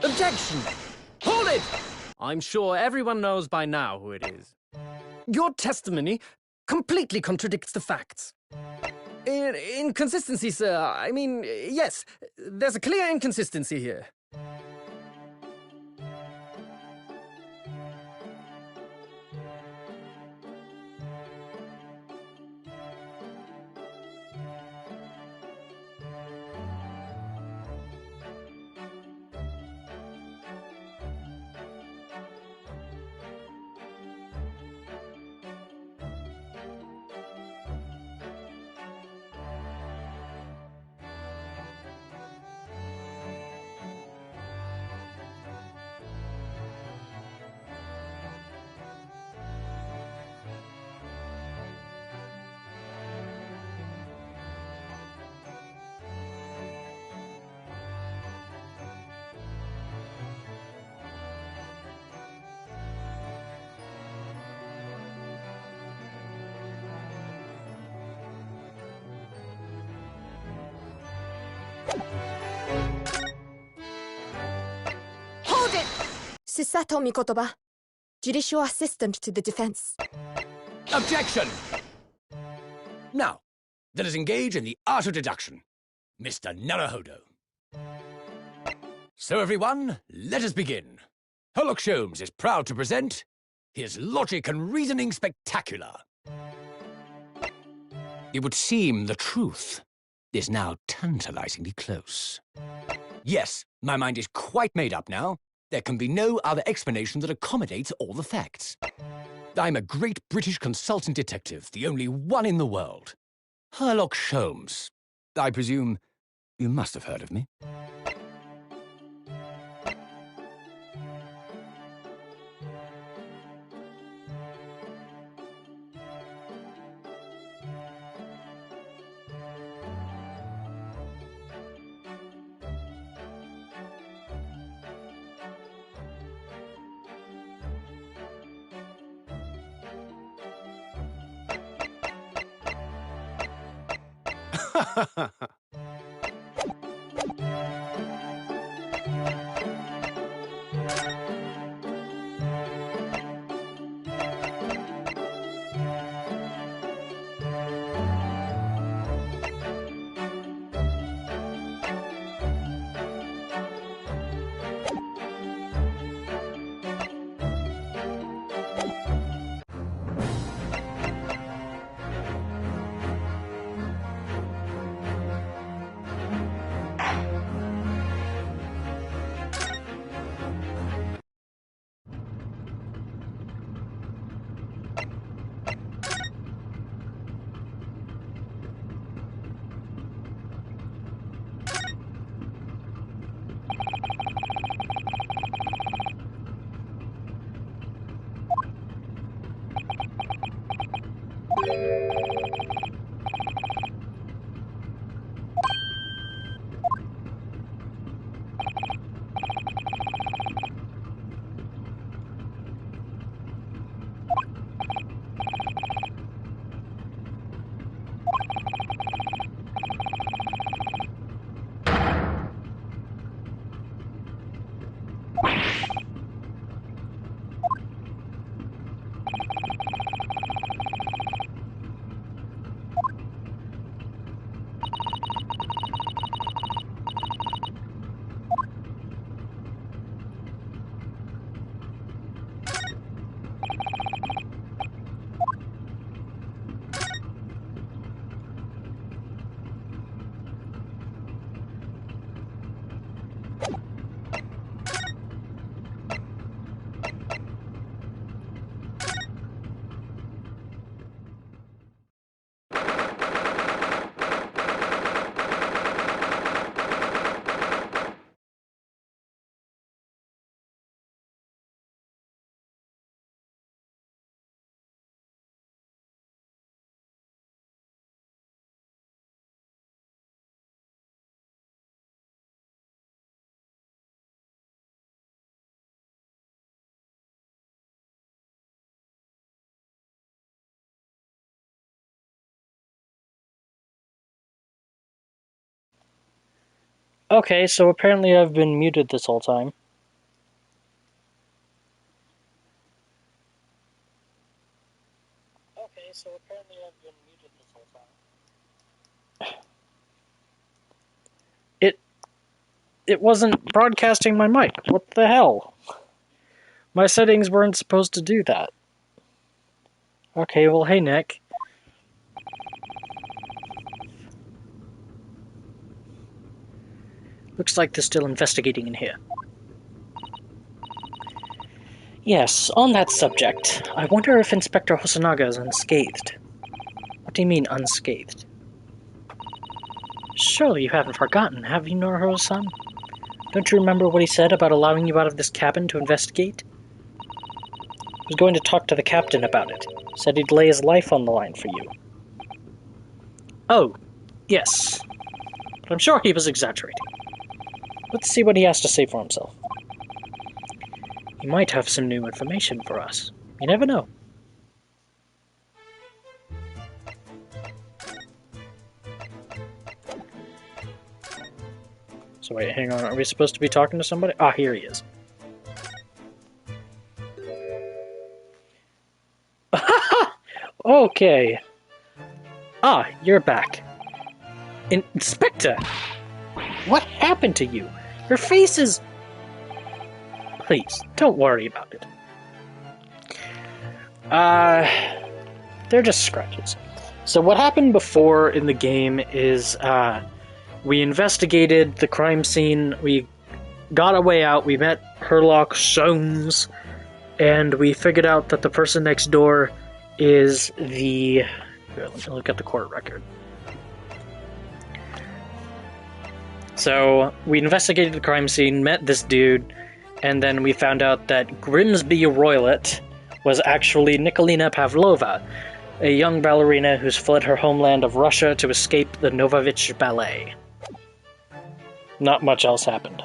Objection! Hold it! I'm sure everyone knows by now who it is. Your testimony completely contradicts the facts. Inconsistency, sir. I mean, yes, there's a clear inconsistency here. Hold it! Susato Mikotoba, judicial assistant to the defense. Objection! Now, let us engage in the art of deduction. Mr. Naruhodo. So everyone, let us begin. Sherlock Holmes is proud to present his logic and reasoning spectacular. It would seem the truth is now tantalizingly close. Yes, my mind is quite made up now. There can be no other explanation that accommodates all the facts. I'm a great British consultant detective, the only one in the world. Sherlock Holmes. I presume you must have heard of me. Okay, so apparently I've been muted this whole time. so apparently I've been muted this whole time. It wasn't broadcasting my mic. What the hell? My settings weren't supposed to do that. Okay, well, hey, Nick. Looks like they're still investigating in here. Yes, on that subject, I wonder if Inspector Hosonaga is unscathed. What do you mean, unscathed? Surely you haven't forgotten, have you, Norihiro-san? Don't you remember what he said about allowing you out of this cabin to investigate? He was going to talk to the captain about it. Said he'd lay his life on the line for you. Oh, yes. But I'm sure he was exaggerating. Let's see what he has to say for himself. He might have some new information for us. You never know. So wait, hang on. Are we supposed to be talking to somebody? Ah, here he is. Okay. Ah, you're back. Inspector! What happened to you? Your face is... Please, don't worry about it. They're just scratches. So what happened before in the game is, we investigated the crime scene, we got a way out, we met Herlock Sholmes, and we figured out that the person next door is the... Here, let me look at the court record. So, we investigated the crime scene, met this dude, and then we found out that Grimsby Roylet was actually Nikolina Pavlova, a young ballerina who's fled her homeland of Russia to escape the Novovich Ballet. Not much else happened.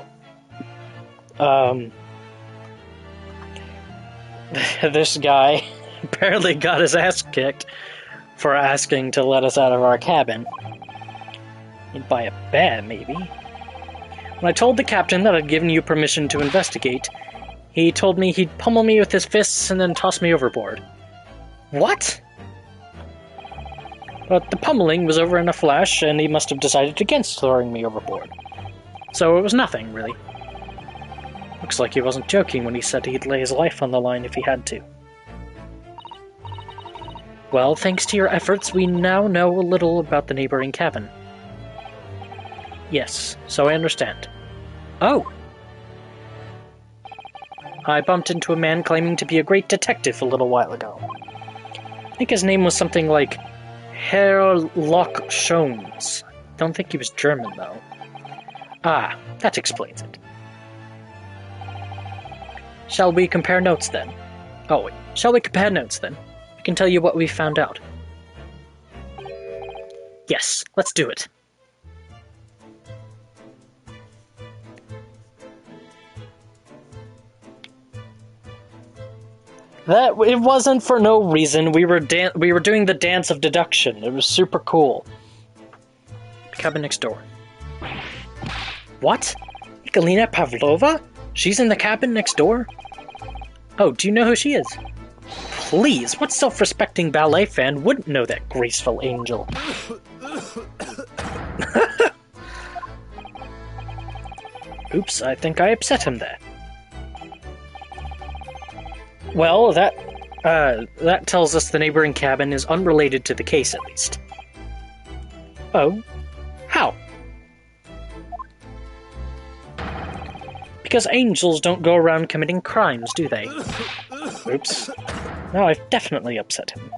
This guy apparently got his ass kicked for asking to let us out of our cabin. By a bear, maybe. When I told the captain that I'd given you permission to investigate, he told me he'd pummel me with his fists and then toss me overboard. What? But the pummeling was over in a flash, and he must have decided against throwing me overboard. So it was nothing, really. Looks like he wasn't joking when he said he'd lay his life on the line if he had to. Well, thanks to your efforts, we now know a little about the neighboring cabin. Yes, so I understand. Oh! I bumped into a man claiming to be a great detective a little while ago. I think his name was something like Herlock Sholmes. Don't think he was German, though. Ah, that explains it. Shall we compare notes, then? Oh, wait. Shall we compare notes, then? I can tell you what we found out. Yes, let's do it. That it wasn't for no reason. We were doing the dance of deduction. It was super cool. Cabin next door. What? Nikolina Pavlova? She's in the cabin next door? Oh, do you know who she is? Please, what self-respecting ballet fan wouldn't know that graceful angel? Oops, I think I upset him there. Well, that tells us the neighboring cabin is unrelated to the case, at least. Oh? How? Because angels don't go around committing crimes, do they? Oops. Now I've definitely upset him.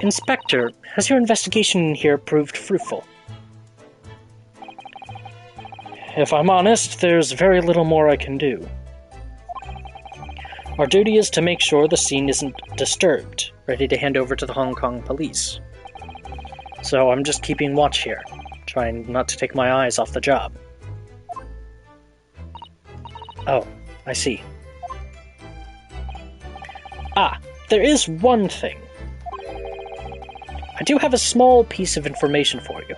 Inspector, has your investigation here proved fruitful? If I'm honest, there's very little more I can do. Our duty is to make sure the scene isn't disturbed, ready to hand over to the Hong Kong police. So I'm just keeping watch here, trying not to take my eyes off the job. Oh, I see. Ah, there is one thing. I do have a small piece of information for you.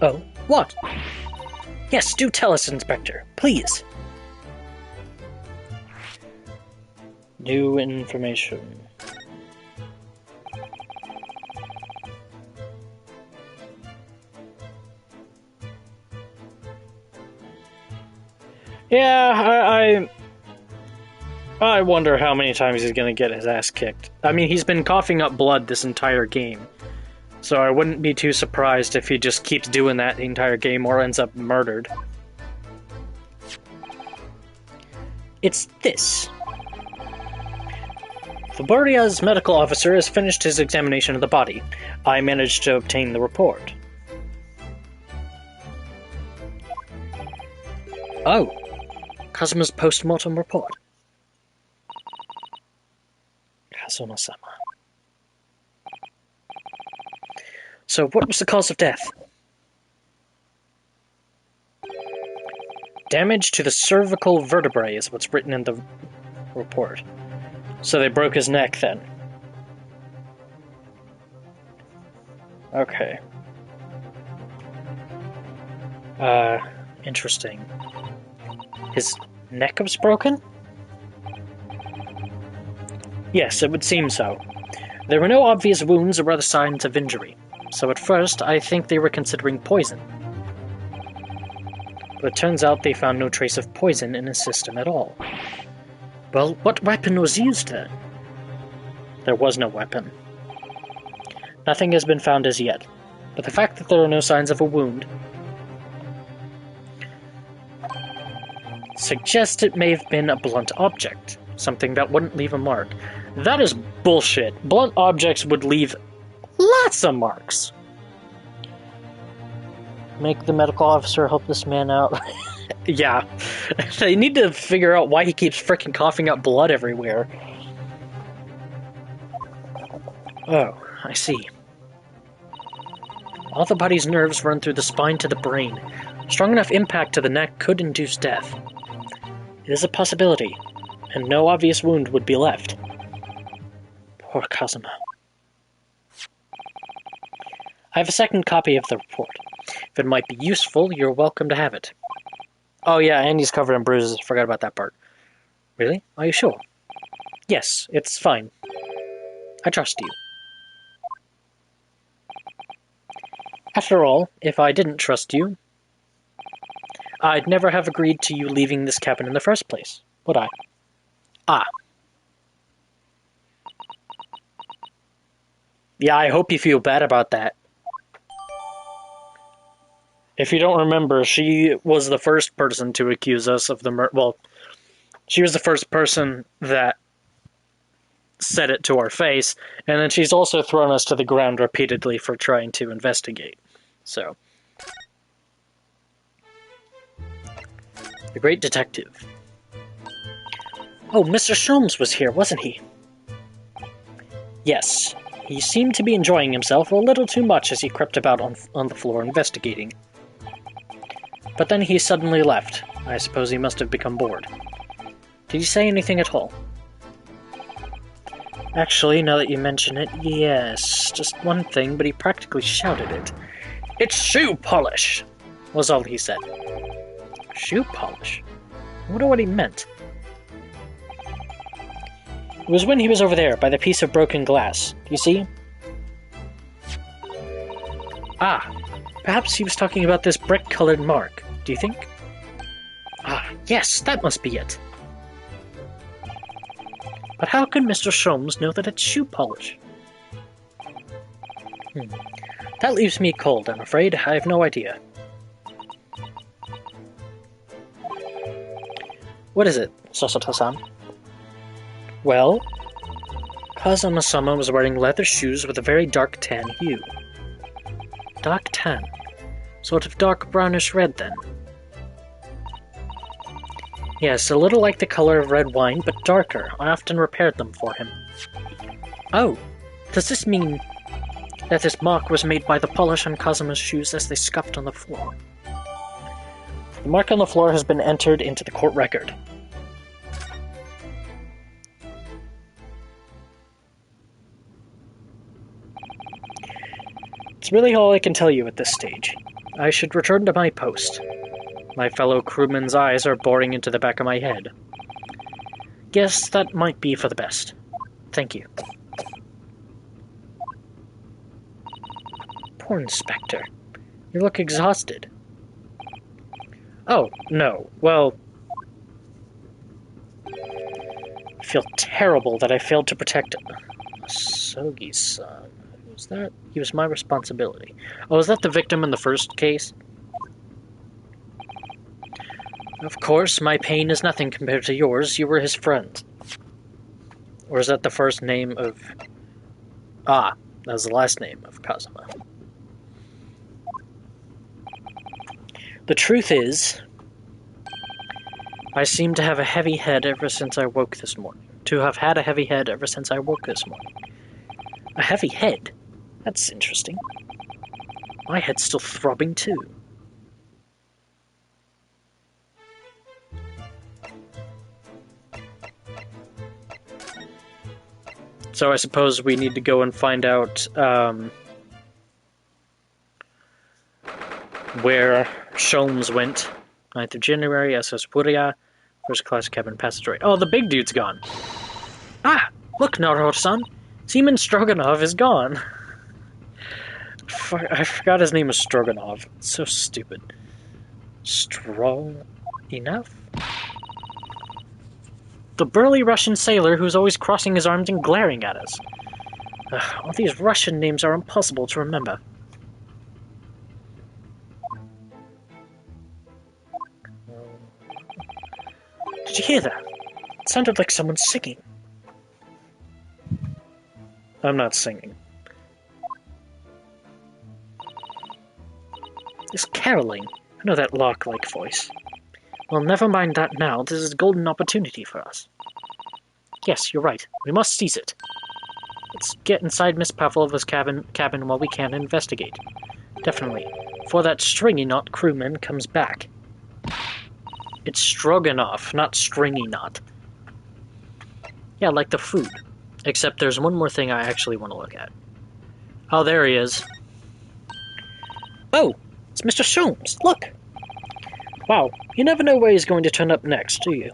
Oh, what? Yes, do tell us, Inspector, please. New information. Yeah, I wonder how many times he's gonna get his ass kicked. I mean, he's been coughing up blood this entire game. So I wouldn't be too surprised if he just keeps doing that the entire game or ends up murdered. It's this. Faburia's medical officer has finished his examination of the body. I managed to obtain the report. Oh. Kazuma's post-mortem report. Kazuma-sama. So, what was the cause of death? Damage to the cervical vertebrae is what's written in the report. So they broke his neck, then. Okay. Interesting. His neck was broken? Yes, it would seem so. There were no obvious wounds or other signs of injury, so at first I think they were considering poison. But it turns out they found no trace of poison in his system at all. Well, what weapon was used then? There was no weapon. Nothing has been found as yet, but the fact that there are no signs of a wound suggests it may have been a blunt object, something that wouldn't leave a mark. That is bullshit. Blunt objects would leave lots of marks. Make the medical officer help this man out. Yeah. They need to figure out why he keeps freaking coughing up blood everywhere. Oh, I see. All the body's nerves run through the spine to the brain. Strong enough impact to the neck could induce death. It is a possibility, and no obvious wound would be left. Poor Kazuma. I have a second copy of the report. If it might be useful, you're welcome to have it. Oh yeah, and he's covered in bruises. Forgot about that part. Really? Are you sure? Yes, it's fine. I trust you. After all, if I didn't trust you, I'd never have agreed to you leaving this cabin in the first place, would I? Ah. Yeah, I hope you feel bad about that. If you don't remember, she was the first person to accuse us of the murder. Well, she was the first person that said it to our face, and then she's also thrown us to the ground repeatedly for trying to investigate. So. The Great Detective. Oh, Mr. Sholmes was here, wasn't he? Yes. He seemed to be enjoying himself a little too much as he crept about on the floor investigating. But then he suddenly left. I suppose he must have become bored. Did he say anything at all? Actually, now that you mention it, yes. Just one thing, but he practically shouted it. It's shoe polish! Was all he said. Shoe polish? I wonder what he meant. It was when he was over there, by the piece of broken glass. Do you see? Ah, perhaps he was talking about this brick-colored mark. Do you think? Ah, yes, that must be it. But how can Mr. Sholmes know that it's shoe polish? That leaves me cold, I'm afraid. I have no idea. What is it, Sasata-san? Well, Kazuma-sama was wearing leather shoes with a very dark tan hue. Dark tan? Sort of dark brownish red, then? Yes, a little like the color of red wine, but darker. I often repaired them for him. Oh, does this mean that this mark was made by the polish on Kazuma's shoes as they scuffed on the floor? The mark on the floor has been entered into the court record. It's really all I can tell you at this stage. I should return to my post. My fellow crewmen's eyes are boring into the back of my head. guess that might be for the best. Thank you. Poor Inspector. You look exhausted. Oh, no. Well, I feel terrible that I failed to protect Sogi's son. Who's that? He was my responsibility. Oh, is that the victim in the first case? Of course, my pain is nothing compared to yours. You were his friend. Or is that the first name of... Ah, that was the last name of Kazuma. The truth is, I seem to have a heavy head ever since I woke this morning. To have had a heavy head ever since I woke this morning. A heavy head? That's interesting. My head's still throbbing too. So I suppose we need to go and find out where Sholmes went. 9th of January, SS Puria, first class cabin passageway. Oh, the big dude's gone. Ah, look, Naruto-san. Seaman Stroganoff is gone. I forgot his name was Stroganov. It's so stupid. Strong enough? The burly Russian sailor who's always crossing his arms and glaring at us. All these Russian names are impossible to remember. Did you hear that? It sounded like someone singing. I'm not singing. It's caroling. I know that lark-like voice. Well, never mind that now. This is a golden opportunity for us. Yes, you're right. We must seize it. Let's get inside Miss Pavlova's cabin while we can and investigate. Definitely. Before that stringy knot crewman comes back. It's Stroganoff, not stringy knot. Yeah, like the food. Except there's one more thing I actually want to look at. Oh, there he is. Oh, it's Mr. Sholmes. Look! Wow, you never know where he's going to turn up next, do you?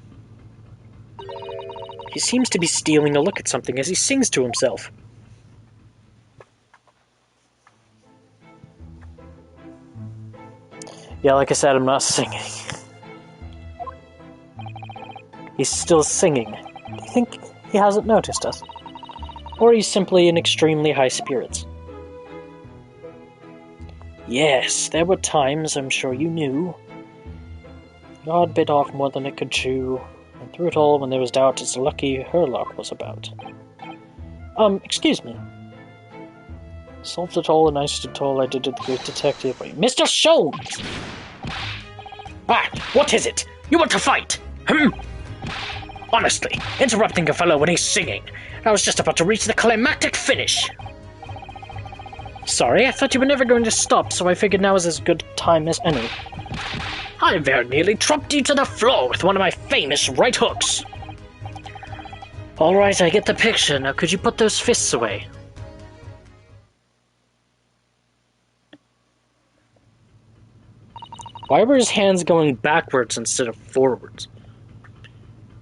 He seems to be stealing a look at something as he sings to himself. Yeah, like I said, I'm not singing. He's still singing. Do you think he hasn't noticed us? Or he's simply in extremely high spirits? Yes, there were times, I'm sure you knew. God bit off more than it could chew, and through it all, when there was doubt, it's lucky Herlock was about. Excuse me. Solved it all, and I stood tall, I did it, the great detective. Wait, Mr. Sholmes! Ah, what is it? You want to fight? Honestly, interrupting a fellow when he's singing. I was just about to reach the climactic finish. Sorry, I thought you were never going to stop, so I figured now is as good time as any. I very nearly dropped you to the floor with one of my famous right hooks. Alright, I get the picture. Now could you put those fists away? Why were his hands going backwards instead of forwards?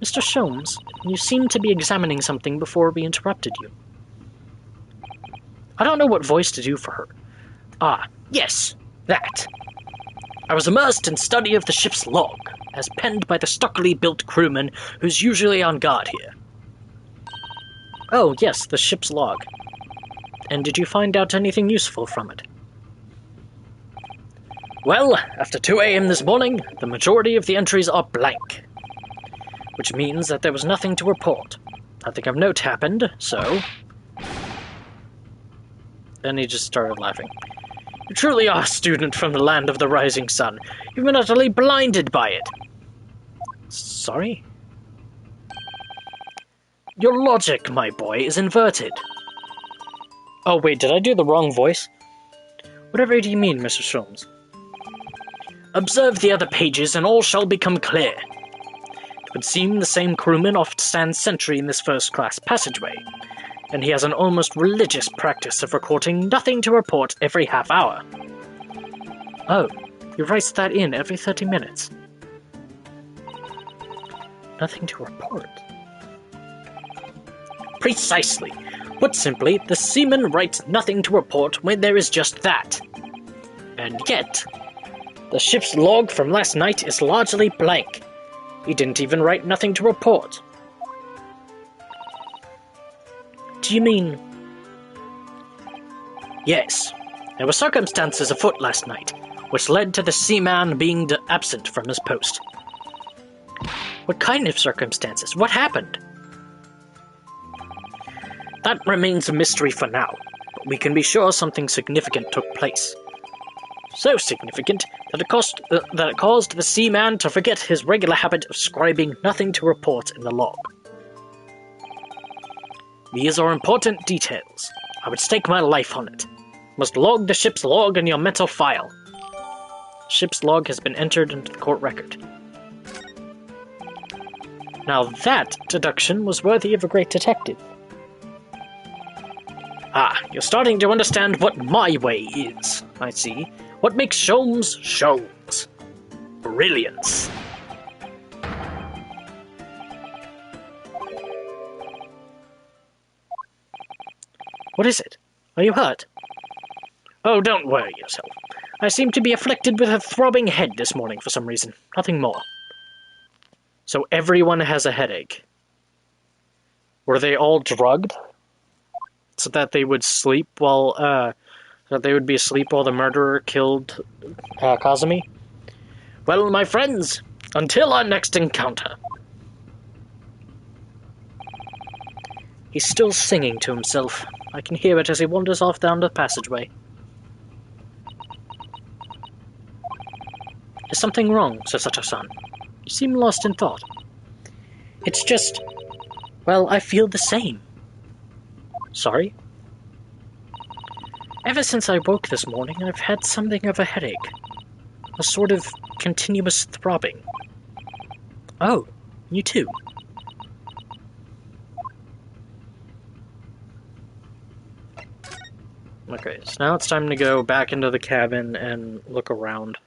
Mr. Sholmes, you seem to be examining something before we interrupted you. I don't know what voice to do for her. Ah, yes, that. I was immersed in study of the ship's log, as penned by the stockily built crewman who's usually on guard here. Oh, yes, the ship's log. And did you find out anything useful from it? Well, after 2 a.m. this morning, the majority of the entries are blank. Which means that there was nothing to report. Nothing of note happened, so... Then he just started laughing. You truly are a student from the land of the rising sun. You've been utterly blinded by it. Sorry? Your logic, my boy, is inverted. Oh, wait, did I do the wrong voice? Whatever do you mean, Mr. Sholmes? Observe the other pages and all shall become clear. It would seem the same crewman oft stands sentry in this first-class passageway, and he has an almost religious practice of recording nothing to report every half hour. Oh, he writes that in every 30 minutes. Nothing to report. Precisely. Put simply, the seaman writes nothing to report when there is just that. And yet, the ship's log from last night is largely blank. He didn't even write nothing to report. Do you mean... Yes. There were circumstances afoot last night, which led to the seaman being absent from his post. What kind of circumstances? What happened? That remains a mystery for now, but we can be sure something significant took place. So significant that it caused the seaman to forget his regular habit of scribing nothing to report in the log. These are important details. I would stake my life on it. Must log the ship's log in your mental file. Ship's log has been entered into the court record. Now that deduction was worthy of a great detective. Ah, you're starting to understand what my way is, I see. What makes Sholmes Sholmes? Brilliance. What is it? Are you hurt? Oh, don't worry yourself. I seem to be afflicted with a throbbing head this morning for some reason. Nothing more. So everyone has a headache. Were they all drugged? So that they would sleep while, be asleep while the murderer killed, Kazumi? Well, my friends, until our next encounter. He's still singing to himself. I can hear it as he wanders off down the passageway. Is something wrong, Sasato-san? You seem lost in thought. It's just... well, I feel the same. Sorry? Ever since I woke this morning, I've had something of a headache. A sort of continuous throbbing. Oh, you too. Okay, so now it's time to go back into the cabin and look around.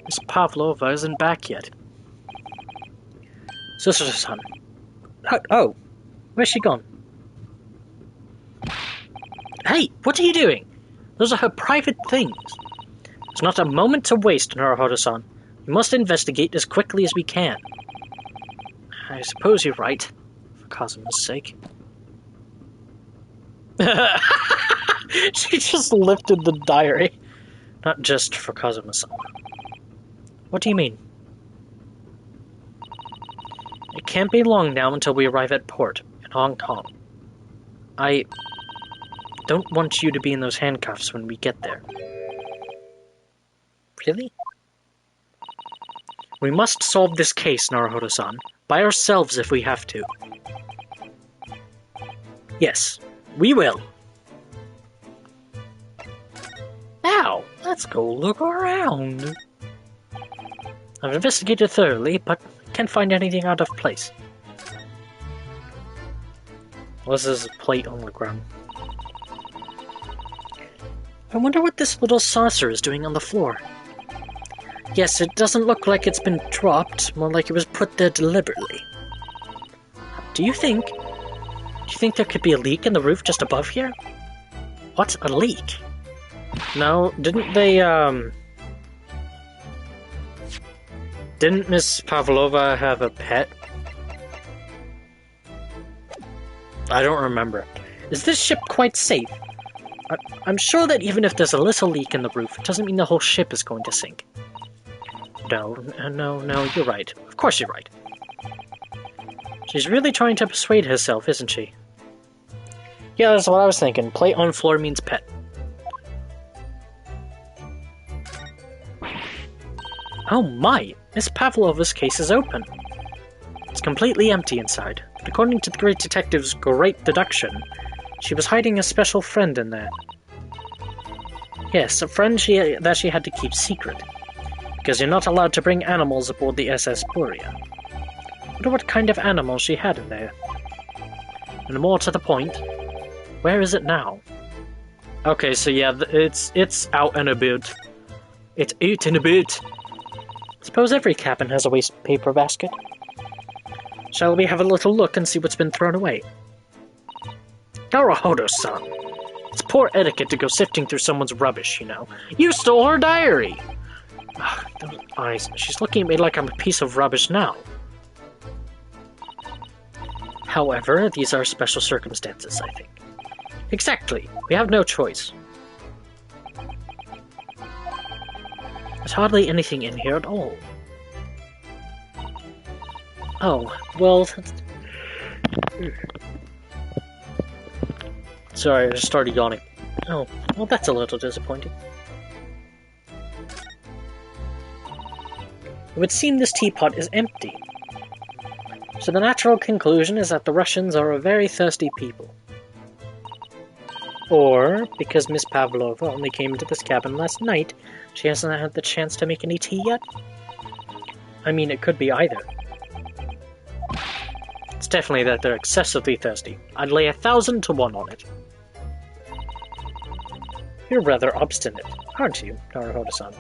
Miss Pavlova isn't back yet. Sister-son. Oh, where's she gone? Hey, what are you doing? Those are her private things. There's not a moment to waste, Naruhodo-san. We must investigate as quickly as we can. I suppose you're right, for Kazuma's sake. She just lifted the diary. Not just for Kazuma-san. What do you mean? It can't be long now until we arrive at port in Hong Kong. I don't want you to be in those handcuffs when we get there. Really? We must solve this case, Naruhodo-san, by ourselves if we have to. Yes, we will. Now, let's go look around. I've investigated thoroughly, but can't find anything out of place. Well, this is a plate on the ground. I wonder what this little saucer is doing on the floor. Yes, it doesn't look like it's been dropped, more like it was put there deliberately. Do you think there could be a leak in the roof just above here? What? A leak? No, didn't they, Didn't Miss Pavlova have a pet? I don't remember. Is this ship quite safe? I'm sure that even if there's a little leak in the roof, it doesn't mean the whole ship is going to sink. No, you're right. Of course you're right. She's really trying to persuade herself, isn't she? Yeah, that's what I was thinking. Plate on floor means pet. Oh my! Miss Pavlova's case is open. It's completely empty inside, but according to the great detective's great deduction, she was hiding a special friend in there. Yes, a friend that she had to keep secret, because you're not allowed to bring animals aboard the SS Buria. Wonder what kind of animal she had in there. And more to the point, where is it now? Okay, so yeah, it's out and about. It's out and about. Suppose every cabin has a waste paper basket. Shall we have a little look and see what's been thrown away? Naruhodo-san. It's poor etiquette to go sifting through someone's rubbish, you know. You stole her diary! Ugh, those eyes. She's looking at me like I'm a piece of rubbish now. However, these are special circumstances, I think. Exactly. We have no choice. There's hardly anything in here at all. Oh, well... Sorry, I just started yawning. Oh, well that's a little disappointing. It would seem this teapot is empty. So the natural conclusion is that the Russians are a very thirsty people. Or, because Miss Pavlova only came into this cabin last night, she hasn't had the chance to make any tea yet? I mean, it could be either. It's definitely that they're excessively thirsty. I'd lay 1,000 to 1 on it. You're rather obstinate, aren't you, Naruhodo-san?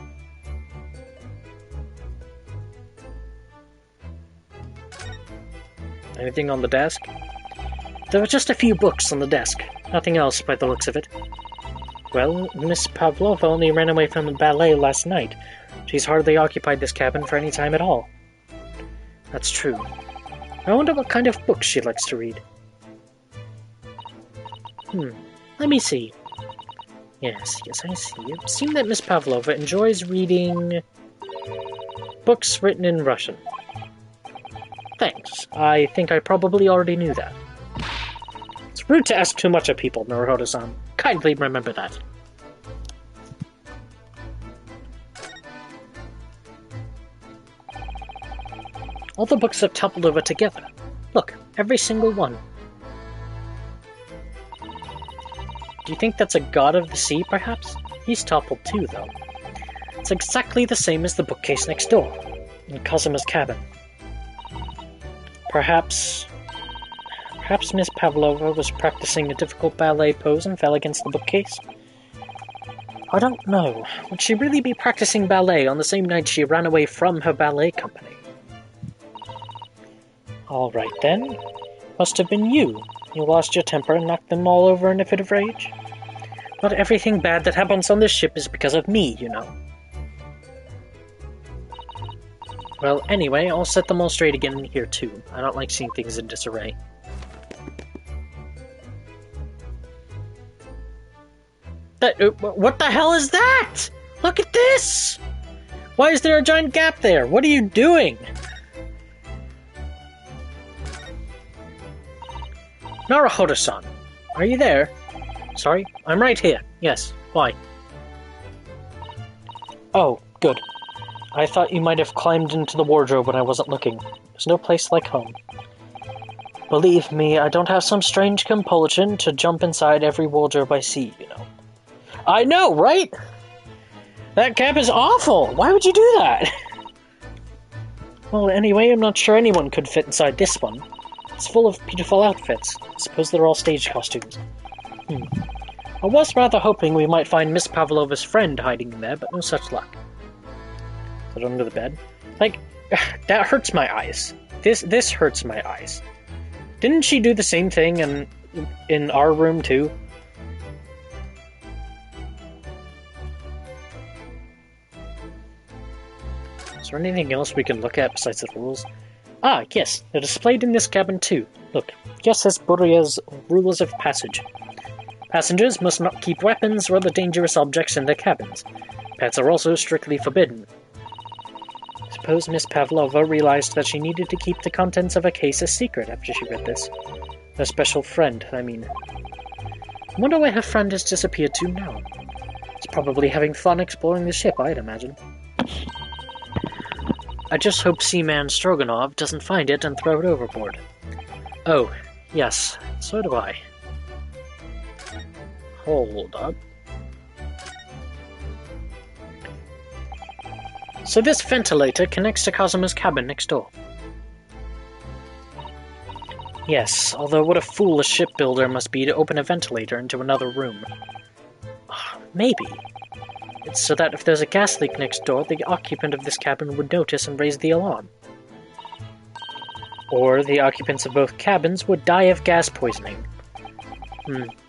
Anything on the desk? There were just a few books on the desk. Nothing else by the looks of it. Well, Miss Pavlova only ran away from the ballet last night. She's hardly occupied this cabin for any time at all. That's true. I wonder what kind of books she likes to read. Let me see. Yes, I see. It seems that Miss Pavlova enjoys reading books written in Russian. Thanks. I think I probably already knew that. It's rude to ask too much of people, Naruhodo-san. Kindly remember that. All the books have toppled over together. Look, every single one. Do you think that's a god of the sea, perhaps? He's toppled too, though. It's exactly the same as the bookcase next door, in Kazuma's cabin. Perhaps Miss Pavlova was practicing a difficult ballet pose and fell against the bookcase? I don't know. Would she really be practicing ballet on the same night she ran away from her ballet company? Alright then. Must have been you. You lost your temper and knocked them all over in a fit of rage? Not everything bad that happens on this ship is because of me, you know. Well, anyway, I'll set them all straight again in here too. I don't like seeing things in disarray. What the hell is that? Look at this! Why is there a giant gap there? What are you doing? Naruhodo-san, are you there? Sorry, I'm right here. Yes, why? Oh, good. I thought you might have climbed into the wardrobe when I wasn't looking. There's no place like home. Believe me, I don't have some strange compulsion to jump inside every wardrobe I see, you know. I know, right? That cap is awful! Why would you do that? Well, anyway, I'm not sure anyone could fit inside this one. It's full of beautiful outfits. I suppose they're all stage costumes. I was rather hoping we might find Miss Pavlova's friend hiding in there, but no such luck. Is it under the bed? Like, that hurts my eyes. This hurts my eyes. Didn't she do the same thing in our room, too? Is there anything else we can look at besides the rules? Ah, yes, they're displayed in this cabin too. Look, just says Buria's Rules of Passage. Passengers must not keep weapons or other dangerous objects in their cabins. Pets are also strictly forbidden. Suppose Miss Pavlova realized that she needed to keep the contents of a case a secret after she read this. Her special friend, I mean. I wonder where her friend has disappeared to now. It's probably having fun exploring the ship, I'd imagine. I just hope Seaman Stroganov doesn't find it and throw it overboard. Oh, yes, so do I. Hold up. So this ventilator connects to Kazuma's cabin next door. Yes, although what a fool a shipbuilder must be to open a ventilator into another room. Maybe. It's so that if there's a gas leak next door, the occupant of this cabin would notice and raise the alarm. Or the occupants of both cabins would die of gas poisoning.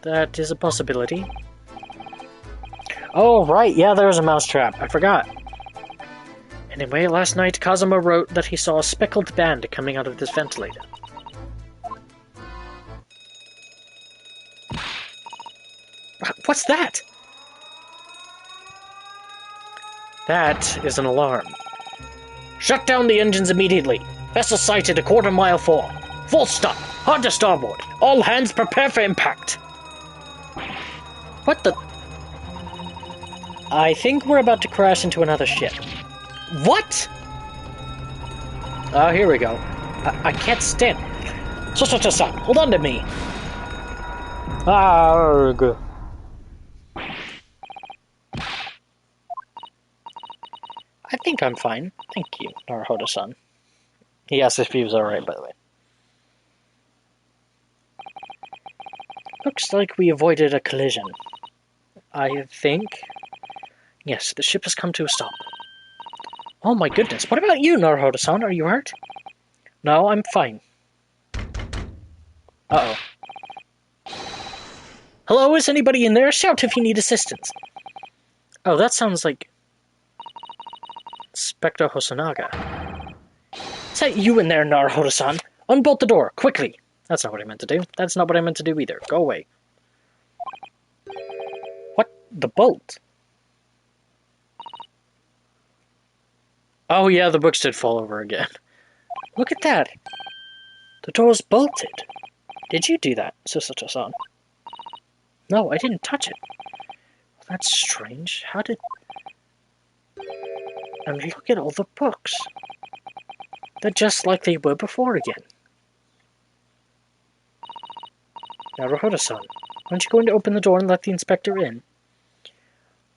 That is a possibility. Oh, right, yeah, there's a mousetrap. I forgot. Anyway, last night Kazuma wrote that he saw a speckled band coming out of this ventilator. What's that? That is an alarm. Shut down the engines immediately. Vessel sighted a quarter-mile forward. Full stop. Hard to starboard. All hands prepare for impact. What the... I think we're about to crash into another ship. What? Oh, here we go. I can't stand... So-so-so-so, hold on to me. Arrgh. I think I'm fine. Thank you, Naruhodo-san. He asked if he was alright, by the way. Looks like we avoided a collision. I think... Yes, the ship has come to a stop. Oh my goodness, what about you, Naruhodo-san? Are you hurt? No, I'm fine. Uh-oh. Hello, is anybody in there? Shout if you need assistance. Oh, that sounds like... Spectre Hosonaga. Is that you in there, Naruhodo-san? Unbolt the door, quickly! That's not what I meant to do. That's not what I meant to do either. Go away. What? The bolt? Oh yeah, the books did fall over again. Look at that! The door's bolted. Did you do that, Susato-san? No, I didn't touch it. That's strange. How did... And look at all the books. They're just like they were before again. Naruhodo-san, aren't you going to open the door and let the inspector in?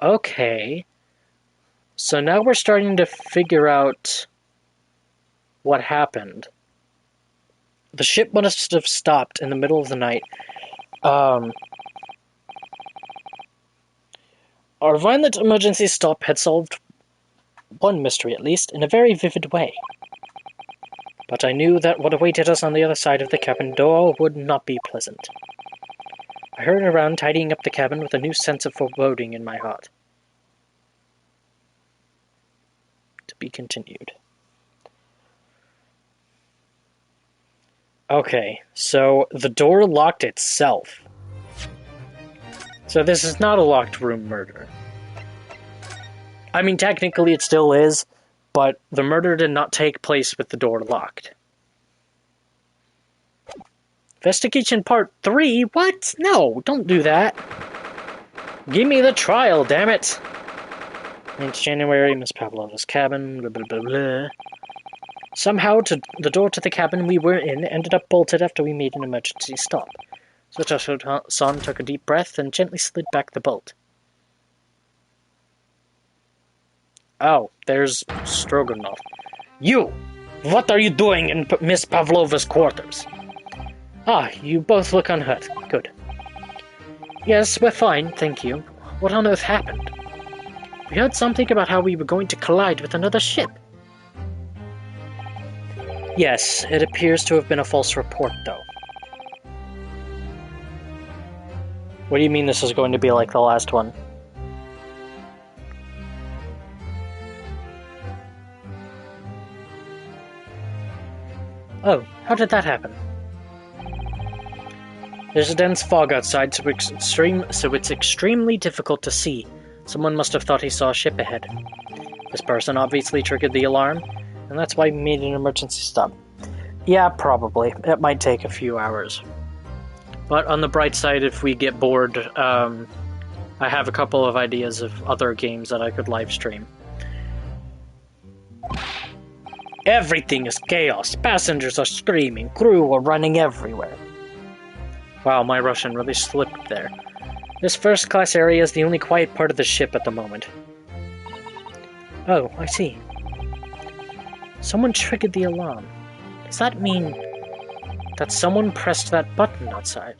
Okay. So now we're starting to figure out what happened. The ship must have stopped in the middle of the night. Our violent emergency stop had solved one mystery, at least, in a very vivid way. But I knew that what awaited us on the other side of the cabin door would not be pleasant. I hurried around tidying up the cabin with a new sense of foreboding in my heart. To be continued. Okay, so the door locked itself. So this is not a locked room murder. I mean, technically it still is, but the murder did not take place with the door locked. Investigation Part 3? What? No, don't do that. Give me the trial, damn it. 9th January, Miss Pavlova's cabin, blah blah blah blah. Somehow, the door to the cabin we were in ended up bolted after we made an emergency stop. Susato-san took a deep breath and gently slid back the bolt. Oh, there's Stroganoff. You! What are you doing in Miss Pavlova's quarters? Ah, you both look unhurt. Good. Yes, we're fine, thank you. What on earth happened? We heard something about how we were going to collide with another ship. Yes, it appears to have been a false report, though. What do you mean this is going to be like the last one? Oh, how did that happen? There's a dense fog outside, so it's extremely difficult to see. Someone must have thought he saw a ship ahead. This person obviously triggered the alarm, and that's why we made an emergency stop. Yeah, probably. It might take a few hours. But on the bright side, if we get bored, I have a couple of ideas of other games that I could live stream. Everything is chaos. Passengers are screaming. Crew are running everywhere. Wow, my Russian really slipped there. This first-class area is the only quiet part of the ship at the moment. Oh, I see. Someone triggered the alarm. Does that mean that someone pressed that button outside?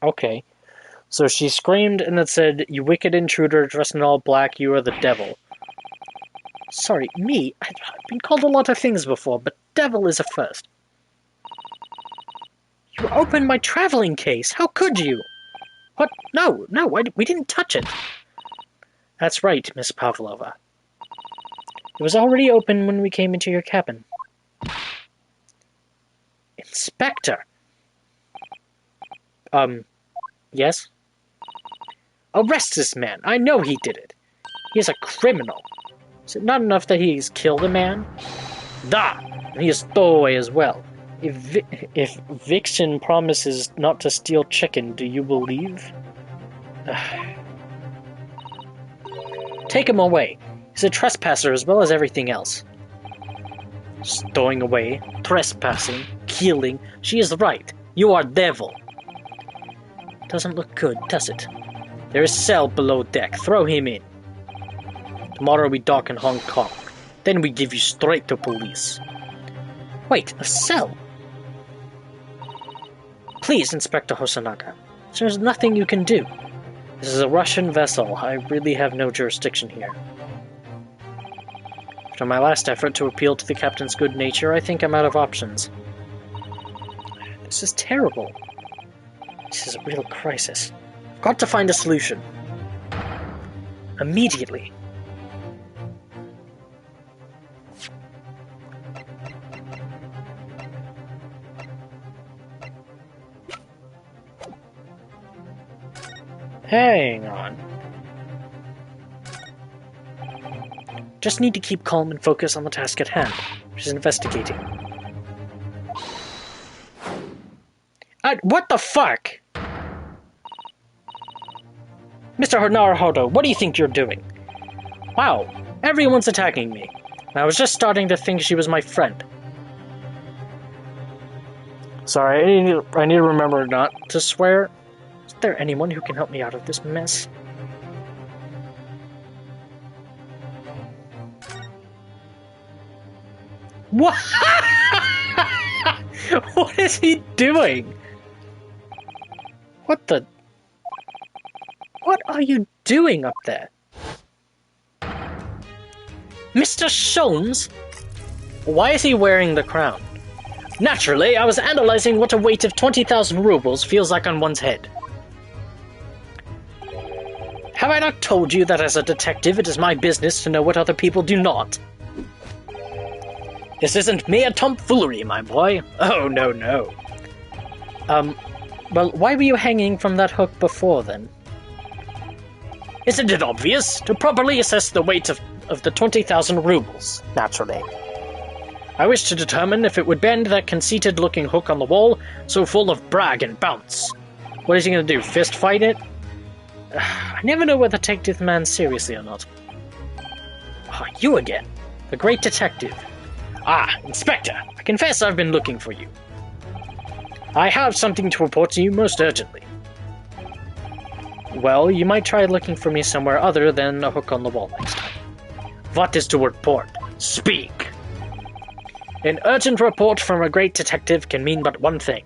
Okay. So she screamed and then said, "You wicked intruder dressed in all black, you are the devil." Sorry, me? I've been called a lot of things before, but devil is a first. You opened my traveling case! How could you? What? No, we didn't touch it. That's right, Miss Pavlova. It was already open when we came into your cabin. Inspector! Yes? Arrest this man! I know he did it! He is a criminal! Is it not enough that he's killed a man? Da! And he is stowaway as well. If Vixen promises not to steal chicken, do you believe? Take him away. He's a trespasser as well as everything else. Stowing away, trespassing, killing. She is right. You are devil. Doesn't look good, does it? There is cell below deck. Throw him in. Tomorrow we dock in Hong Kong. Then we give you straight to police. Wait, a cell? Please, Inspector Hosonaga. There's nothing you can do. This is a Russian vessel. I really have no jurisdiction here. After my last effort to appeal to the captain's good nature, I think I'm out of options. This is terrible. This is a real crisis. I've got to find a solution. Immediately. Hang on. Just need to keep calm and focus on the task at hand, which is investigating. What the fuck? Mr. Naruhodo, what do you think you're doing? Wow, everyone's attacking me. I was just starting to think she was my friend. Sorry, I need to remember not to swear. Is there anyone who can help me out of this mess? What? What is he doing? What the? What are you doing up there? Mr. Sholmes? Why is he wearing the crown? Naturally, I was analyzing what a weight of 20,000 rubles feels like on one's head. Have I not told you that as a detective it is my business to know what other people do not? This isn't mere tomfoolery, my boy. Oh, no, no. Well, why were you hanging from that hook before, then? Isn't it obvious? To properly assess the weight of the 20,000 rubles, naturally. I wish to determine if it would bend that conceited-looking hook on the wall, so full of brag and bounce. What is he going to do, fist fight it? I never know whether to take this man seriously or not. Ah, you again. The great detective. Ah, Inspector, I confess I've been looking for you. I have something to report to you most urgently. Well, you might try looking for me somewhere other than a hook on the wall next time. What is to report? Speak! An urgent report from a great detective can mean but one thing.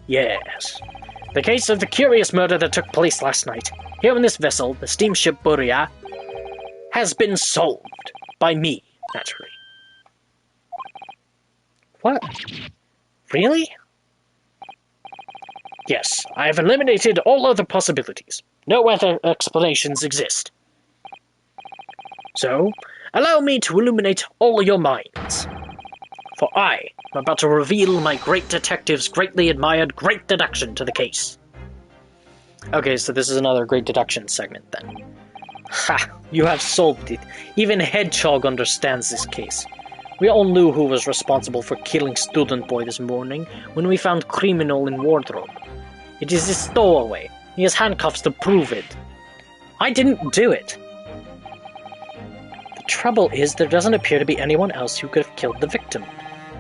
Yes. The case of the curious murder that took place last night, here in this vessel, the steamship Buria, has been solved. By me, naturally. What? Really? Yes, I have eliminated all other possibilities. No other explanations exist. So, allow me to illuminate all your minds. For I am about to reveal my great detective's greatly admired great deduction to the case. Okay, so this is another great deduction segment then. Ha! You have solved it. Even Hedgehog understands this case. We all knew who was responsible for killing student boy this morning when we found criminal in wardrobe. It is his stowaway. He has handcuffs to prove it. I didn't do it. The trouble is there doesn't appear to be anyone else who could have killed the victim,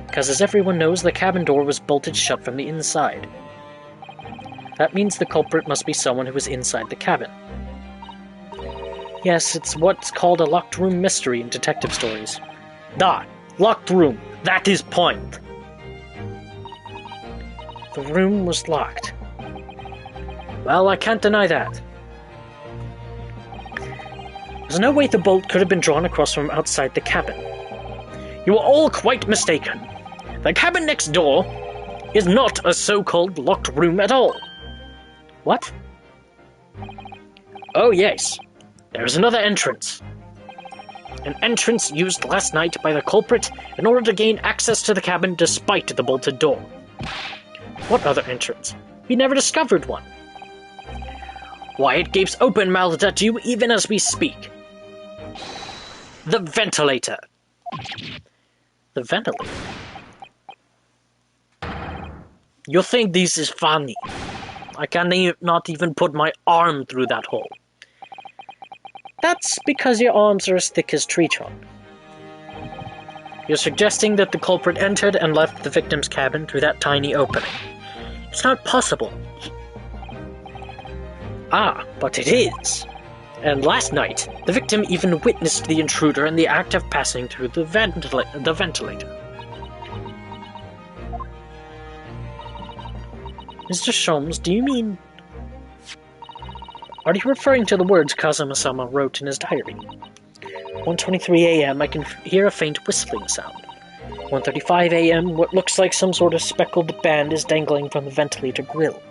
because as everyone knows, the cabin door was bolted shut from the inside. That means the culprit must be someone who was inside the cabin. Yes, it's what's called a locked room mystery in detective stories. Da! Locked room! That is point! The room was locked. Well, I can't deny that. There's no way the bolt could have been drawn across from outside the cabin. You are all quite mistaken. The cabin next door is not a so-called locked room at all. What? Oh yes, there is another entrance. An entrance used last night by the culprit in order to gain access to the cabin despite the bolted door. What other entrance? We never discovered one. Why, it gapes open-mouthed at you even as we speak. The ventilator. The ventilator? You think this is funny? I cannot even put my arm through that hole. That's because your arms are as thick as tree trunk. You're suggesting that the culprit entered and left the victim's cabin through that tiny opening. It's not possible. Ah, but it is. And last night, the victim even witnessed the intruder in the act of passing through the ventilator. Mr. Sholmes, do you mean... Are you referring to the words Kazuma-sama wrote in his diary? 1:23 a.m. I can hear a faint whistling sound. 1:35 a.m. What looks like some sort of speckled band is dangling from the ventilator grill.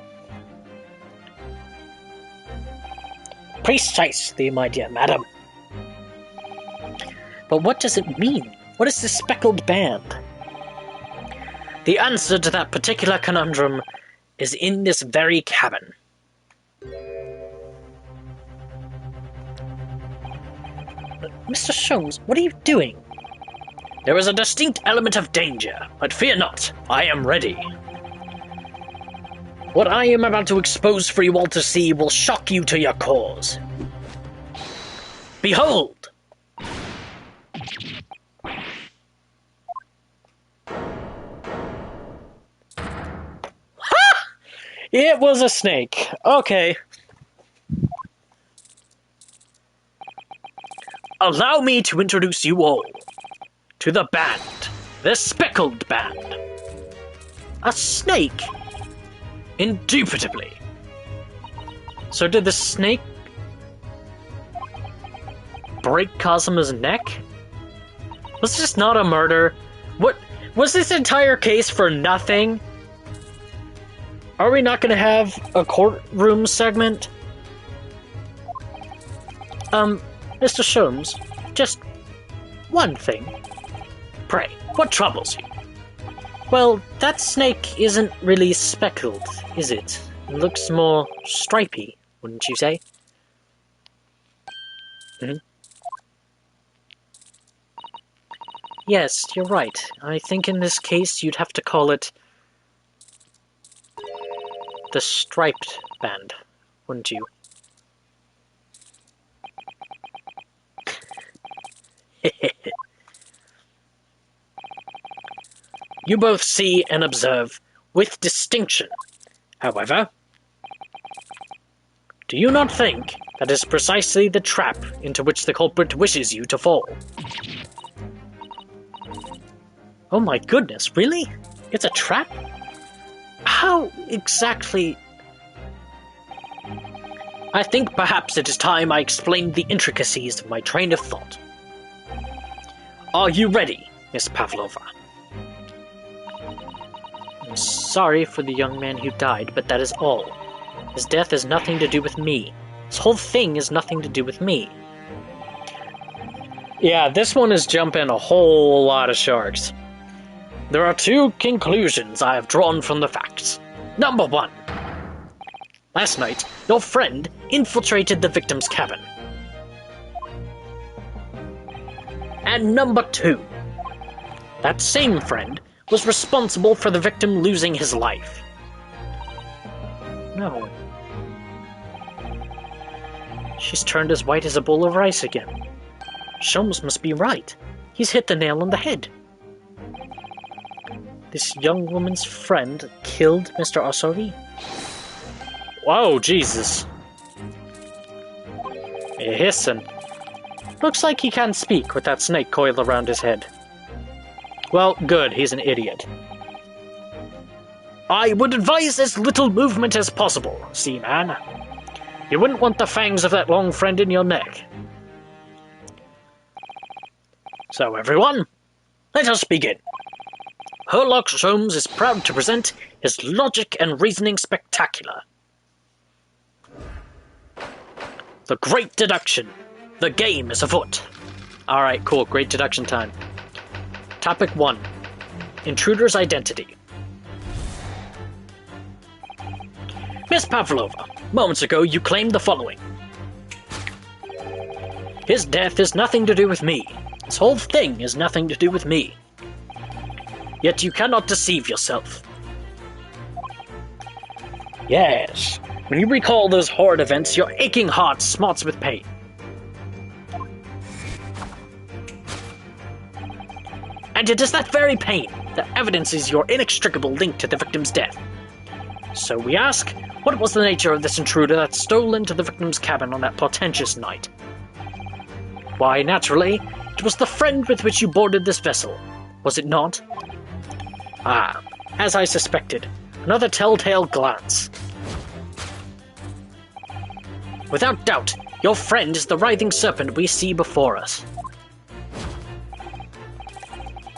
Precisely, my dear madam. But what does it mean? What is this speckled band? The answer to that particular conundrum is in this very cabin. Mr. Sholmes, what are you doing? There is a distinct element of danger, but fear not, I am ready. What I am about to expose for you all to see will shock you to your cores. Behold! Ha! It was a snake. Okay. Allow me to introduce you all to the band, the speckled band. A snake? Indubitably. So did the snake break Kazuma's neck? Was this not a murder? What was this entire case for nothing? Are we not going to have a courtroom segment? Mr. Sholmes, just one thing. Pray, what troubles you? Well, that snake isn't really speckled, is it? It looks more stripy, wouldn't you say? Yes, you're right. I think in this case you'd have to call it the striped band, wouldn't you? You both see and observe with distinction. However, do you not think that is precisely the trap into which the culprit wishes you to fall? Oh my goodness, really? It's a trap? How exactly... I think perhaps it is time I explained the intricacies of my train of thought. Are you ready, Miss Pavlova? I'm sorry for the young man who died, but that is all. His death has nothing to do with me. This whole thing has nothing to do with me. Yeah, this one is jumping a whole lot of sharks. There are two conclusions I have drawn from the facts. Number one. Last night, your friend infiltrated the victim's cabin. And number two. That same friend was responsible for the victim losing his life. No. She's turned as white as a bowl of rice again. Sholmes must be right. He's hit the nail on the head. This young woman's friend killed Mr. Osori? Whoa, Jesus. Listen. Looks like he can't speak with that snake coiled around his head. Well, good, he's an idiot. I would advise as little movement as possible, Seaman. You wouldn't want the fangs of that long friend in your neck. So everyone, let us begin. Herlock Sholmes is proud to present his Logic and Reasoning Spectacular. The Great Deduction. The game is afoot. Alright, cool. Great deduction time. Topic 1. Intruder's identity. Miss Pavlova, moments ago you claimed the following. His death has nothing to do with me. This whole thing has nothing to do with me. Yet you cannot deceive yourself. Yes, when you recall those horrid events, your aching heart smarts with pain. And it is that very pain that evidences your inextricable link to the victim's death. So we ask, what was the nature of this intruder that stole into the victim's cabin on that portentous night? Why, naturally, it was the friend with which you boarded this vessel, was it not? Ah, as I suspected, another telltale glance. Without doubt, your friend is the writhing serpent we see before us.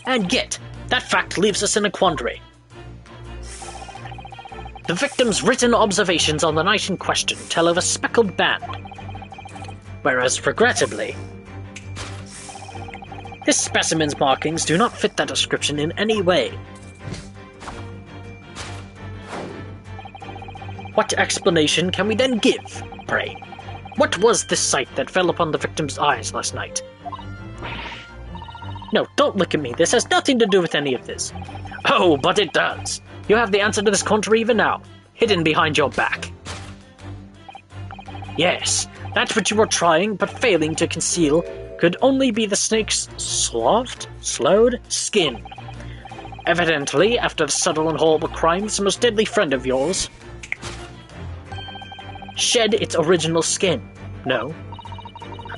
And yet, that fact leaves us in a quandary. The victim's written observations on the night in question tell of a speckled band, whereas, regrettably, this specimen's markings do not fit that description in any way. What explanation can we then give, pray? What was this sight that fell upon the victim's eyes last night? No, don't look at me. This has nothing to do with any of this. Oh, but it does. You have the answer to this conundrum even now, hidden behind your back. Yes, that which you were trying but failing to conceal could only be the snake's slowed skin. Evidently, after the subtle and horrible crime, this most deadly friend of yours shed its original skin. No,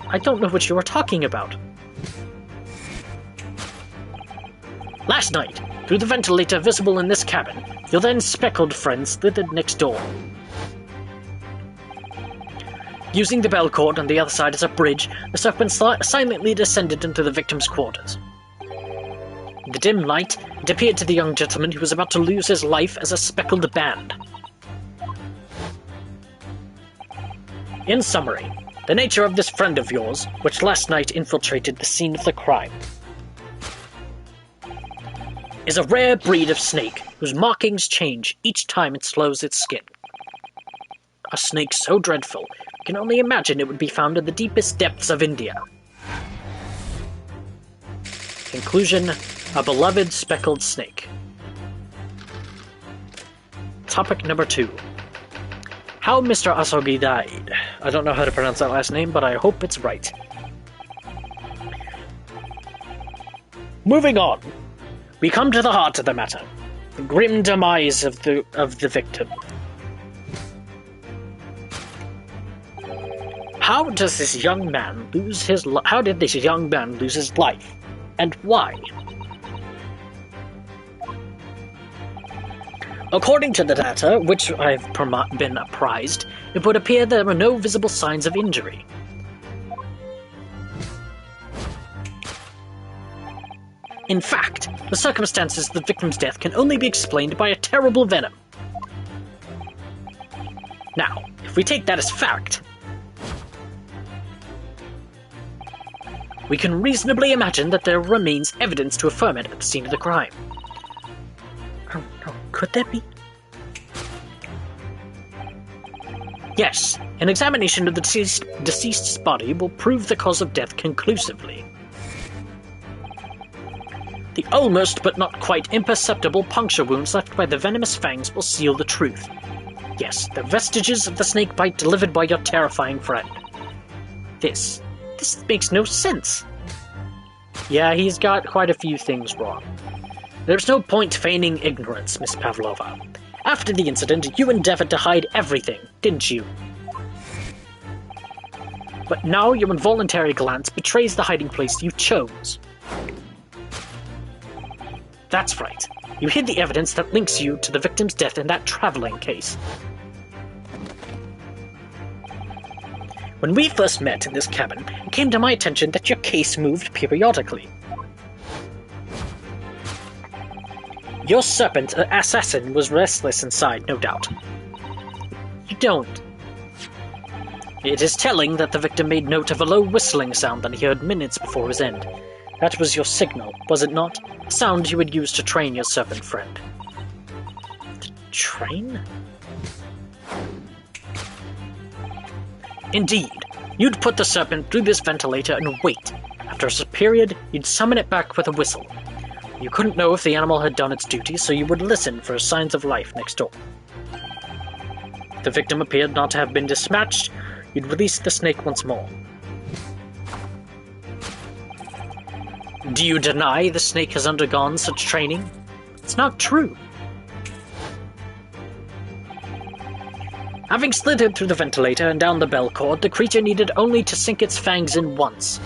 I don't know what you are talking about. Last night, through the ventilator visible in this cabin, your then speckled friend slithered next door. Using the bell cord on the other side as a bridge, the serpent silently descended into the victim's quarters. In the dim light, it appeared to the young gentleman he was about to lose his life as a speckled band. In summary, the nature of this friend of yours, which last night infiltrated the scene of the crime, is a rare breed of snake whose markings change each time it slows its skin. A snake so dreadful, you can only imagine it would be found in the deepest depths of India. Conclusion, a beloved speckled snake. Topic number 2. How Mr. Asogi died. I don't know how to pronounce that last name, but I hope it's right. Moving on. We come to the heart of the matter, the grim demise of the victim. How did this young man lose his life, and why? According to the data, which I've been apprised, it would appear there were no visible signs of injury. In fact, the circumstances of the victim's death can only be explained by a terrible venom. Now, if we take that as fact, we can reasonably imagine that there remains evidence to affirm it at the scene of the crime. Oh, could there be? Yes, an examination of the deceased's body will prove the cause of death conclusively. The almost but not quite imperceptible puncture wounds left by the venomous fangs will seal the truth. Yes, the vestiges of the snake bite delivered by your terrifying friend. This makes no sense. Yeah, he's got quite a few things wrong. There's no point feigning ignorance, Miss Pavlova. After the incident, you endeavored to hide everything, didn't you? But now your involuntary glance betrays the hiding place you chose. That's right. You hid the evidence that links you to the victim's death in that traveling case. When we first met in this cabin, it came to my attention that your case moved periodically. Your serpent assassin was restless inside, no doubt. You don't. It is telling that the victim made note of a low whistling sound that he heard minutes before his end. That was your signal, was it not? A sound you would use to train your serpent friend. To train? Indeed. You'd put the serpent through this ventilator and wait. After a period, you'd summon it back with a whistle. You couldn't know if the animal had done its duty, so you would listen for signs of life next door. If the victim appeared not to have been dispatched, you'd release the snake once more. Do you deny the snake has undergone such training? It's not true. Having slithered through the ventilator and down the bell cord, the creature needed only to sink its fangs in once.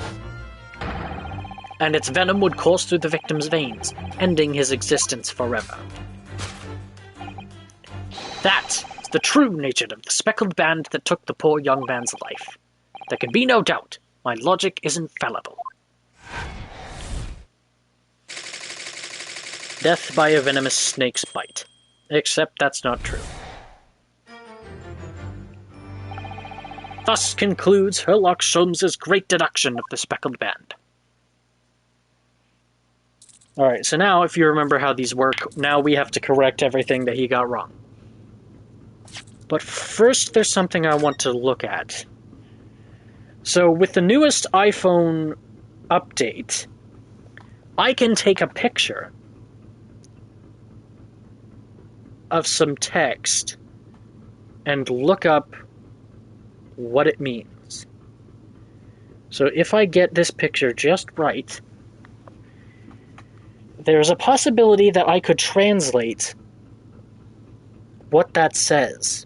And its venom would course through the victim's veins, ending his existence forever. That is the true nature of the speckled band that took the poor young man's life. There can be no doubt. My logic is infallible. Death by a venomous snake's bite. Except that's not true. Thus concludes Sherlock Sholmes' great deduction of the speckled band. Alright, so now if you remember how these work, now we have to correct everything that he got wrong. But first there's something I want to look at. So with the newest iPhone update, I can take a picture of some text and look up what it means. So if I get this picture just right, there's a possibility that I could translate what that says.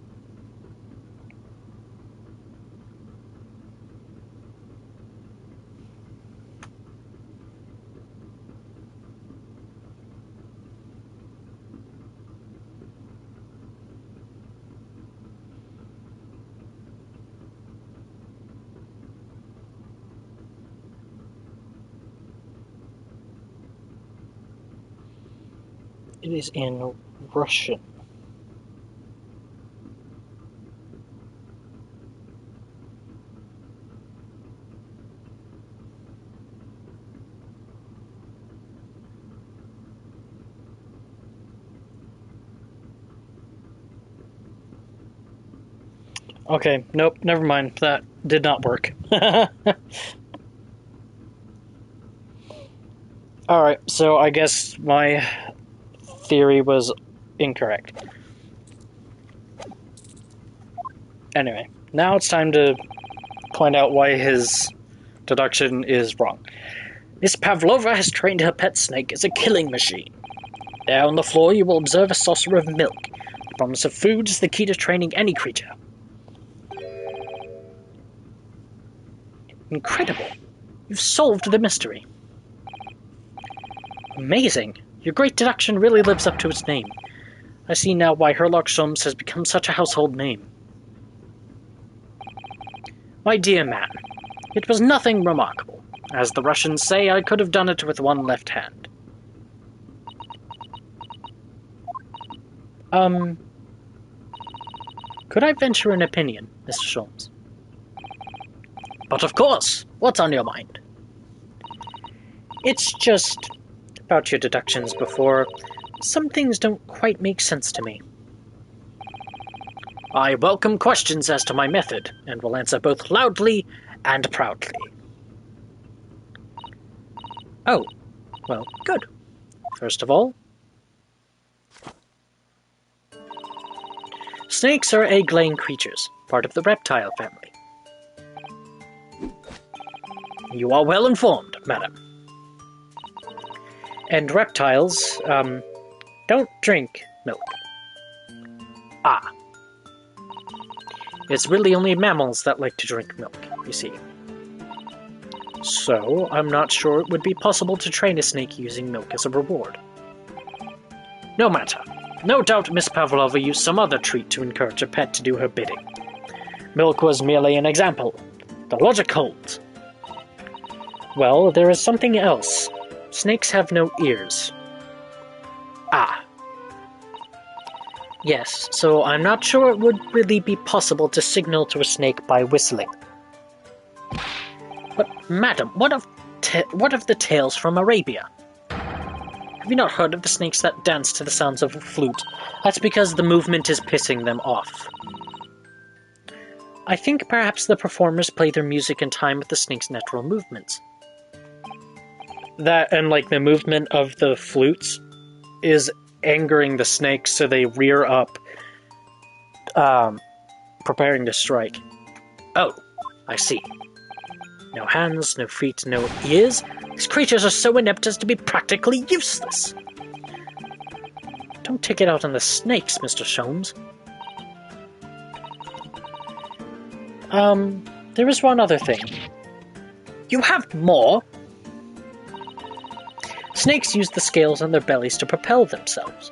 It is in Russian. Okay, nope, never mind. That did not work. Alright, so I guess my theory was incorrect. Anyway, now it's time to point out why his deduction is wrong. Miss Pavlova has trained her pet snake as a killing machine. There on the floor you will observe a saucer of milk. The promise of food is the key to training any creature. Incredible. You've solved the mystery. Amazing. Your great deduction really lives up to its name. I see now why Sherlock Sholmes has become such a household name. My dear man, it was nothing remarkable. As the Russians say, I could have done it with one left hand. Could I venture an opinion, Mr. Sholmes? But of course, what's on your mind? It's just about your deductions before. Some things don't quite make sense to me. I welcome questions as to my method, and will answer both loudly and proudly. Oh, well, good. First of all, snakes are egg-laying creatures, part of the reptile family. You are well informed, madam. And reptiles, don't drink milk. Ah. It's really only mammals that like to drink milk, you see. So, I'm not sure it would be possible to train a snake using milk as a reward. No matter. No doubt Miss Pavlova used some other treat to encourage her pet to do her bidding. Milk was merely an example. The logic holds. Well, there is something else. Snakes have no ears. Ah. Yes, so I'm not sure it would really be possible to signal to a snake by whistling. But, madam, what of the tales from Arabia? Have you not heard of the snakes that dance to the sounds of a flute? That's because the movement is pissing them off. I think perhaps the performers play their music in time with the snake's natural movements. That and, like, the movement of the flutes is angering the snakes, so they rear up, preparing to strike. Oh, I see. No hands, no feet, no ears. These creatures are so inept as to be practically useless. Don't take it out on the snakes, Mr. Sholmes. There is one other thing. You have more? Snakes use the scales on their bellies to propel themselves.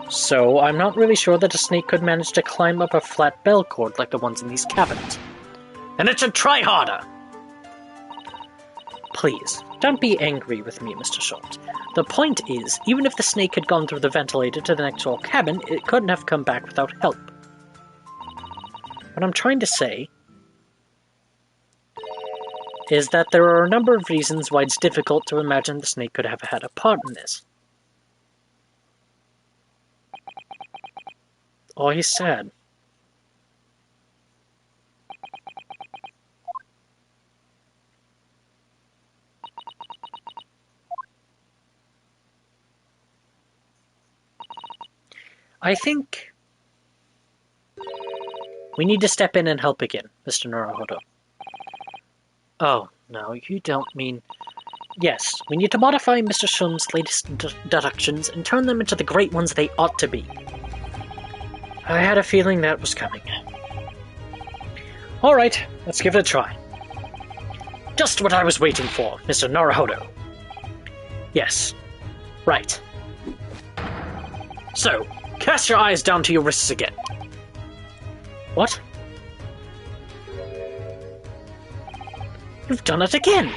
So, I'm not really sure that a snake could manage to climb up a flat bell cord like the ones in these cabins. And it should try harder! Please, don't be angry with me, Mr. Sholmes. The point is, even if the snake had gone through the ventilator to the next door cabin, it couldn't have come back without help. What I'm trying to say is that there are a number of reasons why it's difficult to imagine the snake could have had a part in this. Oh, he's sad. I think we need to step in and help again, Mr. Naruhodo. Oh, no, you don't mean... Yes, we need to modify Mr. Shun's latest deductions and turn them into the great ones they ought to be. I had a feeling that was coming. Alright, let's give it a try. Just what I was waiting for, Mr. Naruhodo. Yes, right. So, cast your eyes down to your wrists again. What? You've done it again!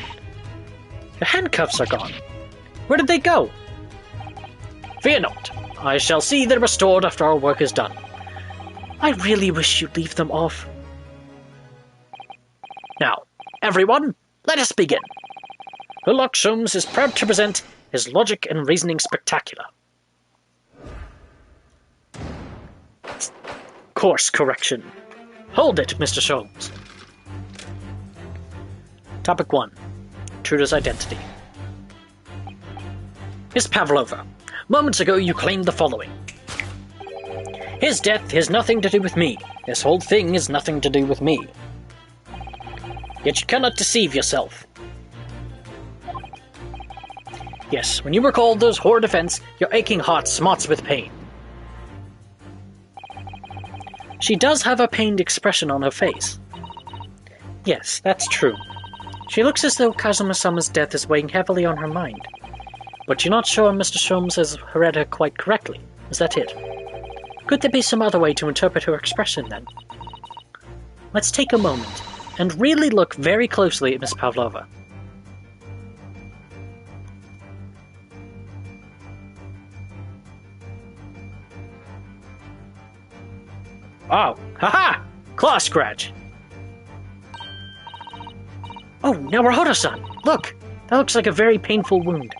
The handcuffs are gone. Where did they go? Fear not. I shall see they're restored after our work is done. I really wish you'd leave them off. Now, everyone, let us begin. Herlock Sholmes is proud to present his Logic and Reasoning Spectacular. Course correction. Hold it, Mr. Sholmes. Topic 1. Intruder's identity. Miss Pavlova, moments ago you claimed the following. His death has nothing to do with me. This whole thing has nothing to do with me. Yet you cannot deceive yourself. Yes, when you recall those horrid events, your aching heart smarts with pain. She does have a pained expression on her face. Yes, that's true. She looks as though Kazuma-sama's death is weighing heavily on her mind. But you're not sure Mr. Sholmes has read her quite correctly. Is that it? Could there be some other way to interpret her expression, then? Let's take a moment and really look very closely at Miss Pavlova. Oh, haha! Claw scratch! Oh, Naruhodo-san! Look! That looks like a very painful wound.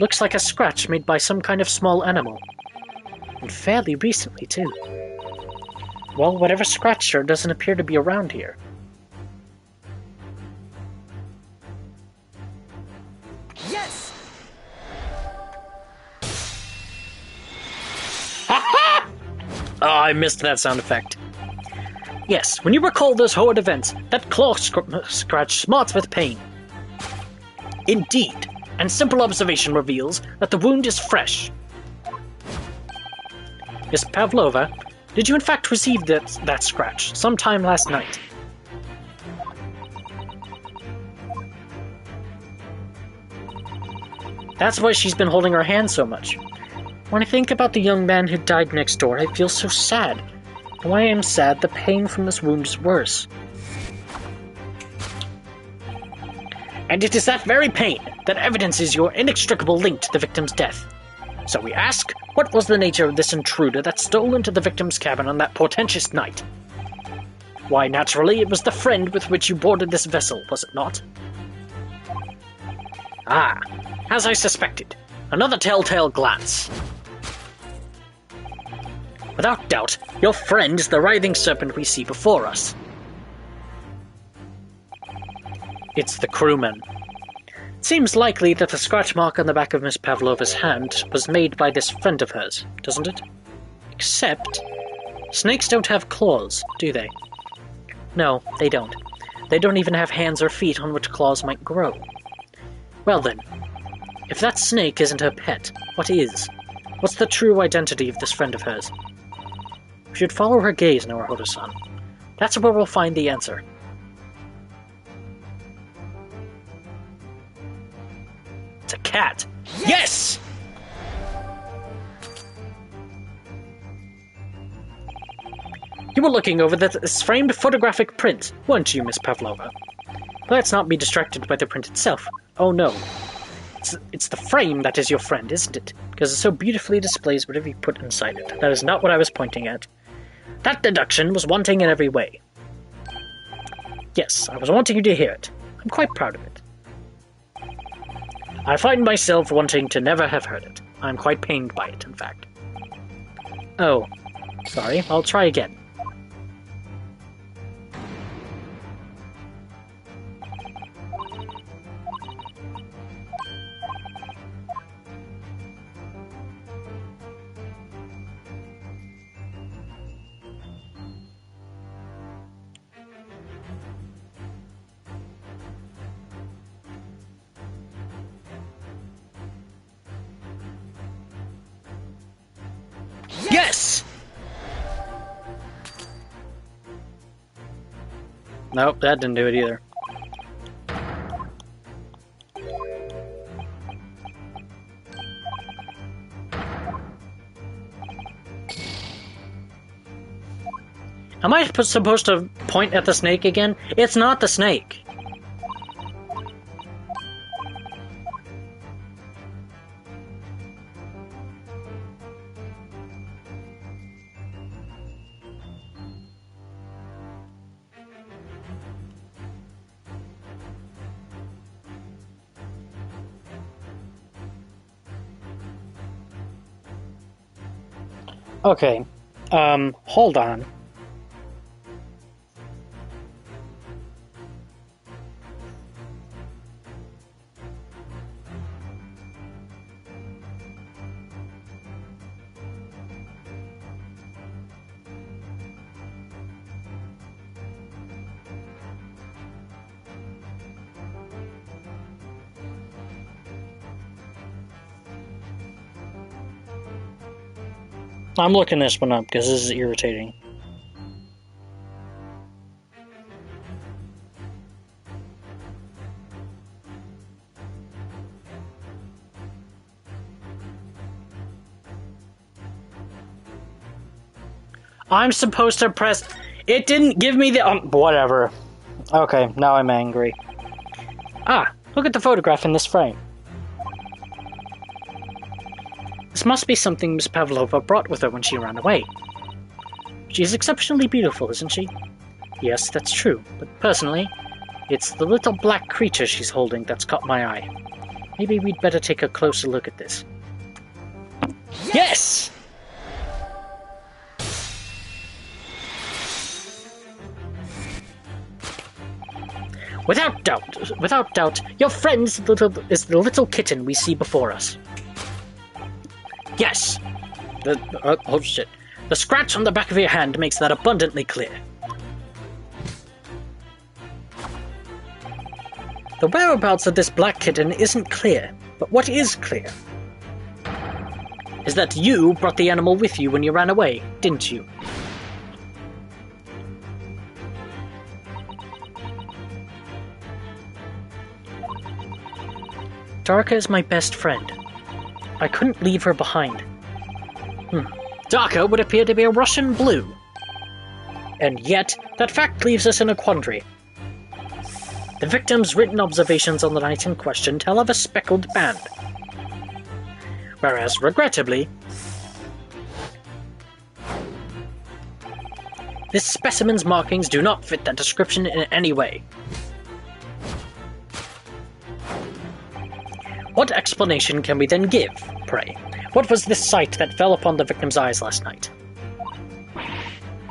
Looks like a scratch made by some kind of small animal. And fairly recently, too. Well, whatever scratched her doesn't appear to be around here. Yes! Oh, I missed that sound effect. Yes, when you recall those horrid events, that claw scratch smarts with pain. Indeed, and simple observation reveals that the wound is fresh. Miss Pavlova, did you in fact receive that scratch sometime last night? That's why she's been holding her hand so much. When I think about the young man who died next door, I feel so sad. And when I am sad, the pain from this wound is worse. And it is that very pain that evidences your inextricable link to the victim's death. So we ask, what was the nature of this intruder that stole into the victim's cabin on that portentous night? Why, naturally, it was the friend with which you boarded this vessel, was it not? Ah, as I suspected. Another telltale glance. Without doubt, your friend is the writhing serpent we see before us. It's the crewman. It seems likely that the scratch mark on the back of Miss Pavlova's hand was made by this friend of hers, doesn't it? Except, snakes don't have claws, do they? No, they don't. They don't even have hands or feet on which claws might grow. Well then, if that snake isn't her pet, what is? What's the true identity of this friend of hers? We should follow her gaze, Naruhodo-san. That's where we'll find the answer. It's a cat. Yes! You were looking over this framed photographic print, weren't you, Miss Pavlova? But let's not be distracted by the print itself. Oh no. It's the frame that is your friend, isn't it? Because it so beautifully displays whatever you put inside it. That is not what I was pointing at. That deduction was wanting in every way. Yes, I was wanting you to hear it. I'm quite proud of it. I find myself wanting to never have heard it. I'm quite pained by it, in fact. Oh, sorry, I'll try again. Yes! Nope, that didn't do it either. Am I supposed to point at the snake again? It's not the snake. Okay, hold on. I'm looking this one up because this is irritating. I'm supposed to press... It didn't give me the... whatever. Okay, now I'm angry. Ah, look at the photograph in this frame. This must be something Miss Pavlova brought with her when she ran away. She's exceptionally beautiful, isn't she? Yes, that's true, but personally, it's the little black creature she's holding that's caught my eye. Maybe we'd better take a closer look at this. Yes! Without doubt, your friend is the little kitten we see before us. Yes! Oh shit. The scratch on the back of your hand makes that abundantly clear. The whereabouts of this black kitten isn't clear, but what is clear is that you brought the animal with you when you ran away, didn't you? Darka is my best friend. I couldn't leave her behind. Darka would appear to be a Russian blue. And yet, that fact leaves us in a quandary. The victim's written observations on the night in question tell of a speckled band. Whereas, regrettably, this specimen's markings do not fit that description in any way. What explanation can we then give, pray? What was this sight that fell upon the victim's eyes last night?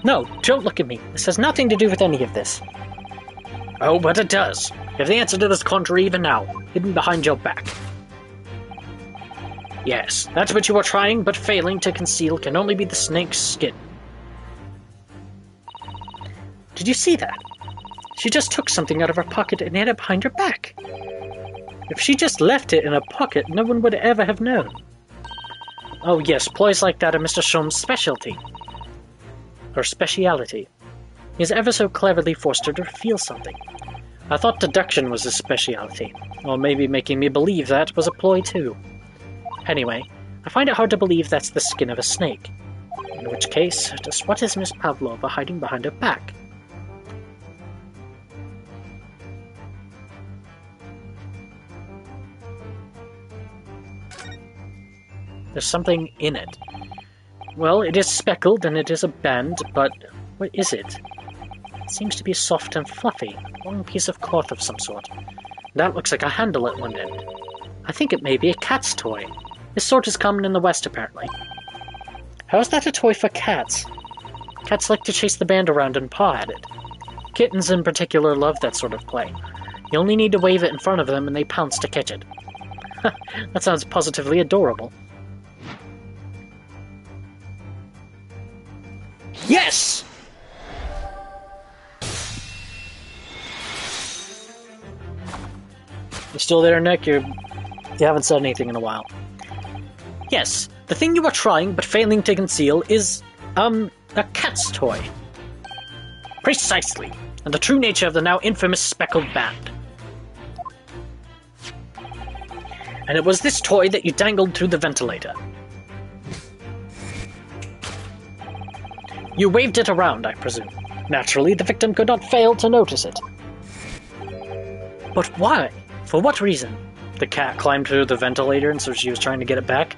No, don't look at me. This has nothing to do with any of this. Oh, but it does. If the answer to this conjurer even now, hidden behind your back. Yes, that's what you are trying but failing to conceal can only be the snake's skin. Did you see that? She just took something out of her pocket and hid it behind her back. If she just left it in a pocket, no one would ever have known. Oh yes, ploys like that are Mr. Shom's specialty. Or speciality. He has ever so cleverly forced her to reveal something. I thought deduction was his speciality, or maybe making me believe that was a ploy too. Anyway, I find it hard to believe that's the skin of a snake. In which case, just what is Miss Pavlova hiding behind her back? There's something in it. Well, it is speckled and it is a band, but what is it? It seems to be soft and fluffy, a long piece of cloth of some sort. That looks like a handle at one end. I think it may be a cat's toy. This sort is common in the West, apparently. How is that a toy for cats? Cats like to chase the band around and paw at it. Kittens in particular love that sort of play. You only need to wave it in front of them and they pounce to catch it. That sounds positively adorable. Yes! You still there, Nick? You haven't said anything in a while. Yes, the thing you are trying but failing to conceal is, a cat's toy. Precisely, and the true nature of the now infamous speckled band. And it was this toy that you dangled through the ventilator. You waved it around, I presume. Naturally, the victim could not fail to notice it. But why? For what reason? The cat climbed through the ventilator and so she was trying to get it back?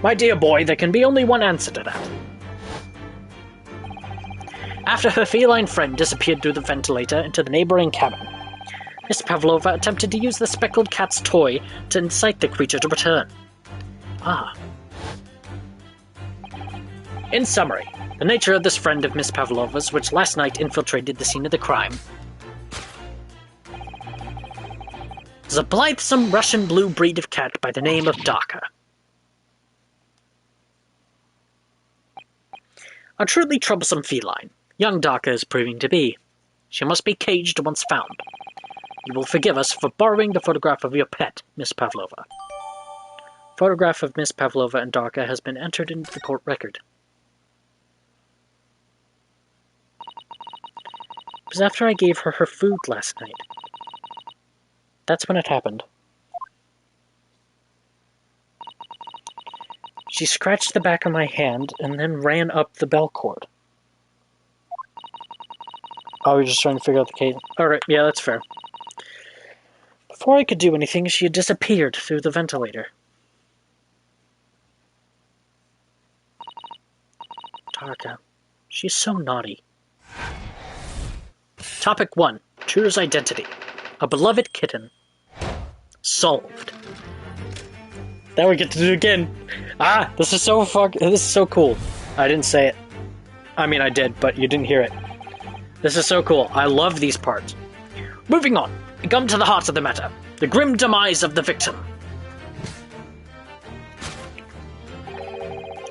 My dear boy, there can be only one answer to that. After her feline friend disappeared through the ventilator into the neighboring cabin, Miss Pavlova attempted to use the speckled cat's toy to incite the creature to return. In summary, the nature of this friend of Miss Pavlova's, which last night infiltrated the scene of the crime, is a blithesome Russian blue breed of cat by the name of Darka. A truly troublesome feline, young Darka is proving to be. She must be caged once found. You will forgive us for borrowing the photograph of your pet, Miss Pavlova. Photograph of Miss Pavlova and Darka has been entered into the court record. It was after I gave her her food last night. That's when it happened. She scratched the back of my hand and then ran up the bell cord. Oh, you're just trying to figure out the case. Alright, yeah, that's fair. Before I could do anything, she had disappeared through the ventilator. Darka. She's so naughty. Topic 1. Intruder's identity. A beloved kitten. Solved. Now we get to do it again. This is so cool. I didn't say it. I mean, I did, but you didn't hear it. This is so cool. I love these parts. Moving on. We come to the heart of the matter. The grim demise of the victim.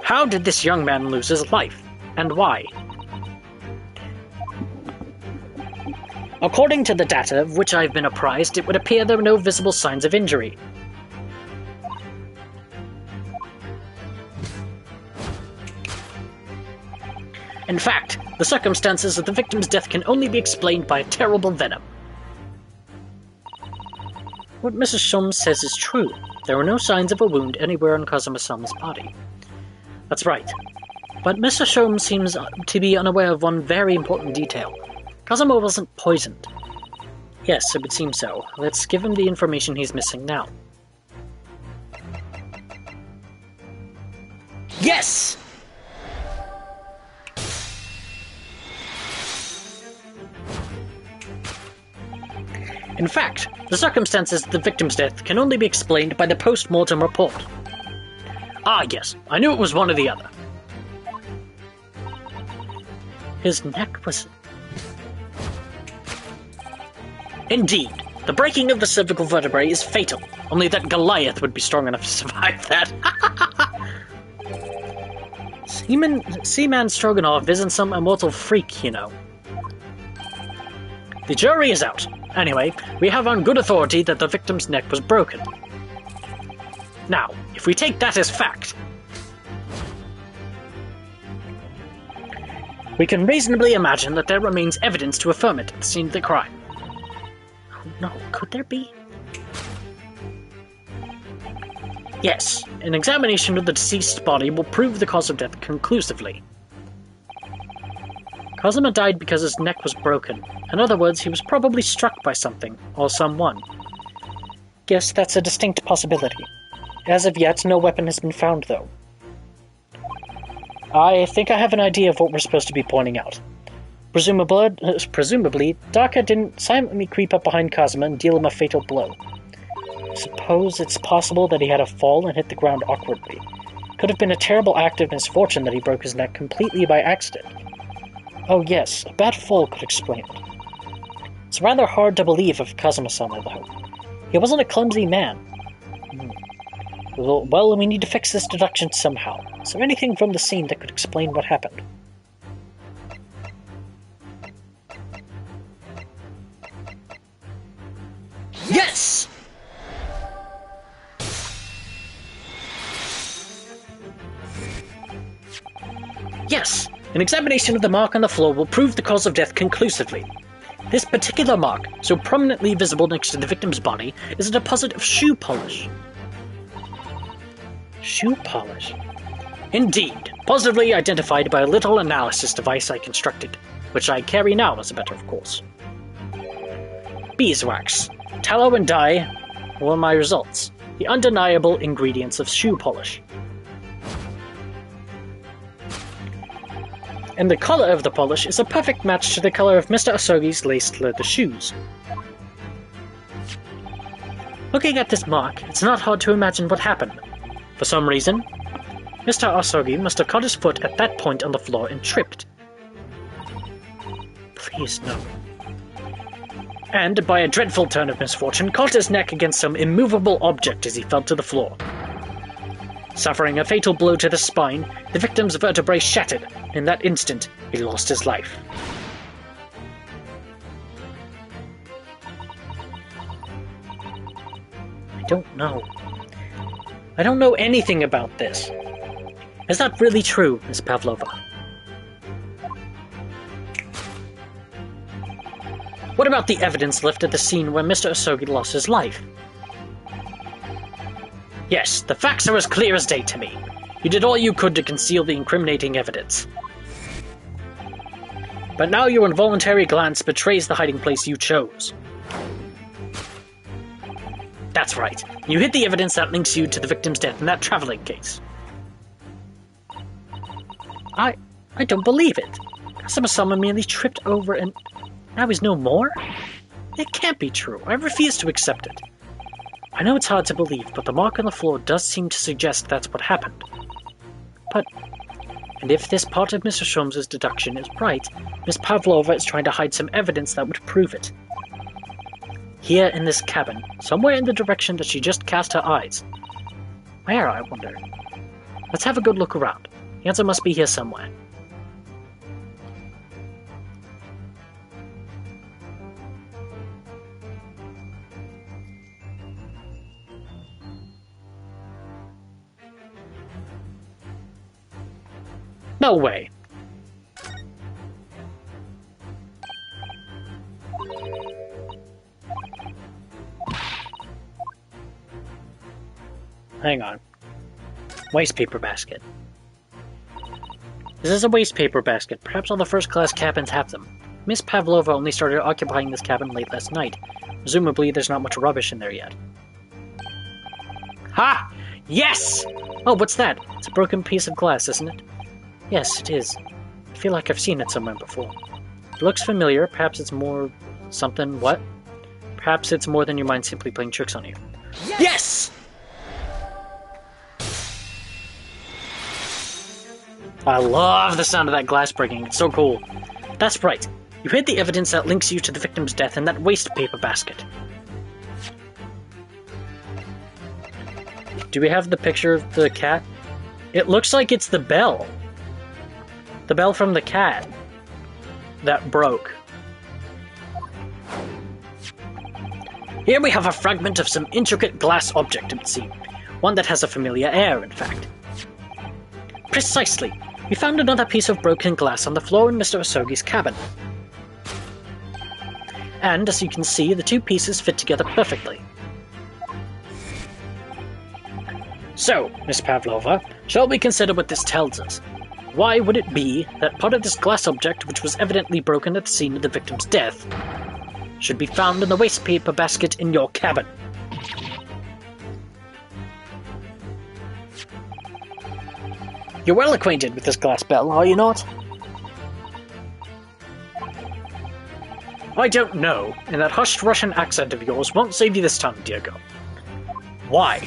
How did this young man lose his life? And why? According to the data of which I have been apprised, it would appear there were no visible signs of injury. In fact, the circumstances of the victim's death can only be explained by a terrible venom. What Mrs. Shum says is true. There were no signs of a wound anywhere on Kazuma-sama's body. That's right. But Mr. Sholmes seems to be unaware of one very important detail. Kazuma wasn't poisoned. Yes, it would seem so. Let's give him the information he's missing now. Yes! In fact, the circumstances of the victim's death can only be explained by the post-mortem report. Ah, yes, I knew it was one or the other. His neck was... Indeed, the breaking of the cervical vertebrae is fatal, only that Goliath would be strong enough to survive that. Seaman Stroganoff isn't some immortal freak, you know. The jury is out. Anyway, we have on good authority that the victim's neck was broken. Now, if we take that as fact, we can reasonably imagine that there remains evidence to affirm it at the scene of the crime. Oh no, could there be? Yes, an examination of the deceased's body will prove the cause of death conclusively. Kazuma died because his neck was broken. In other words, he was probably struck by something, or someone. Yes, that's a distinct possibility. As of yet, no weapon has been found, though. I think I have an idea of what we're supposed to be pointing out. Presumably, Daka didn't silently creep up behind Kazuma and deal him a fatal blow. Suppose it's possible that he had a fall and hit the ground awkwardly. Could have been a terrible act of misfortune that he broke his neck completely by accident. Oh yes, a bad fall could explain it. It's rather hard to believe of Kazuma-sama, though. He wasn't a clumsy man. Well, we need to fix this deduction somehow. Is there anything from the scene that could explain what happened? Yes! Yes! An examination of the mark on the floor will prove the cause of death conclusively. This particular mark, so prominently visible next to the victim's body, is a deposit of shoe polish. Shoe polish? Indeed, positively identified by a little analysis device I constructed, which I carry now as a matter of course. Beeswax, tallow and dye were my results, the undeniable ingredients of shoe polish. And the color of the polish is a perfect match to the color of Mr. Asogi's laced leather shoes. Looking at this mark, it's not hard to imagine what happened. For some reason, Mr. Asogi must have caught his foot at that point on the floor and tripped. Please, no. And, by a dreadful turn of misfortune, caught his neck against some immovable object as he fell to the floor. Suffering a fatal blow to the spine, the victim's vertebrae shattered. In that instant, he lost his life. I don't know. I don't know anything about this. Is that really true, Miss Pavlova? What about the evidence left at the scene where Mr. Asogi lost his life? Yes, the facts are as clear as day to me. You did all you could to conceal the incriminating evidence. But now your involuntary glance betrays the hiding place you chose. That's right. You hid the evidence that links you to the victim's death in that traveling case. I don't believe it. Kazuma-sama merely tripped over and now he's no more? It can't be true. I refuse to accept it. I know it's hard to believe, but the mark on the floor does seem to suggest that's what happened. But, and if this part of Mr. Sholmes' deduction is right, Miss Pavlova is trying to hide some evidence that would prove it. Here in this cabin, somewhere in the direction that she just cast her eyes. Where, I wonder? Let's have a good look around. The answer must be here somewhere. No way. hang on. Waste paper basket. This is a waste paper basket. Perhaps all the first-class cabins have them. Miss Pavlova only started occupying this cabin late last night. Presumably, there's not much rubbish in there yet. Ha! Yes! Oh, what's that? It's a broken piece of glass, isn't it? Yes, it is. I feel like I've seen it somewhere before. It looks familiar. Perhaps it's more... something... what? Perhaps it's more than your mind simply playing tricks on you. Yes! I love the sound of that glass breaking. It's so cool. That's right. You hid the evidence that links you to the victim's death in that waste paper basket. Do we have the picture of the cat? It looks like it's the bell. The bell from the cat that broke. Here we have a fragment of some intricate glass object, it would seem. One that has a familiar air, in fact. Precisely. We found another piece of broken glass on the floor in Mr. Osogi's cabin. And, as you can see, the two pieces fit together perfectly. So, Miss Pavlova, shall we consider what this tells us? Why would it be that part of this glass object, which was evidently broken at the scene of the victim's death, should be found in the waste paper basket in your cabin? You're well acquainted with this glass bell, are you not? I don't know, and that hushed Russian accent of yours won't save you this time, dear girl. Why?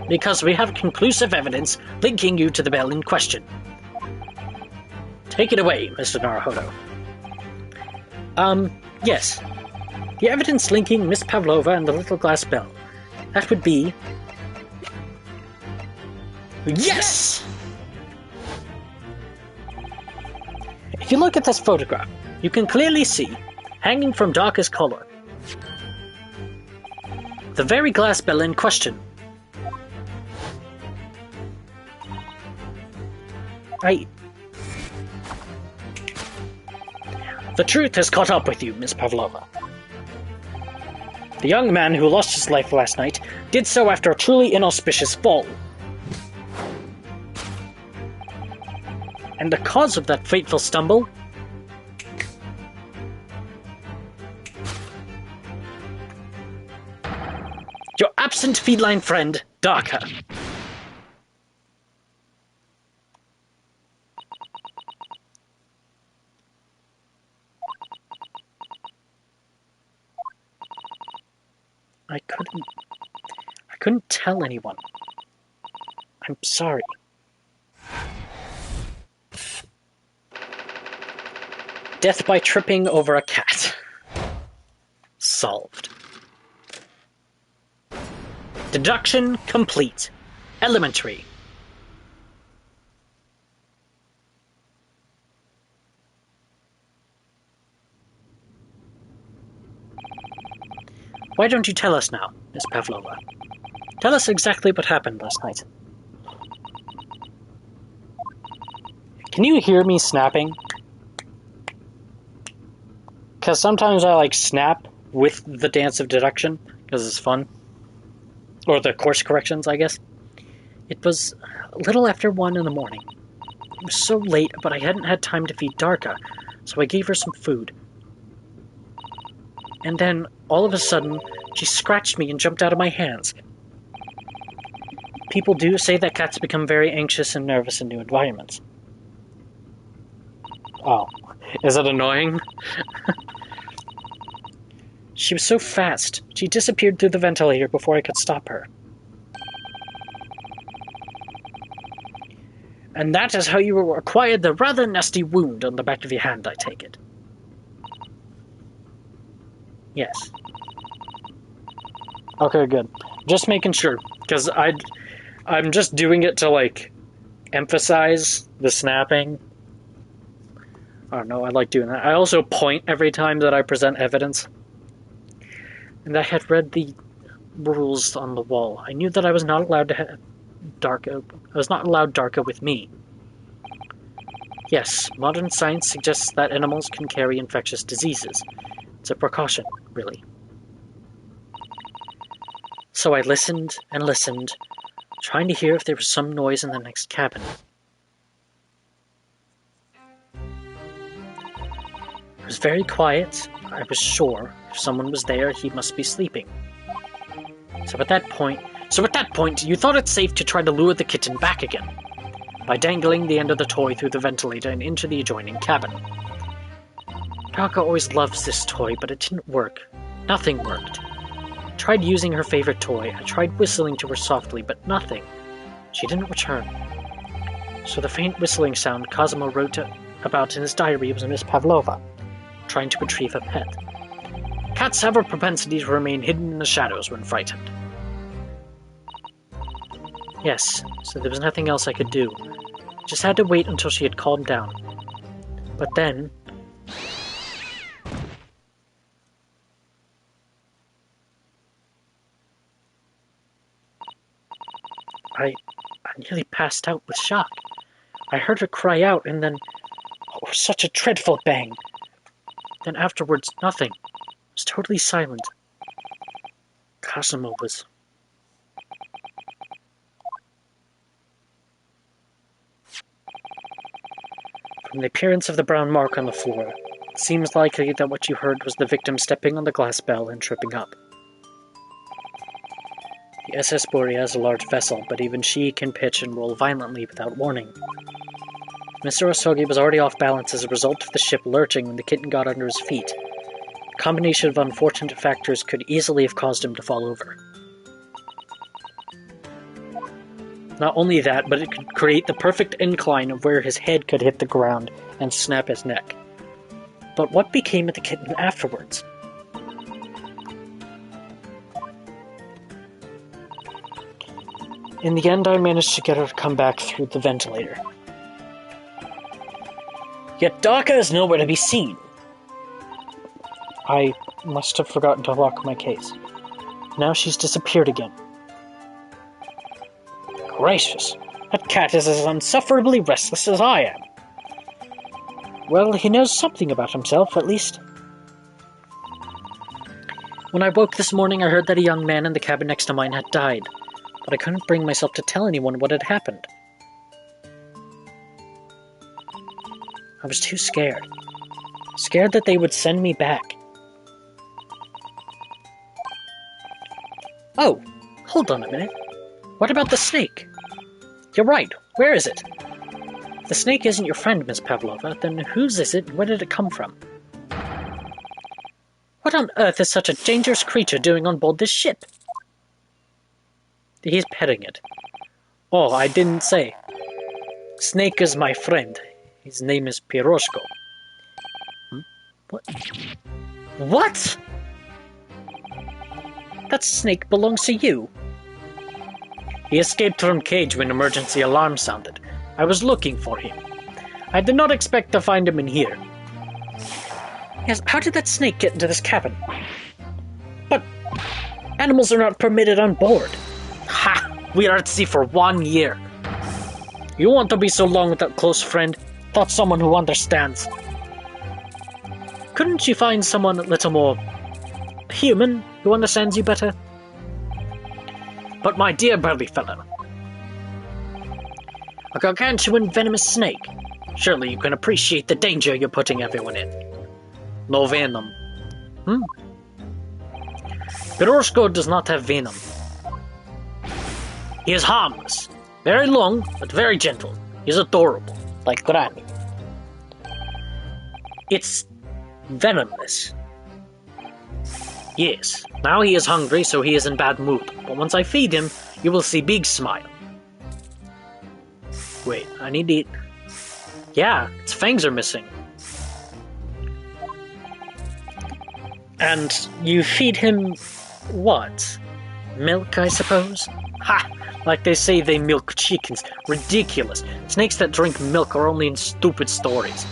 Because we have conclusive evidence linking you to the bell in question. Take it away, Mr. Naruhodo. Yes. The evidence linking Miss Pavlova and the little glass bell. That would be... Yes! If you look at this photograph, you can clearly see, hanging from darkest color, the very glass bell in question. The truth has caught up with you, Miss Pavlova. The young man who lost his life last night did so after a truly inauspicious fall. And the cause of that fateful stumble? Your absent feline friend, Darka. I couldn't tell anyone. I'm sorry. Death by tripping over a cat. Solved. Deduction complete. Elementary. Why don't you tell us now, Miss Pavlova? Tell us exactly what happened last night. Can you hear me snapping? Because sometimes I snap with the dance of deduction, because it's fun. Or the course corrections, I guess. It was a little after 1 in the morning. It was so late, but I hadn't had time to feed Darka, so I gave her some food. And then, all of a sudden, she scratched me and jumped out of my hands. People do say that cats become very anxious and nervous in new environments. Oh, is that annoying? She was so fast, she disappeared through the ventilator before I could stop her. And that is how you acquired the rather nasty wound on the back of your hand, I take it. Yes. Okay, good. Just making sure, because I'm just doing it to, emphasize the snapping. I don't know, I like doing that. I also point every time that I present evidence. And I had read the rules on the wall. I knew that I was not allowed to have Darka. I was not allowed Darka with me. Yes, modern science suggests that animals can carry infectious diseases. It's a precaution, really. So I listened and listened, trying to hear if there was some noise in the next cabin. It was very quiet. I was sure if someone was there, he must be sleeping. So at that point, you thought it safe to try to lure the kitten back again, by dangling the end of the toy through the ventilator and into the adjoining cabin. Kaka always loves this toy, but it didn't work. Nothing worked. I tried using her favorite toy. I tried whistling to her softly, but nothing. She didn't return. So the faint whistling sound Cosimo wrote about in his diary was Miss Pavlova, trying to retrieve a pet. Cats have a propensity to remain hidden in the shadows when frightened. Yes, so there was nothing else I could do. Just had to wait until she had calmed down. But then... I nearly passed out with shock. I heard her cry out, and then... Oh, such a dreadful bang! Then afterwards, nothing. It was totally silent. Cosimo was... From the appearance of the brown mark on the floor, it seems likely that what you heard was the victim stepping on the glass bell and tripping up. The SS Borea is a large vessel, but even she can pitch and roll violently without warning. Mr. Osogi was already off balance as a result of the ship lurching when the kitten got under his feet. A combination of unfortunate factors could easily have caused him to fall over. Not only that, but it could create the perfect incline of where his head could hit the ground and snap his neck. But what became of the kitten afterwards? In the end, I managed to get her to come back through the ventilator. Yet Daka is nowhere to be seen. I must have forgotten to lock my case. Now she's disappeared again. Gracious, that cat is as insufferably restless as I am. Well, he knows something about himself, at least. When I woke this morning, I heard that a young man in the cabin next to mine had died, but I couldn't bring myself to tell anyone what had happened. I was too scared. Scared that they would send me back. Oh, hold on a minute. What about the snake? You're right. Where is it? If the snake isn't your friend, Miss Pavlova, then whose is it and where did it come from? What on earth is such a dangerous creature doing on board this ship? He's petting it. Oh, I didn't say. Snake is my friend. His name is Piroshko. What? What? That snake belongs to you. He escaped from cage when emergency alarm sounded. I was looking for him. I did not expect to find him in here. Yes, how did that snake get into this cabin? But animals are not permitted on board. Ha! We are at sea for 1 year. You want to be so long with that close friend? Thought someone who understands. Couldn't you find someone a little more human who understands you better? But my dear burly fellow, a gargantuan venomous snake. Surely you can appreciate the danger you're putting everyone in. No venom. Piroshko does not have venom. He is harmless. Very long, but very gentle. He's adorable, like Granny. It's venomless. Yes, now he is hungry, so he is in bad mood. But once I feed him, you will see big smile. Wait, I need to eat... Yeah, its fangs are missing. And you feed him... what? Milk, I suppose? Ha! Like they say they milk chickens. Ridiculous. Snakes that drink milk are only in stupid stories.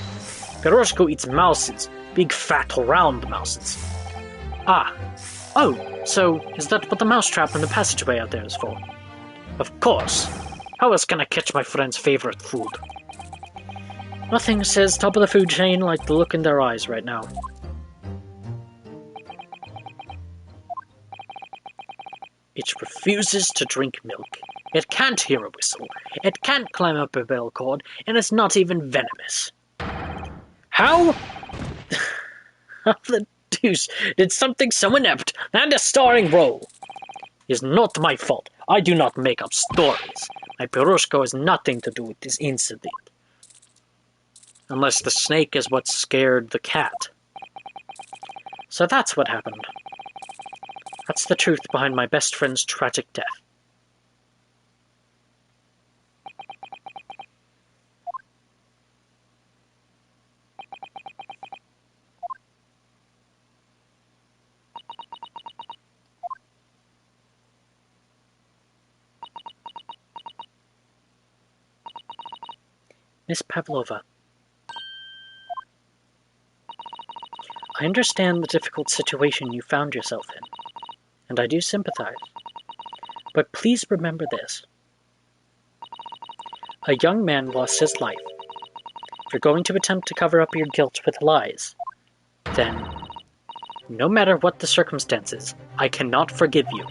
Piroshko eats mouses. Big, fat, round mouses. Ah. Oh, so is that what the mousetrap in the passageway out there is for? Of course. How else can I catch my friend's favorite food? Nothing says top of the food chain like the look in their eyes right now. It refuses to drink milk. It can't hear a whistle. It can't climb up a bell cord, and it's not even venomous. How? How the deuce did something so inept land a starring role? It is not my fault. I do not make up stories. My Pirushko has nothing to do with this incident. Unless the snake is what scared the cat. So that's what happened. That's the truth behind my best friend's tragic death. Miss Pavlova, I understand the difficult situation you found yourself in, and I do sympathize. But please remember this. A young man lost his life. If you're going to attempt to cover up your guilt with lies, then, no matter what the circumstances, I cannot forgive you.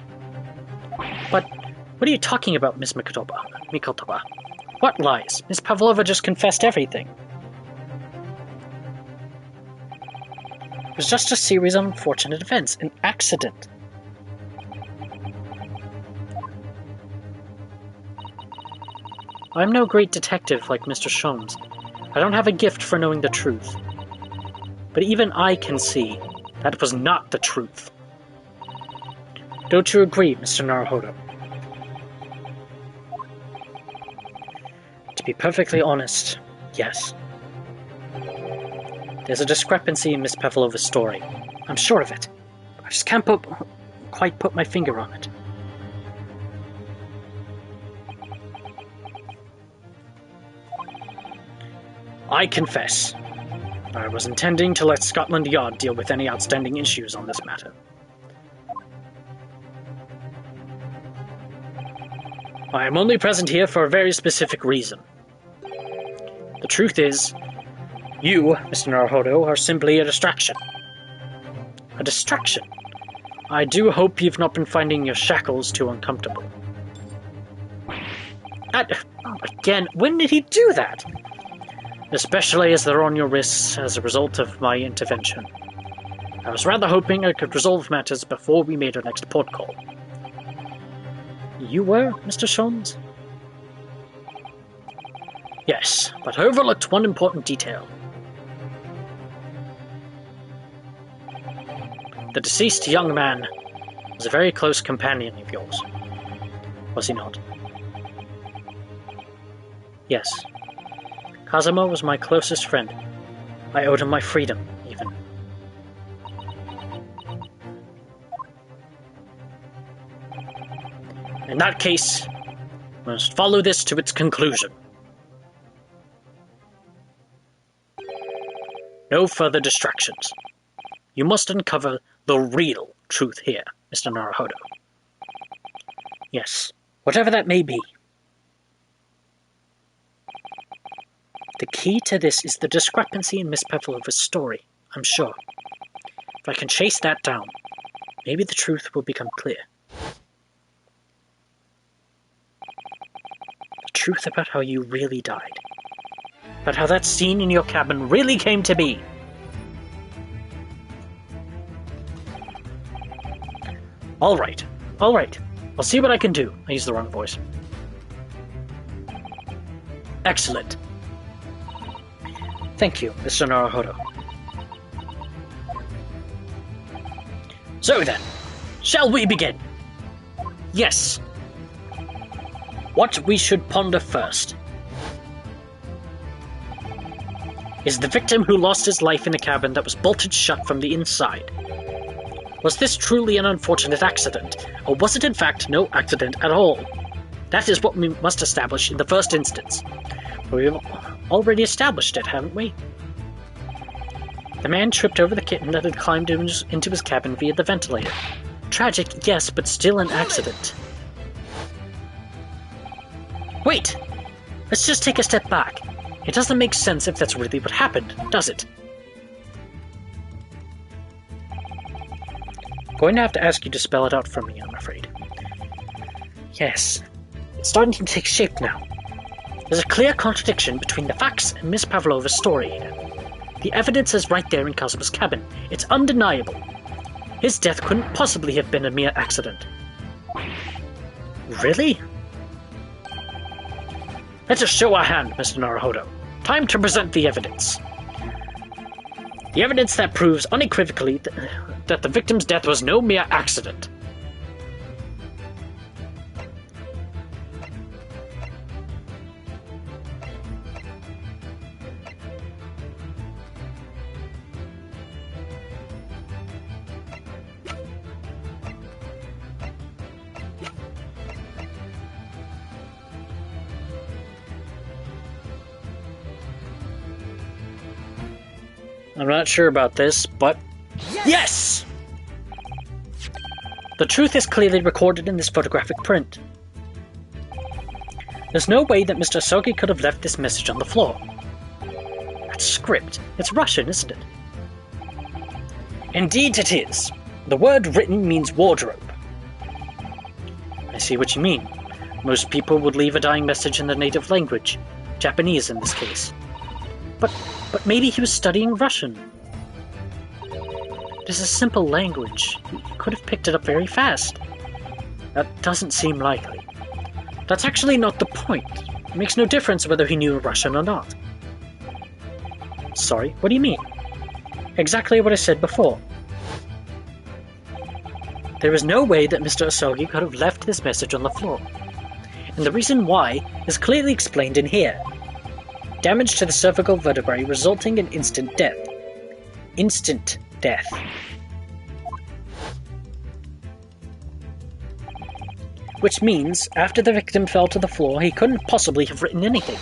But what are you talking about, Miss Mikotova? What lies? Miss Pavlova just confessed everything. It was just a series of unfortunate events, an accident. I'm no great detective like Mr. Sholmes. I don't have a gift for knowing the truth. But even I can see that was not the truth. Don't you agree, Mr. Naruhodo? To be perfectly honest, yes. There's a discrepancy in Miss Pavlova's story. I'm sure of it. I just can't quite put my finger on it. I confess. I was intending to let Scotland Yard deal with any outstanding issues on this matter. I am only present here for a very specific reason. The truth is, you, Mr. Naruhodo, are simply a distraction. A distraction? I do hope you've not been finding your shackles too uncomfortable. Again, when did he do that? Especially as they're on your wrists as a result of my intervention. I was rather hoping I could resolve matters before we made our next port call. You were, Mr. Sholmes? Yes, but I overlooked one important detail. The deceased young man was a very close companion of yours, was he not? Yes. Kazuma was my closest friend. I owed him my freedom, even. In that case, we must follow this to its conclusion. No further distractions. You must uncover the real truth here, Mr. Naruhodo. Yes, whatever that may be. The key to this is the discrepancy in Miss Pavlova's story, I'm sure. If I can chase that down, maybe the truth will become clear. The truth about how you really died. About how that scene in your cabin really came to be. All right. I'll see what I can do. I used the wrong voice. Excellent. Thank you, Mr. Naruhodo. So then, shall we begin? Yes. What we should ponder first is the victim who lost his life in a cabin that was bolted shut from the inside. Was this truly an unfortunate accident, or was it in fact no accident at all? That is what we must establish in the first instance. We've already established it, haven't we? The man tripped over the kitten that had climbed into his cabin via the ventilator. Tragic, yes, but still an accident. Wait! Let's just take a step back. It doesn't make sense if that's really what happened, does it? I'm going to have to ask you to spell it out for me, I'm afraid. Yes. It's starting to take shape now. There's a clear contradiction between the facts and Miss Pavlova's story here. The evidence is right there in Kazuma's cabin. It's undeniable. His death couldn't possibly have been a mere accident. Really? Let us show our hand, Mr. Naruhodo. Time to present the evidence. The evidence that proves unequivocally that the victim's death was no mere accident. I'm not sure about this, but... Yes! The truth is clearly recorded in this photographic print. There's no way that Mr. Asogi could have left this message on the floor. That's script. It's Russian, isn't it? Indeed it is. The word written means wardrobe. I see what you mean. Most people would leave a dying message in their native language. Japanese in this case. But maybe he was studying Russian. It is a simple language. He could have picked it up very fast. That doesn't seem likely. That's actually not the point. It makes no difference whether he knew Russian or not. Sorry, what do you mean? Exactly what I said before. There is no way that Mr. Asogi could have left this message on the floor. And the reason why is clearly explained in here. Damage to the cervical vertebrae resulting in instant death. Instant death. Which means, after the victim fell to the floor, he couldn't possibly have written anything,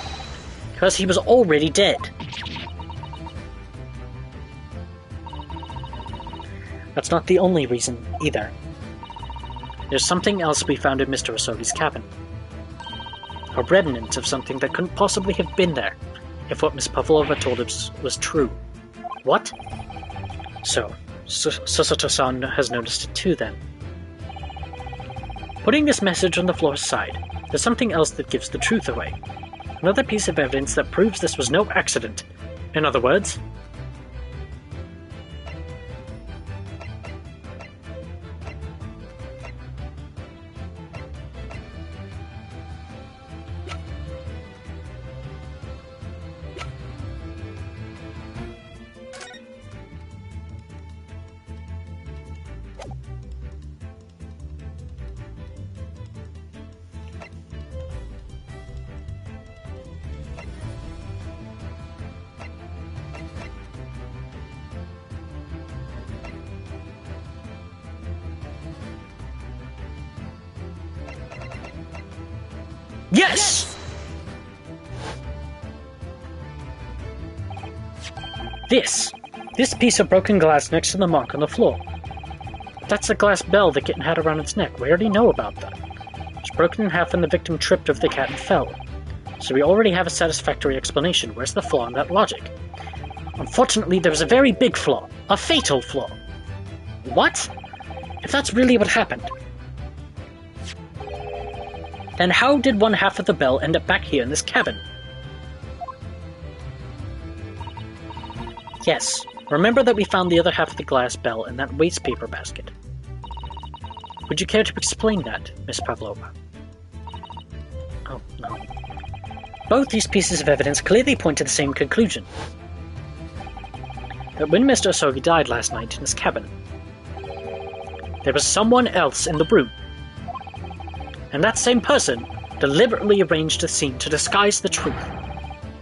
because he was already dead. That's not the only reason, either. There's something else we found in Mr. Asogi's cabin. A remnant of something that couldn't possibly have been there, if what Miss Pavlova told us was true. What? So, Susato-san has noticed it too, then. Putting this message on the floor aside, there's something else that gives the truth away. Another piece of evidence that proves this was no accident. In other words... Yes! This piece of broken glass next to the mark on the floor. That's the glass bell the kitten had around its neck. We already know about that. It's broken in half when the victim tripped over the cat and fell. So we already have a satisfactory explanation. Where's the flaw in that logic? Unfortunately, there's a very big flaw. A fatal flaw. What? If that's really what happened, then how did one half of the bell end up back here in this cabin? Yes, remember that we found the other half of the glass bell in that waste paper basket. Would you care to explain that, Miss Pavlova? Oh, no. Both these pieces of evidence clearly point to the same conclusion. That when Mr. Asogi died last night in his cabin, there was someone else in the room. And that same person deliberately arranged the scene to disguise the truth,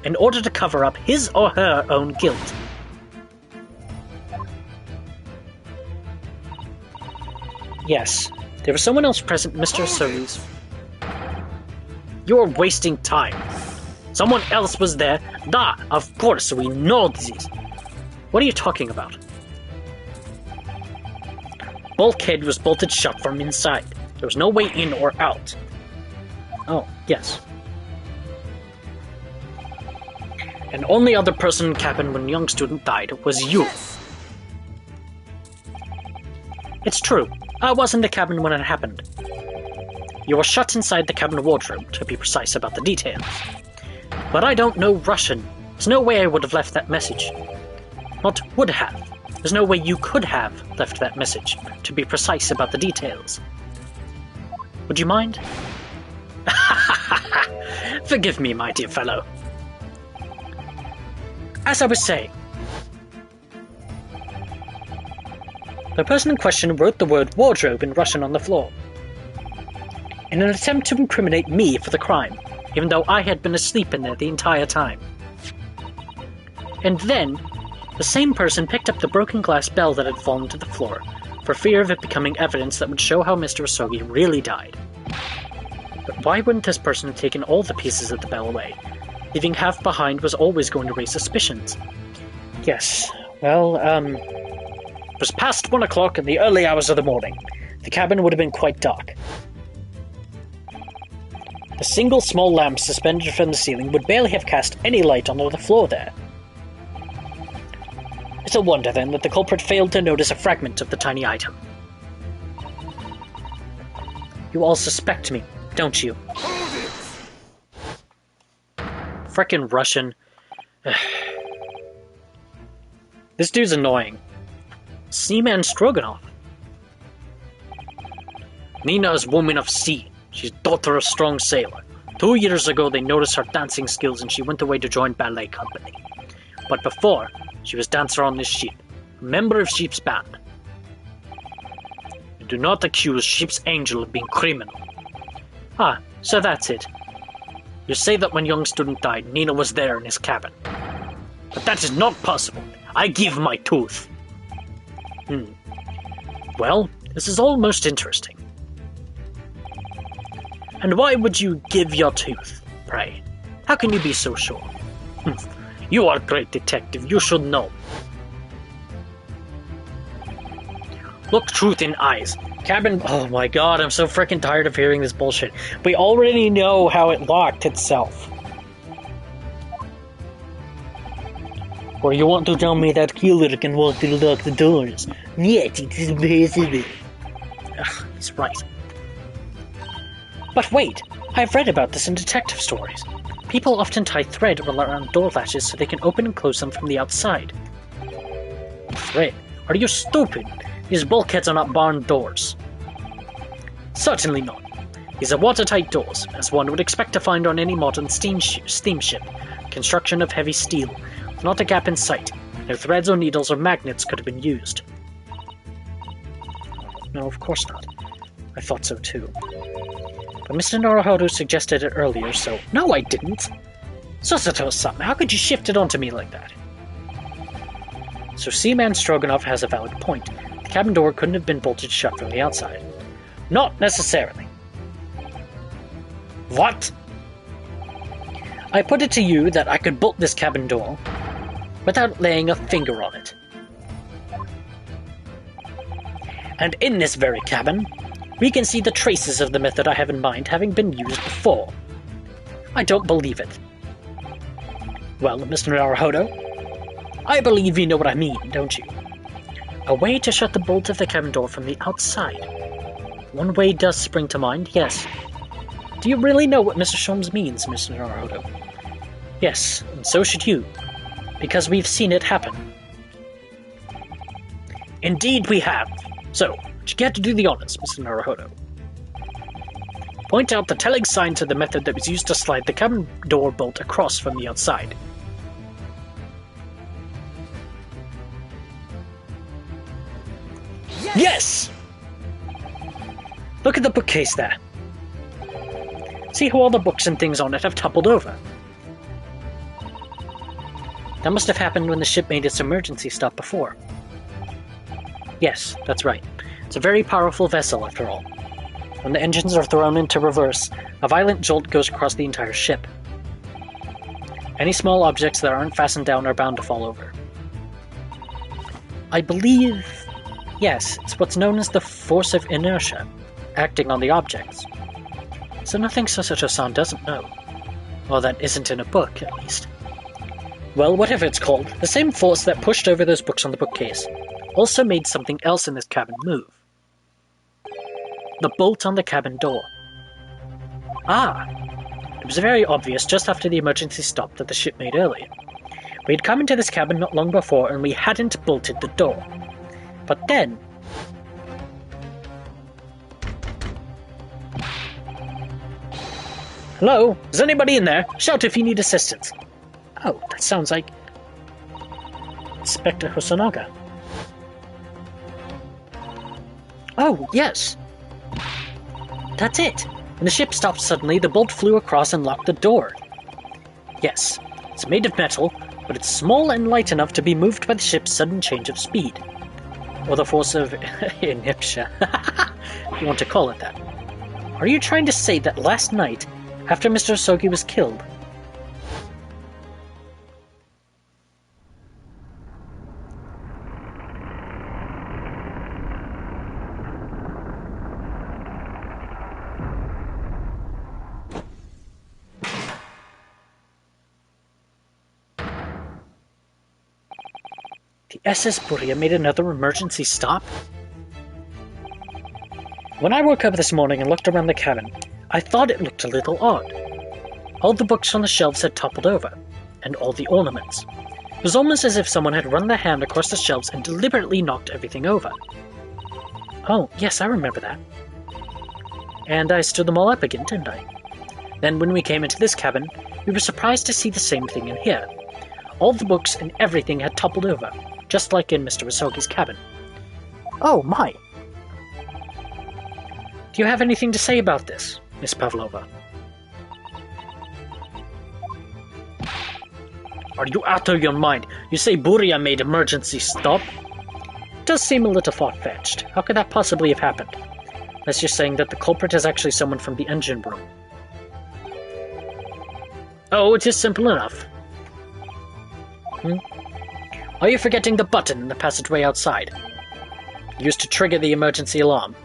in order to cover up his or her own guilt. Yes, there was someone else present in Mr. Asogi's. You're wasting time. Someone else was there. Da, of course, we know this. What are you talking about? Bulkhead was bolted shut from inside. There was no way in or out. Oh, yes. And only other person in the cabin when young student died was you. Yes. It's true. I was in the cabin when it happened. You were shut inside the cabin wardrobe, to be precise about the details. But I don't know Russian. There's no way I would have left that message. Not would have. There's no way you could have left that message, to be precise about the details. Would you mind? Forgive me, my dear fellow. As I was saying, the person in question wrote the word wardrobe in Russian on the floor, in an attempt to incriminate me for the crime, even though I had been asleep in there the entire time. And then, the same person picked up the broken glass bell that had fallen to the floor, for fear of it becoming evidence that would show how Mr. Asogi really died. But why wouldn't this person have taken all the pieces of the bell away? Leaving half behind was always going to raise suspicions. Yes, well, it was past 1 o'clock in the early hours of the morning. The cabin would have been quite dark. The single small lamp suspended from the ceiling would barely have cast any light onto the floor there. Little wonder, then, that the culprit failed to notice a fragment of the tiny item. You all suspect me, don't you? Frickin' Russian. This dude's annoying. Seaman Stroganoff. Nina is woman of sea. She's daughter of strong sailor. 2 years ago they noticed her dancing skills and she went away to join ballet company. But before, she was dancer on this ship, a member of ship's band. You do not accuse ship's angel of being criminal. Ah, so that's it. You say that when young student died, Nina was there in his cabin. But that is not possible. I give my tooth. Well, this is all most interesting. And why would you give your tooth, pray? How can you be so sure? You are a great detective, you should know. Look truth in eyes. Cabin... Oh my god, I'm so freaking tired of hearing this bullshit. We already know how it locked itself. Or you want to tell me that killer can walk through lock the doors? Yet it is impossible. Ugh, he's right. But wait, I've read about this in detective stories. People often tie thread around door latches so they can open and close them from the outside. Thread? Are you stupid? These bulkheads are not barn doors. Certainly not. These are watertight doors, as one would expect to find on any modern steamship. Construction of heavy steel, with not a gap in sight. No threads or needles or magnets could have been used. No, of course not. I thought so too. But Mr. Naruhodo suggested it earlier, so... No, I didn't! Susato-san, how could you shift it onto me like that? So Seaman Stroganoff has a valid point. The cabin door couldn't have been bolted shut from the outside. Not necessarily. What? I put it to you that I could bolt this cabin door without laying a finger on it. And in this very cabin, we can see the traces of the method I have in mind having been used before. I don't believe it. Well, Mr. Naruhodo, I believe you know what I mean, don't you? A way to shut the bolt of the cabin door from the outside. One way does spring to mind, yes. Do you really know what Mr. Sholmes means, Mr. Naruhodo? Yes, and so should you, because we've seen it happen. Indeed we have. So, would you care to do the honors, Mr. Naruhodo? Point out the telling sign to the method that was used to slide the cabin door bolt across from the outside. Yes! Look at the bookcase there. See how all the books and things on it have toppled over. That must have happened when the ship made its emergency stop before. Yes, that's right. It's a very powerful vessel, after all. When the engines are thrown into reverse, a violent jolt goes across the entire ship. Any small objects that aren't fastened down are bound to fall over. I believe... Yes, it's what's known as the force of inertia, acting on the objects. So nothing Susato-san doesn't know. Well, that isn't in a book, at least. Well, whatever it's called, the same force that pushed over those books on the bookcase also made something else in this cabin move. The bolt on the cabin door. Ah, it was very obvious just after the emergency stop that the ship made earlier. We had come into this cabin not long before and we hadn't bolted the door. But then... Hello? Is anybody in there? Shout if you need assistance. Oh, that sounds like... Inspector Hosonaga. Oh, yes. That's it. When the ship stopped suddenly, the bolt flew across and locked the door. Yes, it's made of metal, but it's small and light enough to be moved by the ship's sudden change of speed. Or the force of inertia, if you want to call it that. Are you trying to say that last night, after Mr. Osogi was killed... The SS Buria made another emergency stop? When I woke up this morning and looked around the cabin, I thought it looked a little odd. All the books on the shelves had toppled over, and all the ornaments. It was almost as if someone had run their hand across the shelves and deliberately knocked everything over. Oh, yes, I remember that. And I stood them all up again, didn't I? Then when we came into this cabin, we were surprised to see the same thing in here. All the books and everything had toppled over, just like in Mr. Osogi's cabin. Oh, my! Do you have anything to say about this, Miss Pavlova? Are you out of your mind? You say Buria made emergency stop? It does seem a little far-fetched. How could that possibly have happened? Unless you're saying that the culprit is actually someone from the engine room. Oh, it is simple enough. Are you forgetting the button in the passageway outside? Used to trigger the emergency alarm.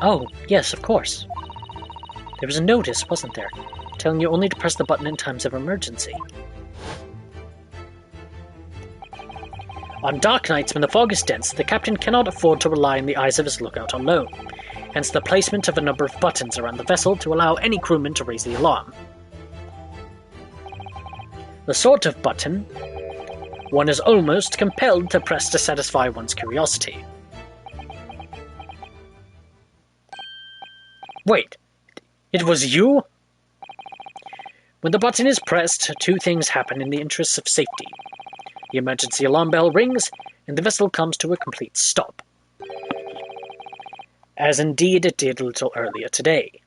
Oh, yes, of course. There was a notice, wasn't there, telling you only to press the button in times of emergency. On dark nights when the fog is dense, the captain cannot afford to rely on the eyes of his lookout alone, hence the placement of a number of buttons around the vessel to allow any crewman to raise the alarm. The sort of button one is almost compelled to press to satisfy one's curiosity. Wait, it was you? When the button is pressed, two things happen in the interests of safety. The emergency alarm bell rings, and the vessel comes to a complete stop. As indeed it did a little earlier today.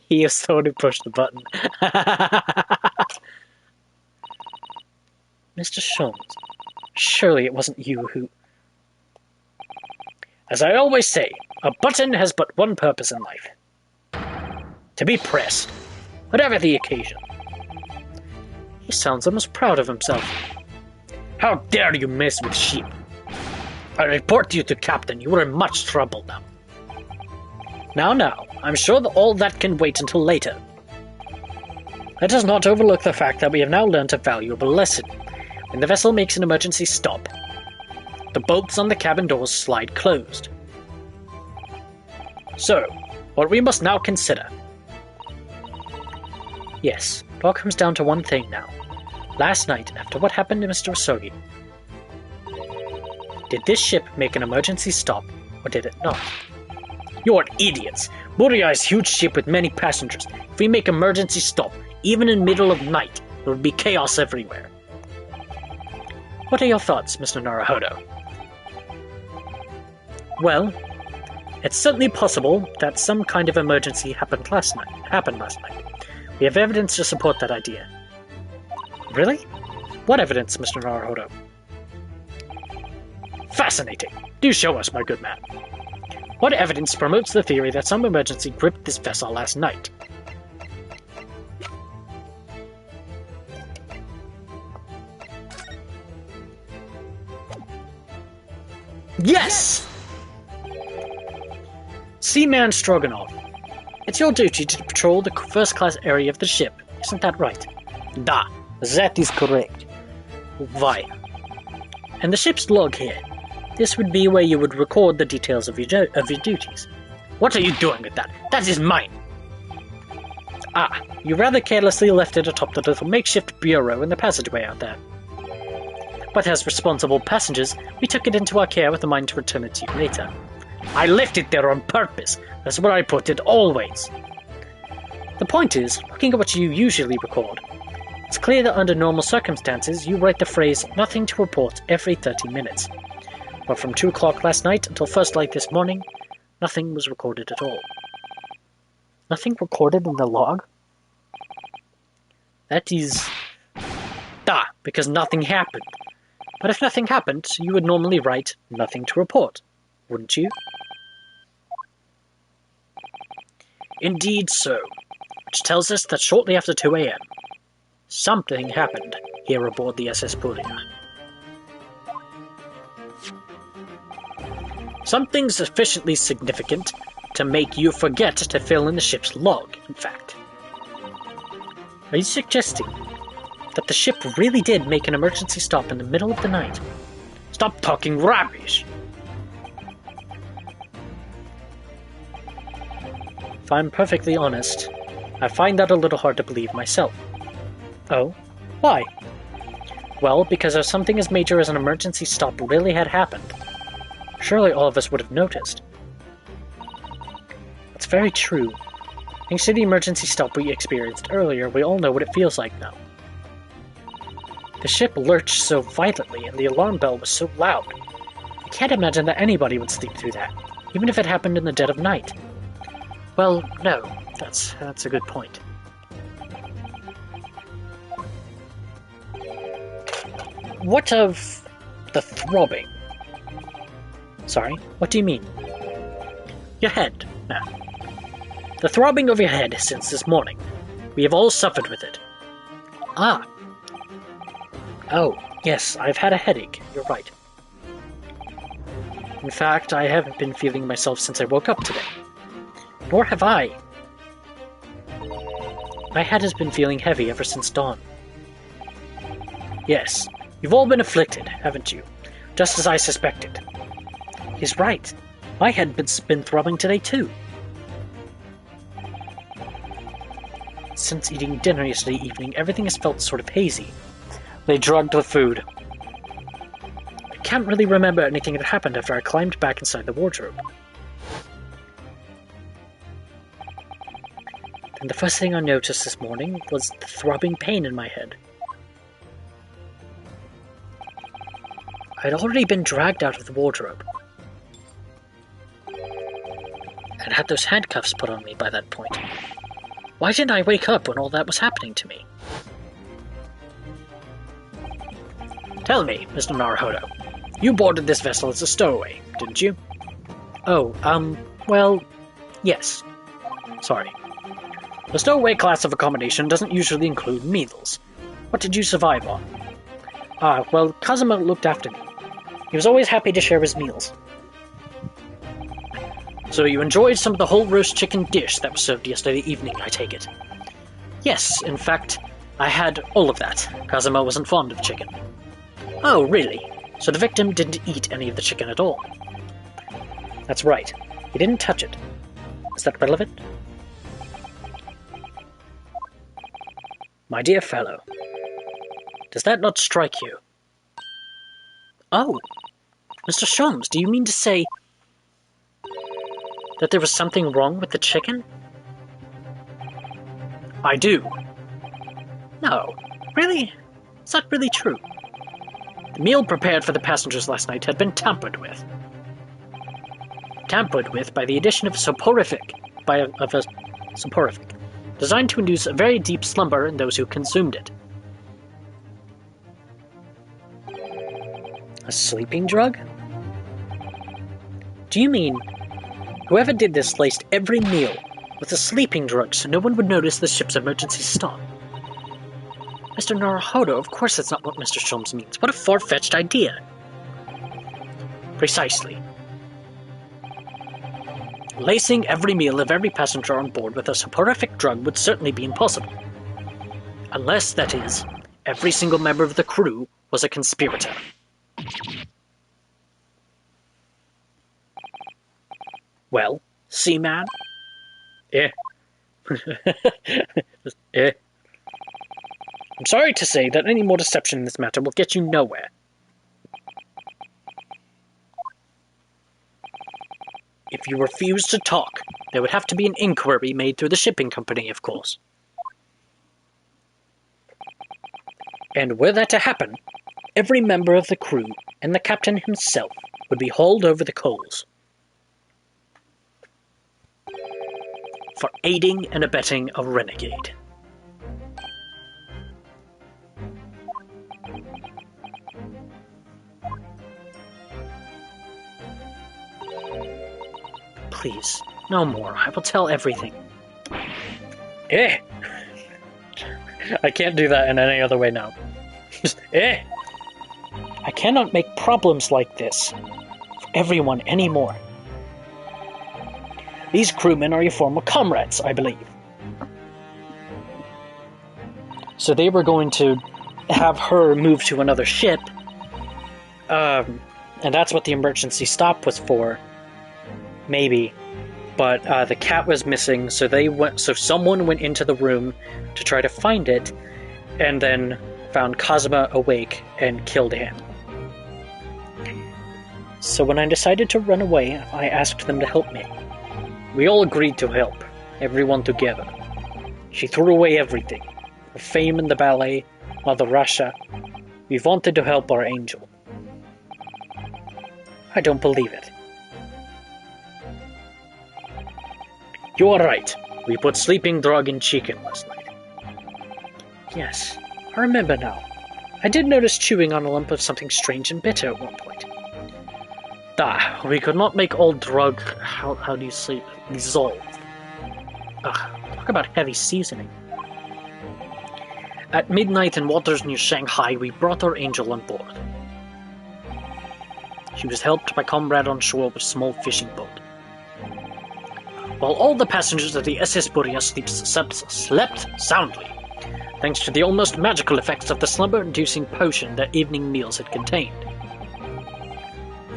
He is the one who pushed the button. Mr. Sholmes, surely it wasn't you who... As I always say, a button has but one purpose in life. To be pressed, whatever the occasion. He sounds almost proud of himself. How dare you mess with sheep? I report you to Captain. You are in much trouble now. Now, I'm sure that all that can wait until later. Let us not overlook the fact that we have now learnt a valuable lesson. When the vessel makes an emergency stop, the bolts on the cabin doors slide closed. So, what we must now consider. Yes, it all comes down to one thing now. Last night, after what happened to Mr. Osogi, did this ship make an emergency stop, or did it not? You're idiots! Buria is a huge ship with many passengers. If we make emergency stop, even in middle of night, there would be chaos everywhere. What are your thoughts, Mr. Naruhodo? Well, it's certainly possible that some kind of emergency happened last night. We have evidence to support that idea. Really? What evidence, Mr. Naruhodo? Fascinating. Do show us, my good man. What evidence promotes the theory that some emergency gripped this vessel last night? Yes! Seaman Stroganoff, it's your duty to patrol the first-class area of the ship, isn't that right? Da, that is correct. Why? And the ship's log here. this would be where you would record the details of your duties. What are you doing with that? That is mine! Ah, you rather carelessly left it atop the little makeshift bureau in the passageway out there. But as responsible passengers, we took it into our care with a mind to return it to you later. I left it there on purpose. That's where I put it, always. The point is, looking at what you usually record, it's clear that under normal circumstances, you write the phrase, "nothing to report," every 30 minutes. But from 2 o'clock last night until first light this morning, nothing was recorded at all. Nothing recorded in the log? That is... because nothing happened. But if nothing happened, you would normally write, "nothing to report," wouldn't you? Indeed so, which tells us that shortly after 2 a.m., something happened here aboard the SS Puria. Something sufficiently significant to make you forget to fill in the ship's log, in fact. Are you suggesting that the ship really did make an emergency stop in the middle of the night? Stop talking rubbish! If I'm perfectly honest, I find that a little hard to believe myself. Oh? Why? Well, because if something as major as an emergency stop really had happened, surely all of us would have noticed. That's very true. Thanks to the emergency stop we experienced earlier, we all know what it feels like now. The ship lurched so violently and the alarm bell was so loud. I can't imagine that anybody would sleep through that, even if it happened in the dead of night. Well, no, that's a good point. What of the throbbing? Sorry, what do you mean? Your head. The throbbing of your head since this morning. We have all suffered with it. Ah. Oh, yes, I've had a headache. You're right. In fact, I haven't been feeling myself since I woke up today. Nor have I. My head has been feeling heavy ever since dawn. Yes, you've all been afflicted, haven't you? Just as I suspected. He's right. My head has been throbbing today too. Since eating dinner yesterday evening, everything has felt sort of hazy. They drugged the food. I can't really remember anything that happened after I climbed back inside the wardrobe. And the first thing I noticed this morning was the throbbing pain in my head. I'd already been dragged out of the wardrobe. And had those handcuffs put on me by that point. Why didn't I wake up when all that was happening to me? Tell me, Mr. Naruhodo, you boarded this vessel as a stowaway, didn't you? Oh, well, yes. Sorry. The stowaway class of accommodation doesn't usually include meals. What did you survive on? Ah, well, Kazuma looked after me. He was always happy to share his meals. So you enjoyed some of the whole roast chicken dish that was served yesterday evening, I take it? Yes, in fact, I had all of that. Kazuma wasn't fond of chicken. Oh, really? So the victim didn't eat any of the chicken at all? That's right. He didn't touch it. Is that relevant? My dear fellow, does that not strike you? Oh, Mr. Sholmes, do you mean to say that there was something wrong with the chicken? I do. No, really? Is that really true? The meal prepared for the passengers last night had been tampered with. Tampered with by the addition of a soporific, designed to induce a very deep slumber in those who consumed it. A sleeping drug? Do you mean whoever did this laced every meal with a sleeping drug so no one would notice the ship's emergency stop? Mr. Naruhodo, of course that's not what Mr. Sholmes means. What a far-fetched idea. Precisely. Lacing every meal of every passenger on board with a soporific drug would certainly be impossible. Unless, that is, every single member of the crew was a conspirator. Well, seaman? I'm sorry to say that any more deception in this matter will get you nowhere. If you refuse to talk, there would have to be an inquiry made through the shipping company, of course. And were that to happen, every member of the crew and the captain himself would be hauled over the coals for aiding and abetting a renegade. Please, no more. I will tell everything. I can't do that in any other way now. Just, I cannot make problems like this for everyone anymore. These crewmen are your former comrades, I believe. So they were going to have her move to another ship, and that's what the emergency stop was for. Maybe. But the cat was missing, so someone went into the room to try to find it, and then found Kazuma awake and killed him. So when I decided to run away, I asked them to help me. We all agreed to help, everyone together. She threw away everything, her fame in the ballet, Mother Russia. We wanted to help our angel. I don't believe it. You are right. We put sleeping drug in chicken last night. Yes, I remember now. I did notice chewing on a lump of something strange and bitter at one point. We could not make all drug, how do you say, dissolve. Talk about heavy seasoning. At midnight in waters near Shanghai, we brought our angel on board. She was helped by comrade on shore with a small fishing boat. While all the passengers of the SS Buria slept soundly, thanks to the almost magical effects of the slumber-inducing potion their evening meals had contained.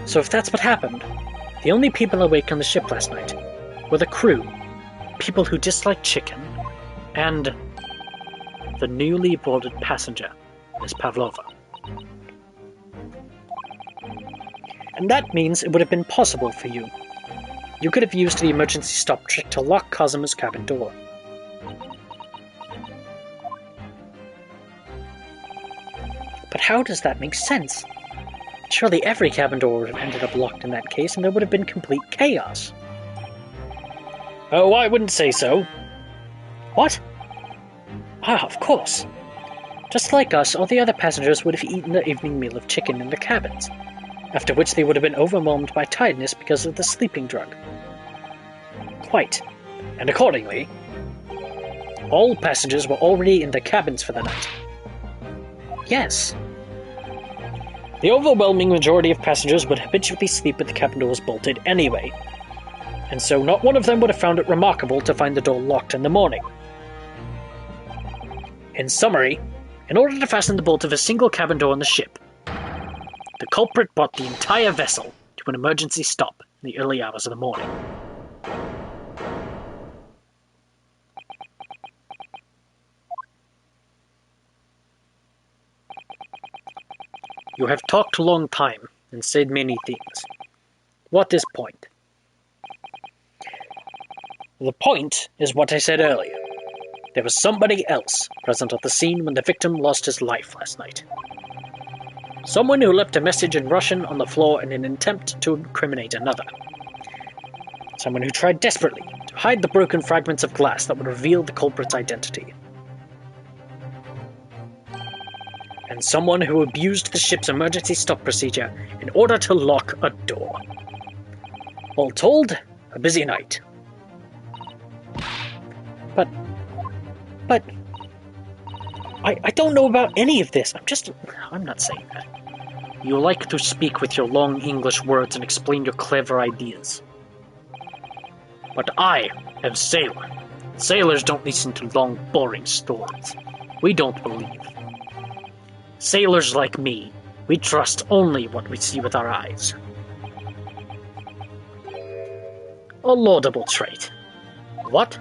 So if that's what happened, the only people awake on the ship last night were the crew, people who disliked chicken, and the newly boarded passenger, Miss Pavlova. And that means it would have been possible for you. You could have used the emergency stop trick to lock Kazuma's cabin door. But how does that make sense? Surely every cabin door would have ended up locked in that case, and there would have been complete chaos. Oh, I wouldn't say so. What? Of course. Just like us, all the other passengers would have eaten their evening meal of chicken in their cabins, after which they would have been overwhelmed by tiredness because of the sleeping drug. Quite. And accordingly, all passengers were already in their cabins for the night. Yes. The overwhelming majority of passengers would habitually sleep with the cabin doors bolted anyway, and so not one of them would have found it remarkable to find the door locked in the morning. In summary, in order to fasten the bolt of a single cabin door on the ship, the culprit brought the entire vessel to an emergency stop in the early hours of the morning. You have talked a long time and said many things. What is point? The point is what I said earlier. There was somebody else present at the scene when the victim lost his life last night. Someone who left a message in Russian on the floor in an attempt to incriminate another. Someone who tried desperately to hide the broken fragments of glass that would reveal the culprit's identity. And someone who abused the ship's emergency stop procedure in order to lock a door. All told, a busy night. But I don't know about any of this. I'm not saying that. You like to speak with your long English words and explain your clever ideas. But I am sailor. Sailors don't listen to long, boring stories. We don't believe. Sailors like me, we trust only what we see with our eyes. A laudable trait. What?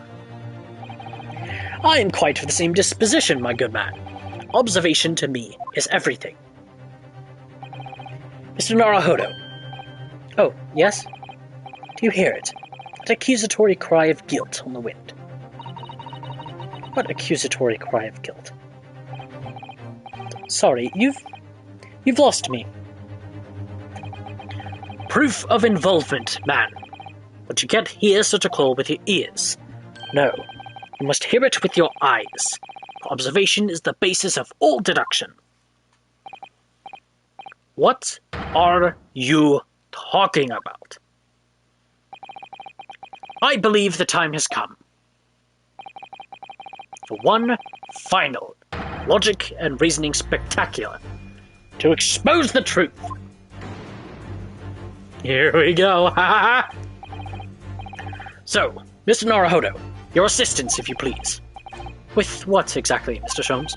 I am quite of the same disposition, my good man. Observation to me is everything. Mr. Naruhodo. Oh, yes? Do you hear it? That accusatory cry of guilt on the wind. What accusatory cry of guilt? Sorry, you've lost me. Proof of involvement, man. But you can't hear such a call with your ears. No, you must hear it with your eyes. Observation is the basis of all deduction. What are you talking about? I believe the time has come for one final logic and reasoning spectacular to expose the truth. Here we go. Ha ha ha. So, Mr. Naruhodo, your assistance, if you please. With what exactly, Mr. Sholmes?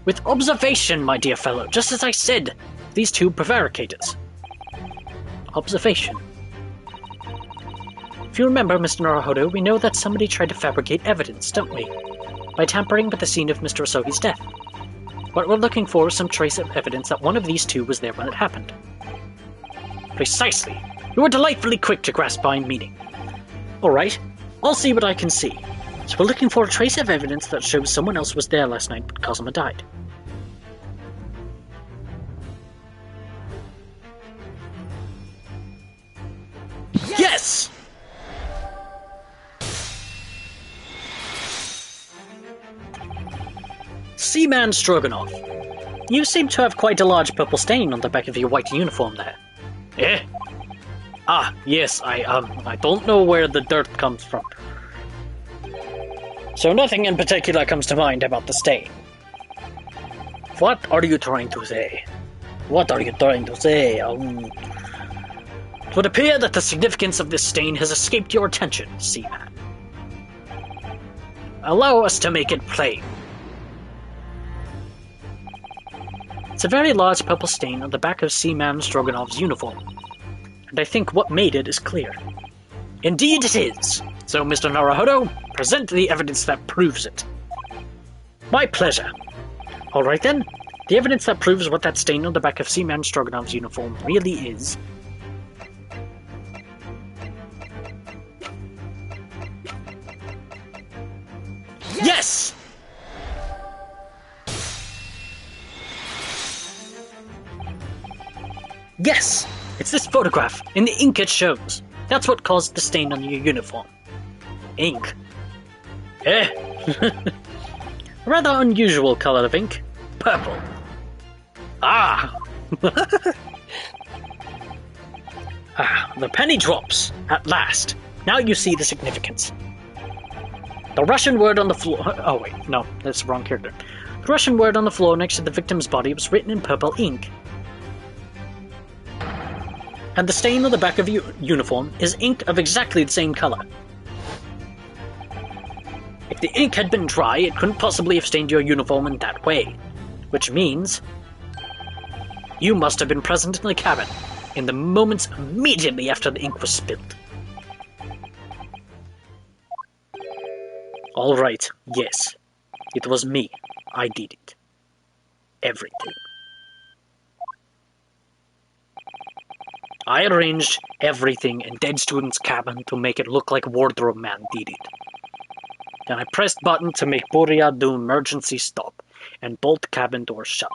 With observation, my dear fellow, just as I said. These two prevaricators. Observation. If you remember, Mr. Naruhodo, we know that somebody tried to fabricate evidence, don't we? By tampering with the scene of Mr. Asogi's death. What we're looking for is some trace of evidence that one of these two was there when it happened. Precisely. You were delightfully quick to grasp my meaning. Alright, I'll see what I can see. So we're looking for a trace of evidence that shows someone else was there last night but Cosima died. Yes! Seaman Stroganoff. You seem to have quite a large purple stain on the back of your white uniform there. Eh? Ah, yes, I don't know where the dirt comes from. So nothing in particular comes to mind about the stain. What are you trying to say? What are you trying to say? It would appear that the significance of this stain has escaped your attention, Seaman. Allow us to make it plain. It's a very large purple stain on the back of Seaman Stroganoff's uniform, and I think what made it is clear. Indeed it is. So, Mr. Naruhodo, present the evidence that proves it. My pleasure. Alright then, the evidence that proves what that stain on the back of Seaman Stroganoff's uniform really is. Yes! Yes! It's this photograph. In the ink it shows. That's what caused the stain on your uniform. Ink. Eh? A rather unusual color of ink. Purple. Ah! Ah, the penny drops. At last. Now you see the significance. The Russian word on the floor... Oh wait, no, that's the wrong character. The Russian word on the floor next to the victim's body was written in purple ink. And the stain on the back of your uniform is ink of exactly the same color. If the ink had been dry, it couldn't possibly have stained your uniform in that way. Which means... you must have been present in the cabin in the moments immediately after the ink was spilled. Alright, yes. It was me. I did it. Everything. I arranged everything in Dead Student's cabin to make it look like Wardrobe Man did it. Then I pressed button to make Boria do emergency stop and bolt cabin door shut.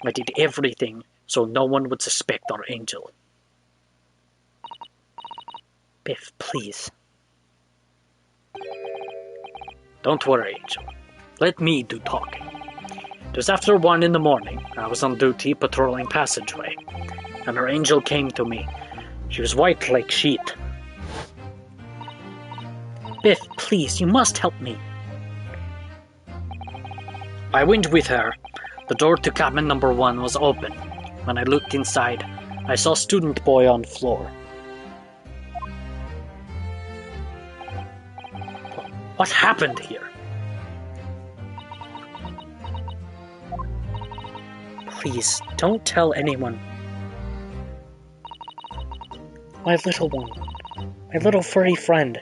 I did everything so no one would suspect our angel. Biff, please. Don't worry, Angel. Let me do talking. It was after 1 in the morning. I was on duty patrolling passageway, and her angel came to me. She was white like sheet. Biff, please, you must help me. I went with her. The door to cabin number 1 was open. When I looked inside, I saw student boy on floor. What happened here? Please, don't tell anyone. My little one. My little furry friend.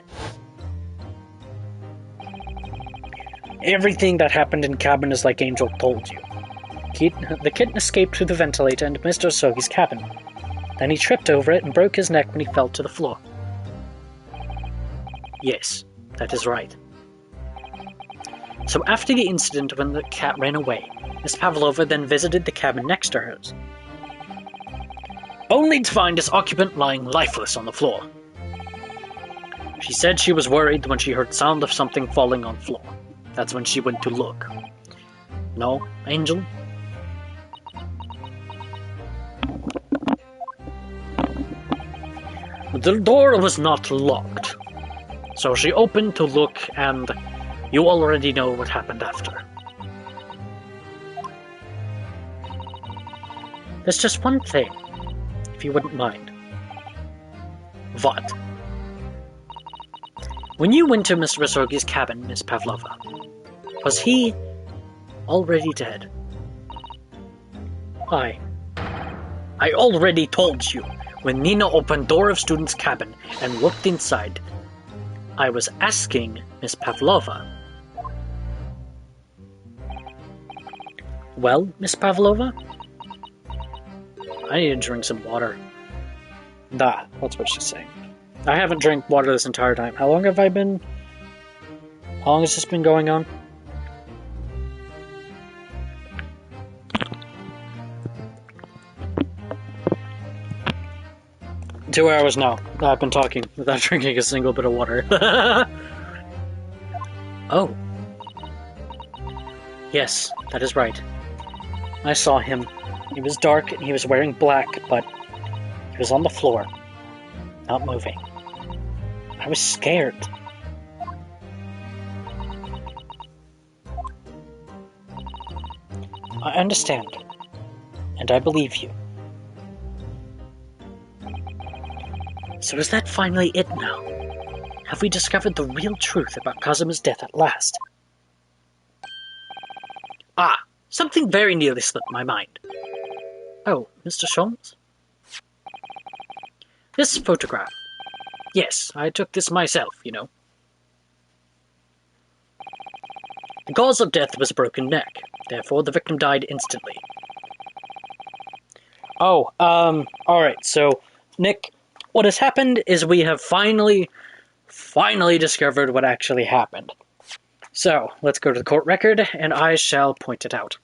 Everything that happened in cabin is like Angel told you. The kitten escaped through the ventilator into Mr. Sogi's cabin. Then he tripped over it and broke his neck when he fell to the floor. Yes, that is right. So after the incident when the cat ran away, Miss Pavlova then visited the cabin next to hers, only to find its occupant lying lifeless on the floor. She said she was worried when she heard sound of something falling on the floor. That's when she went to look. No, Angel? The door was not locked, so she opened to look, and you already know what happened after. There's just one thing, if you wouldn't mind. What? When you went to Mr. Visorgi's cabin, Miss Pavlova, was he already dead? I already told you. When Nina opened door of student's cabin and looked inside, I was asking Miss Pavlova. Well, Miss Pavlova? I need to drink some water. That's what she's saying. I haven't drank water this entire time. How long has this been going on? Two hours now. I've been talking without drinking a single bit of water. Oh. Yes, that is right. I saw him. He was dark and he was wearing black, but he was on the floor, not moving. I was scared. I understand, and I believe you. So is that finally it now? Have we discovered the real truth about Kazuma's death at last? Ah, something very nearly slipped my mind. Oh, Mr. Sholmes? This photograph. Yes, I took this myself, you know. The cause of death was a broken neck. Therefore, the victim died instantly. Oh, alright, so, Nick, what has happened is we have finally discovered what actually happened. So, let's go to the court record, and I shall point it out.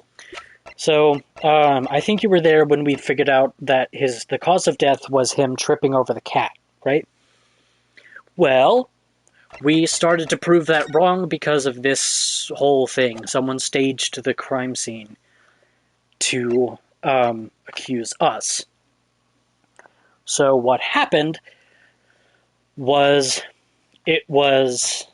So, I think you were there when we figured out that the cause of death was him tripping over the cat, right? Well, we started to prove that wrong because of this whole thing. Someone staged the crime scene to accuse us. So what happened was, it was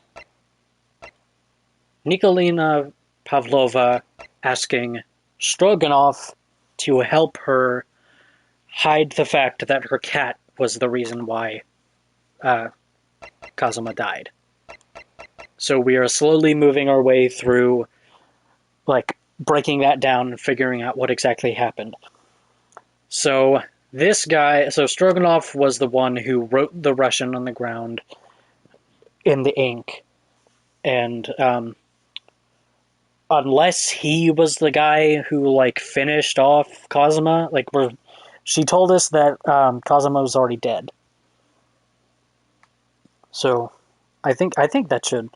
Nikolina Pavlova asking Stroganov to help her hide the fact that her cat was the reason why Kazuma died. So we are slowly moving our way through, like, breaking that down and figuring out what exactly happened. So this guy, so Stroganov was the one who wrote the Russian on the ground in the ink. And unless he was the guy who, like, finished off Kazuma, like, she told us that Kazuma was already dead. So I think that should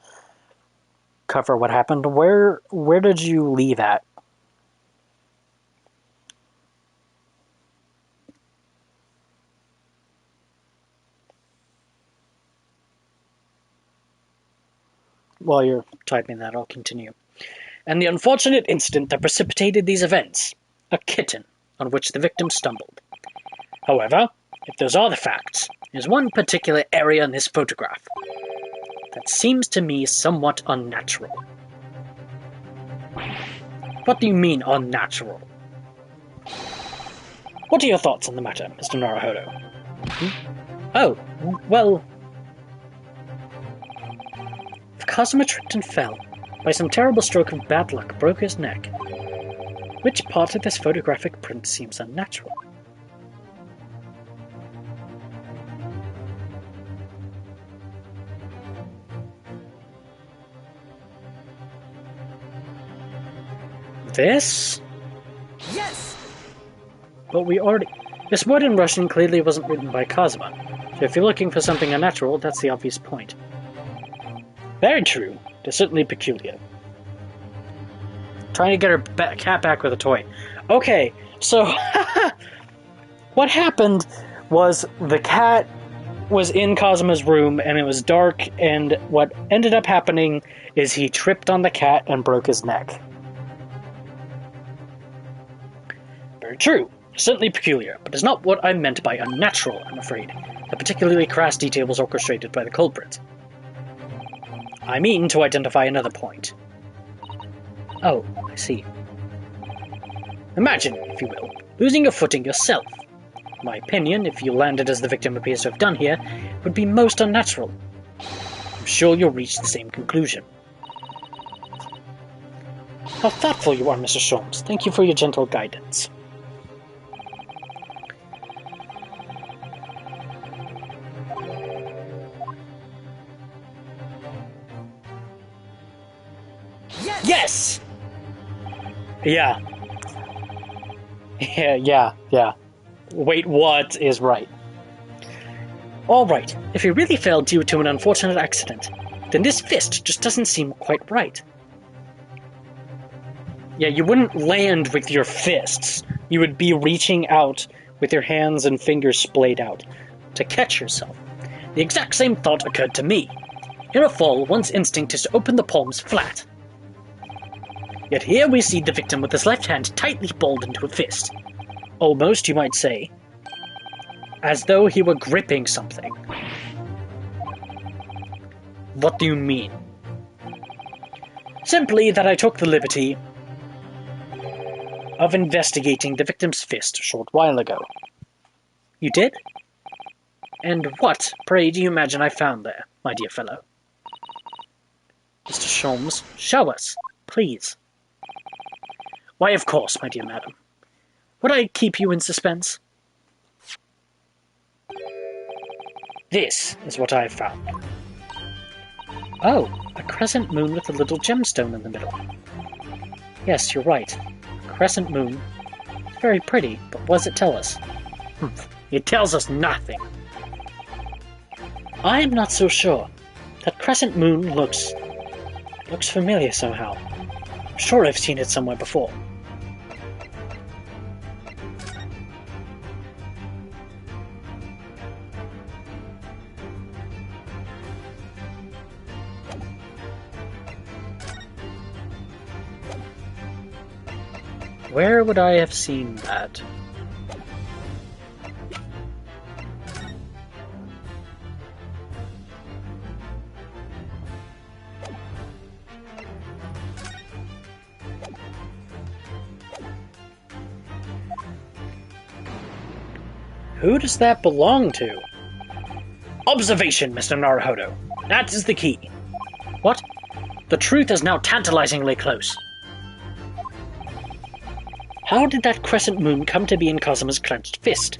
cover what happened. Where did you leave at? While you're typing that, I'll continue. And the unfortunate incident that precipitated these events, a kitten on which the victim stumbled. However, if those are the facts, there's one particular area in this photograph that seems to me somewhat unnatural. What do you mean, unnatural? What are your thoughts on the matter, Mr. Naruhodo? Oh, well... If Kazuma tripped and fell, by some terrible stroke of bad luck broke his neck, which part of this photographic print seems unnatural? This? Yes! But we already... This word in Russian clearly wasn't written by Kazuma, so if you're looking for something unnatural, that's the obvious point. Very true. They're certainly peculiar. Trying to get her cat back with a toy. Okay, so... what happened was the cat was in Kazuma's room, and it was dark, and what ended up happening is he tripped on the cat and broke his neck. Very true. Certainly peculiar, but it's not what I meant by unnatural, I'm afraid. The particularly crass detail was orchestrated by the culprit. I mean to identify another point. Oh, I see. Imagine, if you will, losing your footing yourself. In my opinion, if you landed as the victim appears to have done here, it would be most unnatural. I'm sure you'll reach the same conclusion. How thoughtful you are, Mr. Sholmes. Thank you for your gentle guidance. Yes! Yeah. Yeah. Wait, what is right? Alright, if he really fell due to an unfortunate accident, then this fist just doesn't seem quite right. Yeah, you wouldn't land with your fists. You would be reaching out with your hands and fingers splayed out to catch yourself. The exact same thought occurred to me. In a fall, one's instinct is to open the palms flat. Yet here we see the victim with his left hand tightly balled into a fist. Almost, you might say, as though he were gripping something. What do you mean? Simply that I took the liberty of investigating the victim's fist a short while ago. You did? And what, pray, do you imagine I found there, my dear fellow? Mr. Sholmes, show us, please. Why, of course, my dear madam. Would I keep you in suspense? This is what I have found. Oh, a crescent moon with a little gemstone in the middle. Yes, you're right. A crescent moon. It's very pretty, but what does it tell us? It tells us nothing. I am not so sure. That crescent moon looks familiar somehow. I'm sure I've seen it somewhere before. Where would I have seen that? Who does that belong to? Observation, Mr. Naruhodo. That is the key. What? The truth is now tantalizingly close. How did that crescent moon come to be in Kazuma's clenched fist?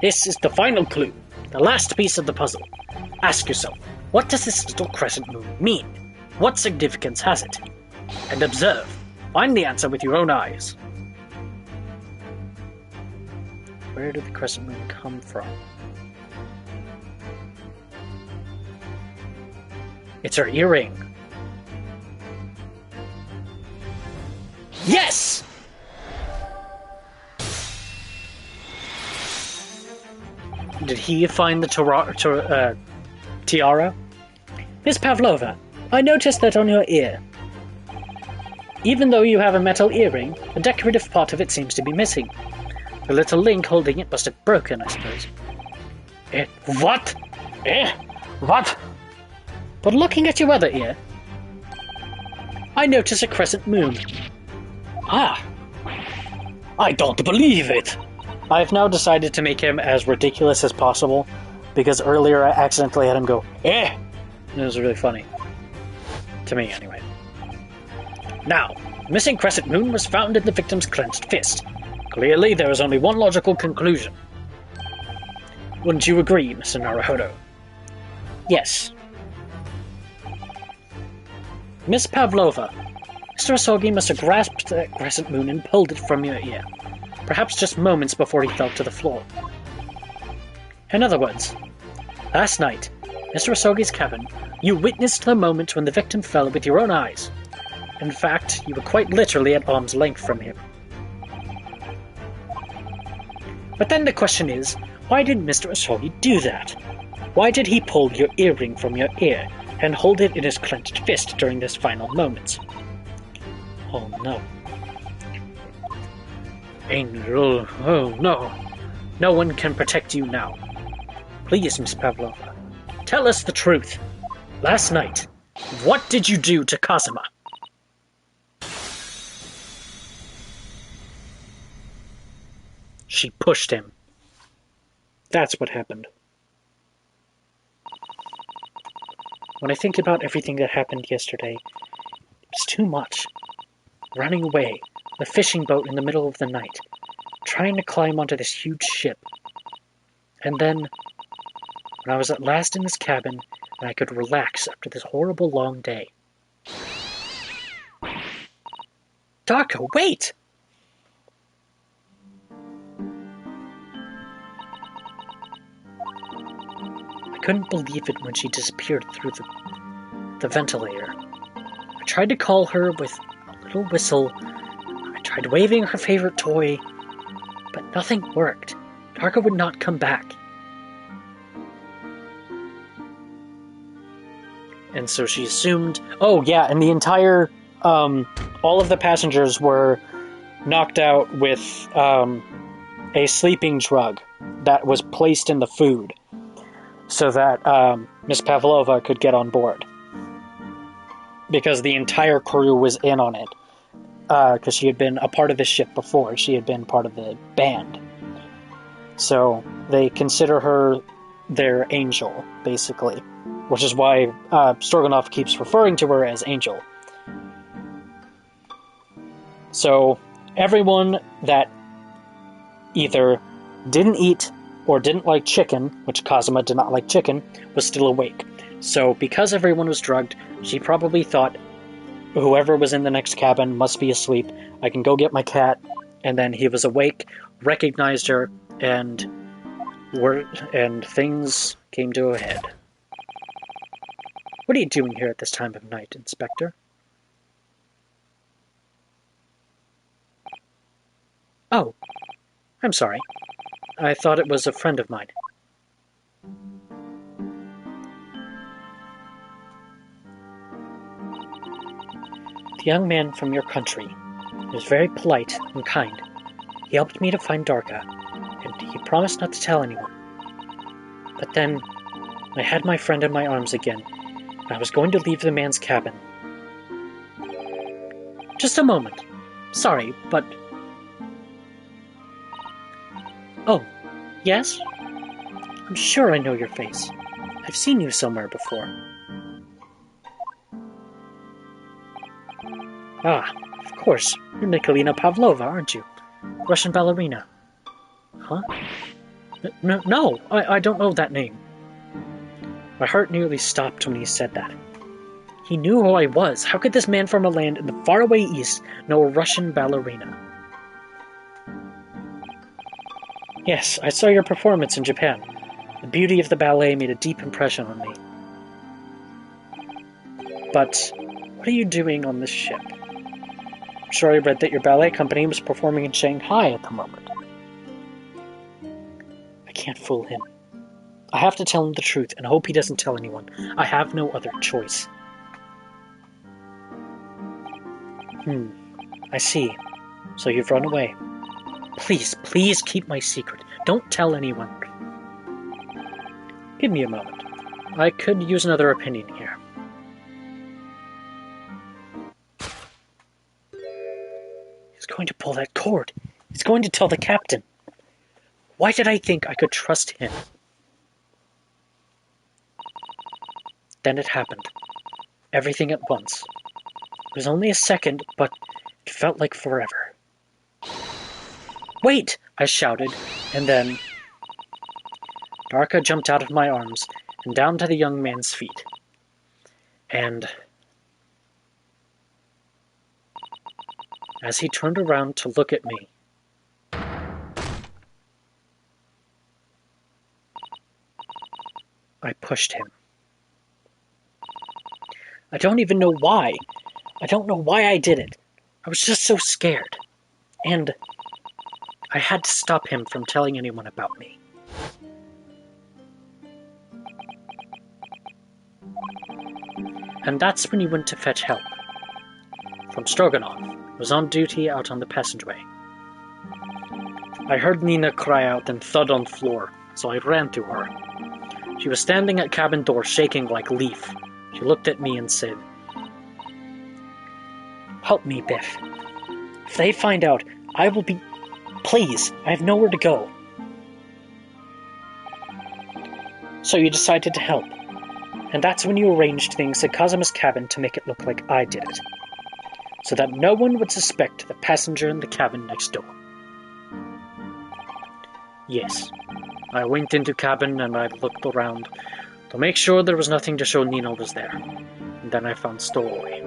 This is the final clue, the last piece of the puzzle. Ask yourself, what does this little crescent moon mean? What significance has it? And observe. Find the answer with your own eyes. Where did the crescent moon come from? It's her earring. Yes! Did he find the tiara? Miss Pavlova, I noticed that on your ear. Even though you have a metal earring, the decorative part of it seems to be missing. The little link holding it must have broken, I suppose. What? What? But looking at your other ear, I notice a crescent moon. Ah! I don't believe it! I've now decided to make him as ridiculous as possible, because earlier I accidentally had him go, And it was really funny. To me, anyway. Now, the missing crescent moon was found in the victim's clenched fist. Clearly, there is only one logical conclusion. Wouldn't you agree, Mr. Naruhodo? Yes. Miss Pavlova, Mr. Asogi must have grasped that crescent moon and pulled it from your ear, perhaps just moments before he fell to the floor. In other words, last night, Mr. Asogi's cabin, you witnessed the moment when the victim fell with your own eyes. In fact, you were quite literally at arm's length from him. But then the question is, why did Mr. Asogi do that? Why did he pull your earring from your ear and hold it in his clenched fist during this final moment? Oh no. Angel, oh no. No one can protect you now. Please, Miss Pavlova, tell us the truth. Last night, what did you do to Kazuma? She pushed him. That's what happened. When I think about everything that happened yesterday, it's too much. Running away, the fishing boat in the middle of the night, trying to climb onto this huge ship. And then, when I was at last in this cabin, and I could relax after this horrible long day. Darko, wait! I couldn't believe it when she disappeared through the ventilator. I tried to call her with a little whistle. I tried waving her favorite toy, but nothing worked. Darko would not come back. And so she assumed, oh yeah, and the entire, all of the passengers were knocked out with a sleeping drug that was placed in the food so that Miss Pavlova could get on board. Because the entire crew was in on it. Because she had been a part of the ship before. She had been part of the band. So they consider her their angel, basically. Which is why Stroganov keeps referring to her as Angel. So everyone that either didn't eat or didn't like chicken, which Kazuma did not like chicken, was still awake. So because everyone was drugged, she probably thought whoever was in the next cabin must be asleep. I can go get my cat. And then he was awake, recognized her, and things came to a head. What are you doing here at this time of night, Inspector? Oh, I'm sorry. I thought it was a friend of mine. The young man from your country was very polite and kind. He helped me to find Darka, and he promised not to tell anyone. But then, I had my friend in my arms again, and I was going to leave the man's cabin. Just a moment. Sorry, but... Oh, yes? I'm sure I know your face. I've seen you somewhere before. Ah, of course. You're Nikolina Pavlova, aren't you? Russian ballerina. Huh? No, I don't know that name. My heart nearly stopped when he said that. He knew who I was. How could this man from a land in the faraway east know a Russian ballerina? Yes, I saw your performance in Japan. The beauty of the ballet made a deep impression on me. But what are you doing on this ship? I'm sure I read that your ballet company was performing in Shanghai at the moment. I can't fool him. I have to tell him the truth and hope he doesn't tell anyone. I have no other choice. I see. So you've run away. Please, please keep my secret. Don't tell anyone. Give me a moment. I could use another opinion here. He's going to pull that cord. He's going to tell the captain. Why did I think I could trust him? Then it happened. Everything at once. It was only a second, but it felt like forever. Wait! I shouted, and then... Darka jumped out of my arms and down to the young man's feet. And... as he turned around to look at me. I pushed him. I don't even know why. I don't know why I did it. I was just so scared. And I had to stop him from telling anyone about me. And that's when he went to fetch help. From Stroganoff, who was on duty out on the passageway. I heard Nina cry out and thud on the floor, so I ran to her. She was standing at cabin door shaking like a leaf. She looked at me and said, "Help me, Biff. If they find out, I will be... Please, I have nowhere to go." So you decided to help. And that's when you arranged things at Kazuma's cabin to make it look like I did it. So that no one would suspect the passenger in the cabin next door. Yes. I went into cabin and I looked around to make sure there was nothing to show Nina was there. And then I found Stowaway.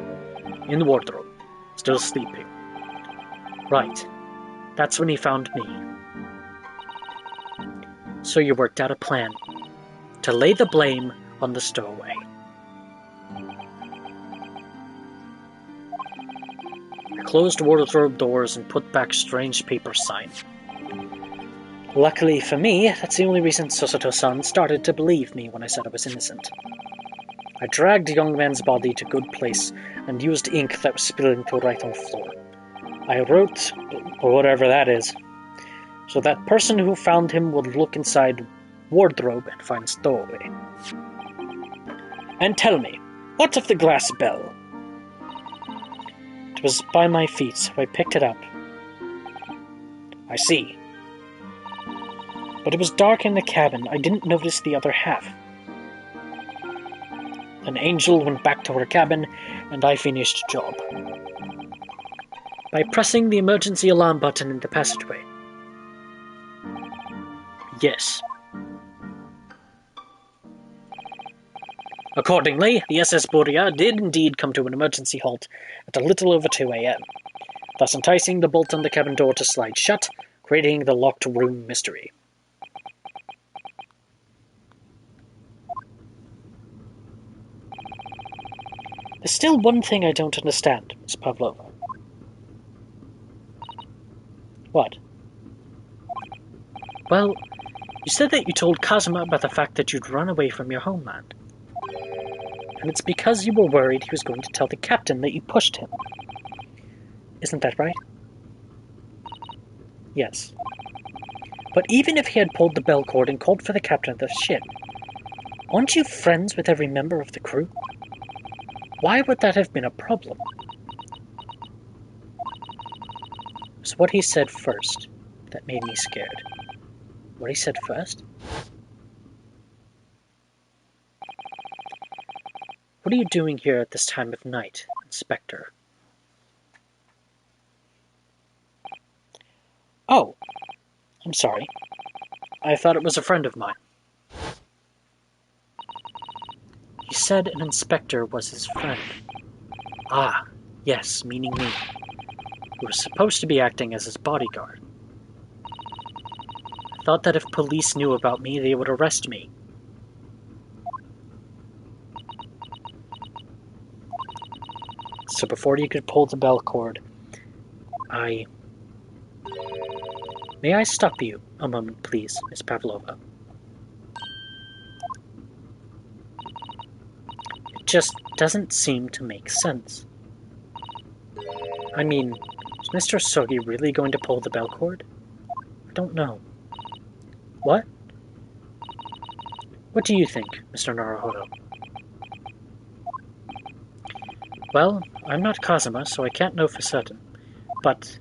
In the wardrobe. Still sleeping. Right. That's when he found me. So you worked out a plan. To lay the blame on the stowaway. I closed wardrobe doors and put back strange paper sign. Luckily for me, that's the only reason Susato-san started to believe me when I said I was innocent. I dragged the young man's body to a good place and used ink that was spilling to right on the floor. I wrote, whatever that is, so that person who found him would look inside wardrobe and find stowaway. And tell me, what of the glass bell? It was by my feet, so I picked it up. I see. But it was dark in the cabin. I didn't notice the other half. An angel went back to her cabin, and I finished the job. By pressing the emergency alarm button in the passageway. Yes. Accordingly, the SS Borea did indeed come to an emergency halt at a little over 2 a.m., thus enticing the bolt on the cabin door to slide shut, creating the locked room mystery. There's still one thing I don't understand, Miss Pavlova. What? Well, you said that you told Kazuma about the fact that you'd run away from your homeland. And it's because you were worried he was going to tell the captain that you pushed him. Isn't that right? Yes. But even if he had pulled the bell cord and called for the captain of the ship, aren't you friends with every member of the crew? Why would that have been a problem? It was what he said first that made me scared. What he said first? What are you doing here at this time of night, Inspector? Oh, I'm sorry. I thought it was a friend of mine. He said an inspector was his friend. Ah, yes, meaning me, who was supposed to be acting as his bodyguard. I thought that if police knew about me, they would arrest me. So before you could pull the bell cord, May I stop you a moment, please, Miss Pavlova? It just doesn't seem to make sense. I mean, is Mr. Sogi really going to pull the bell cord? I don't know. What? What do you think, Mr. Naruhodo? Well, I'm not Kazuma, so I can't know for certain, but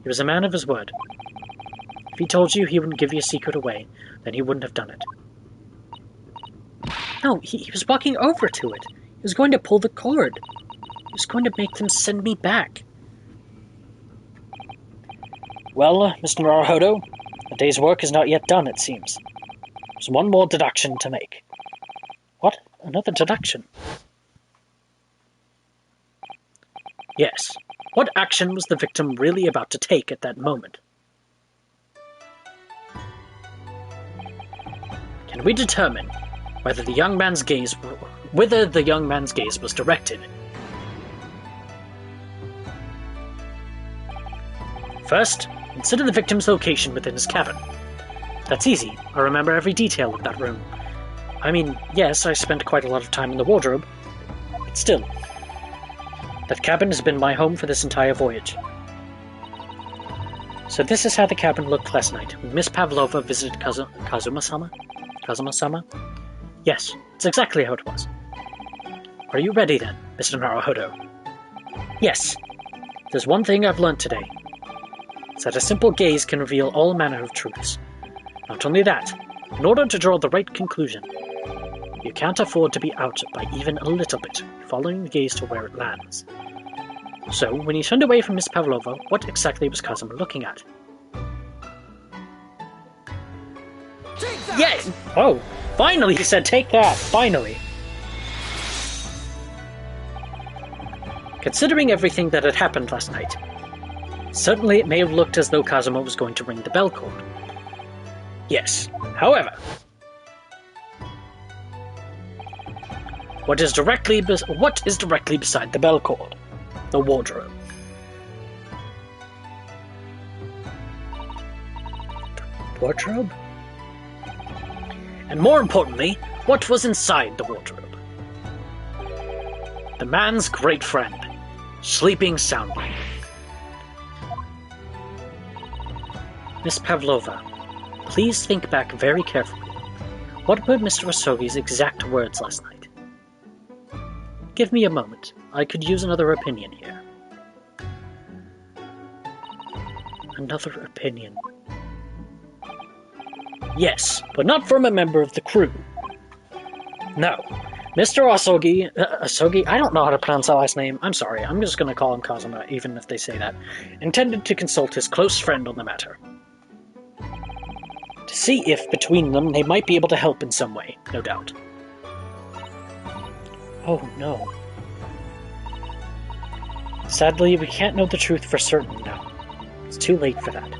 he was a man of his word. If he told you he wouldn't give your secret away, then he wouldn't have done it. No, he was walking over to it. He was going to pull the cord. He was going to make them send me back. Well, Mr. Naruhodo, the day's work is not yet done, it seems. There's one more deduction to make. What? Another deduction? Yes. What action was the victim really about to take at that moment? Can we determine whether the young man's gaze was directed? First, consider the victim's location within his cabin. That's easy. I remember every detail of that room. I mean, yes, I spent quite a lot of time in the wardrobe, but still. That cabin has been my home for this entire voyage. So this is how the cabin looked last night, when Miss Pavlova visited Kazuma-sama? Kazuma-sama? Yes, it's exactly how it was. Are you ready then, Mr. Naruhodo? Yes. There's one thing I've learned today. It's that a simple gaze can reveal all manner of truths. Not only that, in order to draw the right conclusion, you can't afford to be out by even a little bit, following the gaze to where it lands. So, when he turned away from Miss Pavlova, what exactly was Kazuma looking at? Yeah! Oh, finally he said, take that! Finally! Considering everything that had happened last night, certainly it may have looked as though Kazuma was going to ring the bell cord. Yes, however, what is directly beside the bell cord? The wardrobe. Wardrobe? And more importantly, what was inside the wardrobe? The man's great friend, sleeping soundly. Miss Pavlova, please think back very carefully. What were Mr. Asogi's exact words last night? Give me a moment. I could use another opinion here. Another opinion. Yes, but not from a member of the crew. No. Mr. Asogi, I don't know how to pronounce that last name. I'm sorry, I'm just going to call him Kazuma, even if they say that. Intended to consult his close friend on the matter. To see if, between them, they might be able to help in some way, no doubt. Oh, no. Sadly, we can't know the truth for certain now. It's too late for that.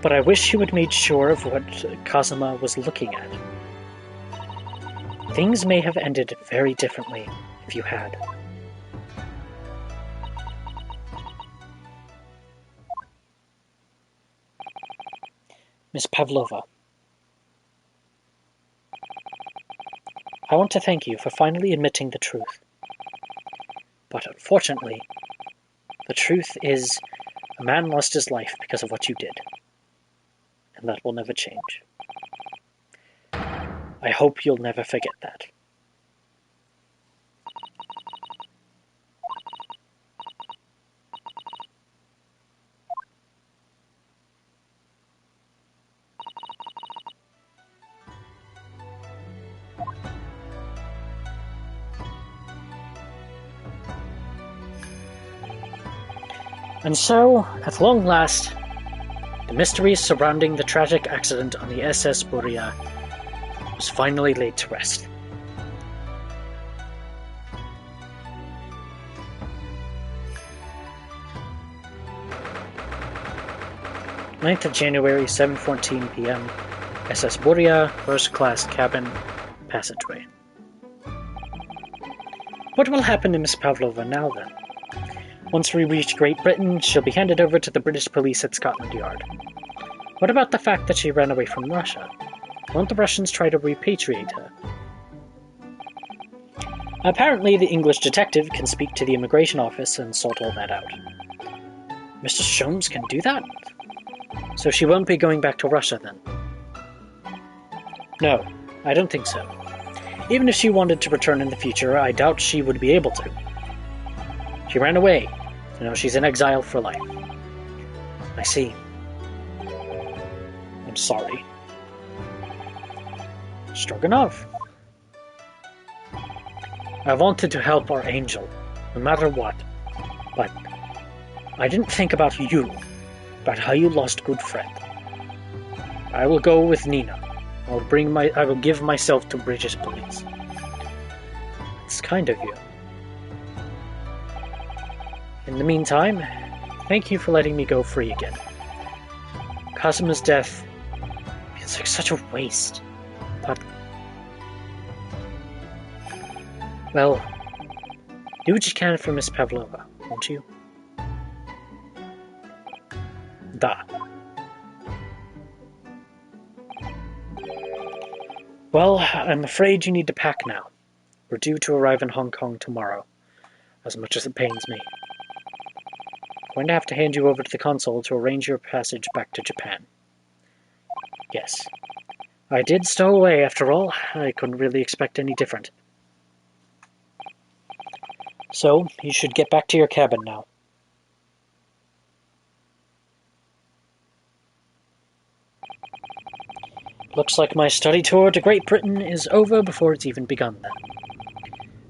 But I wish you had made sure of what Kazuma was looking at. Things may have ended very differently if you had. Miss Pavlova, I want to thank you for finally admitting the truth. But unfortunately, the truth is a man lost his life because of what you did. And that will never change. I hope you'll never forget that. And so, at long last, the mysteries surrounding the tragic accident on the SS Borea was finally laid to rest. "9th of January, 7:14 p.m. SS Borea, first class cabin, passageway." What will happen to Miss Pavlova now, then? Once we reach Great Britain, she'll be handed over to the British police at Scotland Yard. What about the fact that she ran away from Russia? Won't the Russians try to repatriate her? Apparently, the English detective can speak to the immigration office and sort all that out. Mr. Sholmes can do that? So she won't be going back to Russia, then? No, I don't think so. Even if she wanted to return in the future, I doubt she would be able to. She ran away. She's in exile for life. I see. I'm sorry. Stroganov. I wanted to help our angel, no matter what. But I didn't think about you, about how you lost a good friend. I will go with Nina. I will give myself to British police. It's kind of you. In the meantime, thank you for letting me go free again. Kazuma's death feels like such a waste, but... well, do what you can for Miss Pavlova, won't you? Da. Well, I'm afraid you need to pack now. We're due to arrive in Hong Kong tomorrow, as much as it pains me. I'm going to have to hand you over to the consul to arrange your passage back to Japan. Yes. I did stow away, after all. I couldn't really expect any different. So, you should get back to your cabin now. Looks like my study tour to Great Britain is over before it's even begun then.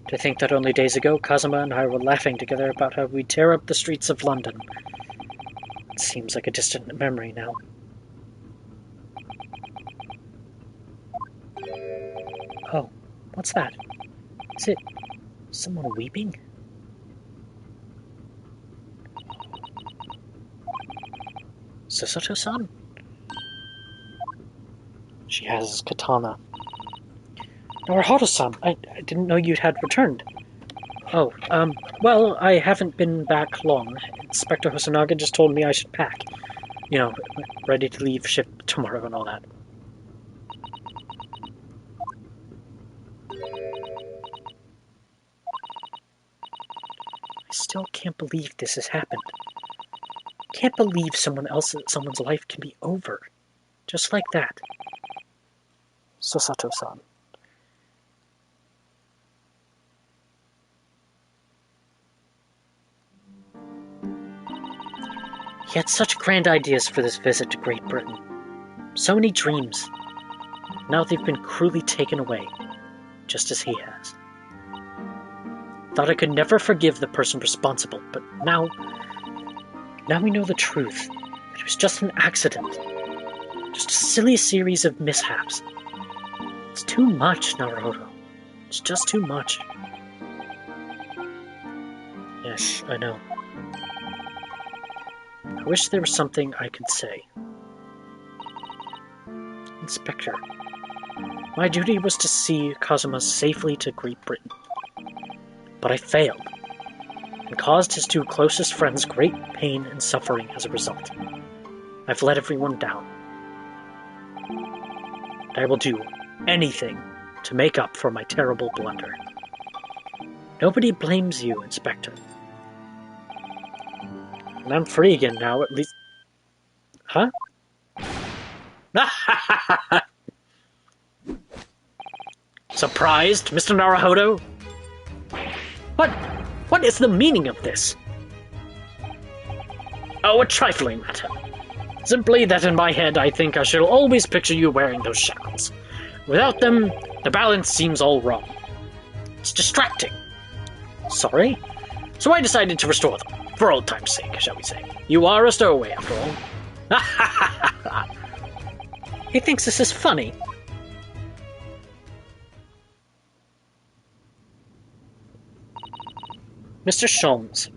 To think that only days ago, Kazuma and I were laughing together about how we'd tear up the streets of London. It seems like a distant memory now. Oh, what's that? Is it someone weeping? Sasato-san? She has katana. Naruhodo-san, I didn't know you'd had returned. Oh, well, I haven't been back long. Inspector Hosonaga just told me I should pack. You know, ready to leave ship tomorrow and all that. I still can't believe this has happened. Can't believe someone's life can be over. Just like that. Sasato-san. He had such grand ideas for this visit to Great Britain. So many dreams. Now they've been cruelly taken away, just as he has. Thought I could never forgive the person responsible, but now we know the truth. That it was just an accident. Just a silly series of mishaps. It's too much, Naruhodo. It's just too much. Yes, I know. I wish there was something I could say. Inspector, my duty was to see Kazuma safely to Great Britain. But I failed, and caused his two closest friends great pain and suffering as a result. I've let everyone down. And I will do anything to make up for my terrible blunder. Nobody blames you, Inspector. And I'm free again now, at least... Huh? Surprised, Mr. Naruhodo? What is the meaning of this? Oh, a trifling matter. Simply that in my head I think I shall always picture you wearing those shackles. Without them, the balance seems all wrong. It's distracting. Sorry? So I decided to restore them, for old time's sake, shall we say. You are a stowaway, after all. He thinks this is funny. Mr. Sholmes,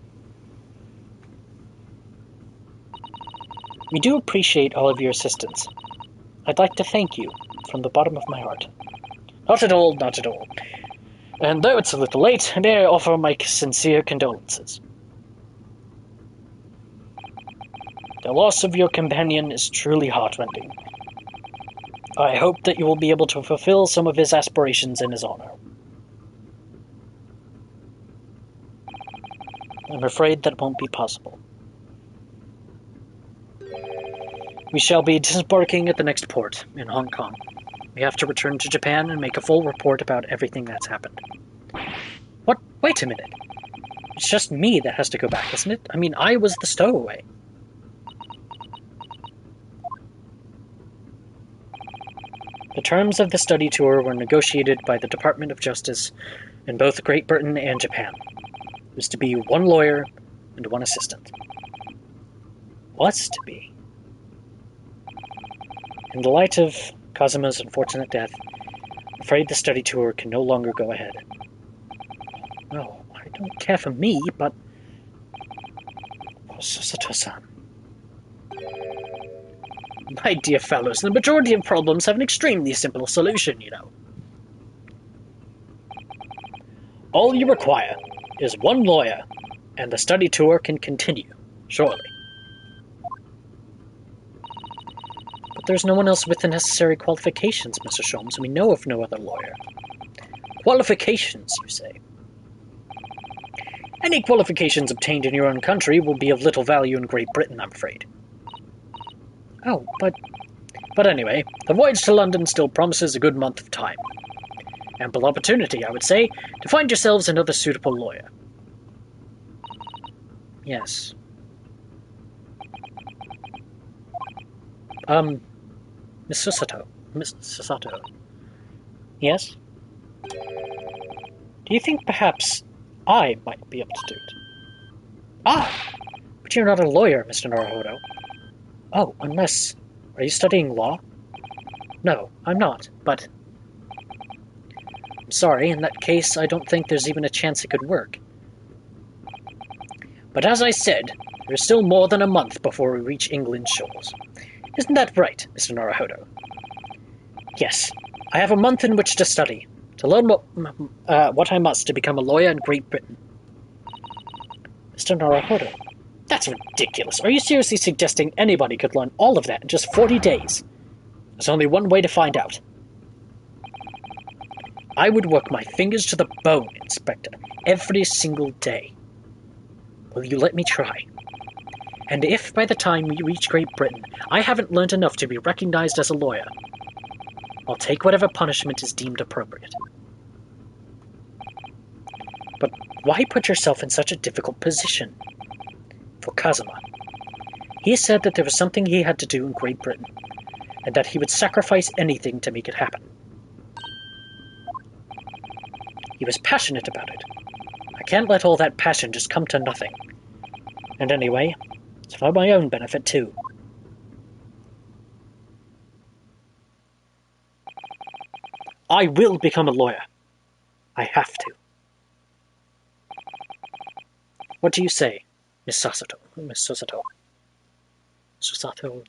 we do appreciate all of your assistance. I'd like to thank you from the bottom of my heart. Not at all, not at all. And though it's a little late, may I offer my sincere condolences. The loss of your companion is truly heartrending. I hope that you will be able to fulfill some of his aspirations in his honor. I'm afraid that won't be possible. We shall be disembarking at the next port, in Hong Kong. We have to return to Japan and make a full report about everything that's happened. What? Wait a minute. It's just me that has to go back, isn't it? I mean, I was the stowaway. The terms of the study tour were negotiated by the Department of Justice in both Great Britain and Japan. It was to be one lawyer and one assistant. Was to be. In the light of Kazuma's unfortunate death, I'm afraid the study tour can no longer go ahead. No, I don't care for me, but Susato-san. My dear fellows, the majority of problems have an extremely simple solution, you know. All you require is one lawyer, and the study tour can continue, surely. But there's no one else with the necessary qualifications, Mr. Sholmes. We know of no other lawyer. Qualifications, you say? Any qualifications obtained in your own country will be of little value in Great Britain, I'm afraid. Oh, but anyway, the voyage to London still promises a good month of time. Ample opportunity, I would say, to find yourselves another suitable lawyer. Yes. Miss Susato. Yes? Do you think perhaps I might be able to do it? Ah! But you're not a lawyer, Mr. Naruhodo. Oh, unless... Are you studying law? No, I'm not, but... I'm sorry, in that case, I don't think there's even a chance it could work. But as I said, there's still more than a month before we reach England's shores. Isn't that right, Mr. Naruhodo? Yes, I have a month in which to study, to learn what I must to become a lawyer in Great Britain. Mr. Naruhodo, that's ridiculous. Are you seriously suggesting anybody could learn all of that in just 40 days? There's only one way to find out. I would work my fingers to the bone, Inspector, every single day. Will you let me try? And if by the time we reach Great Britain, I haven't learned enough to be recognized as a lawyer, I'll take whatever punishment is deemed appropriate. But why put yourself in such a difficult position? For Kazuma. He said that there was something he had to do in Great Britain, and that he would sacrifice anything to make it happen. He was passionate about it. I can't let all that passion just come to nothing. And anyway, it's for my own benefit too. I will become a lawyer. I have to. What do you say, Miss Susato? Miss Susato. Susato.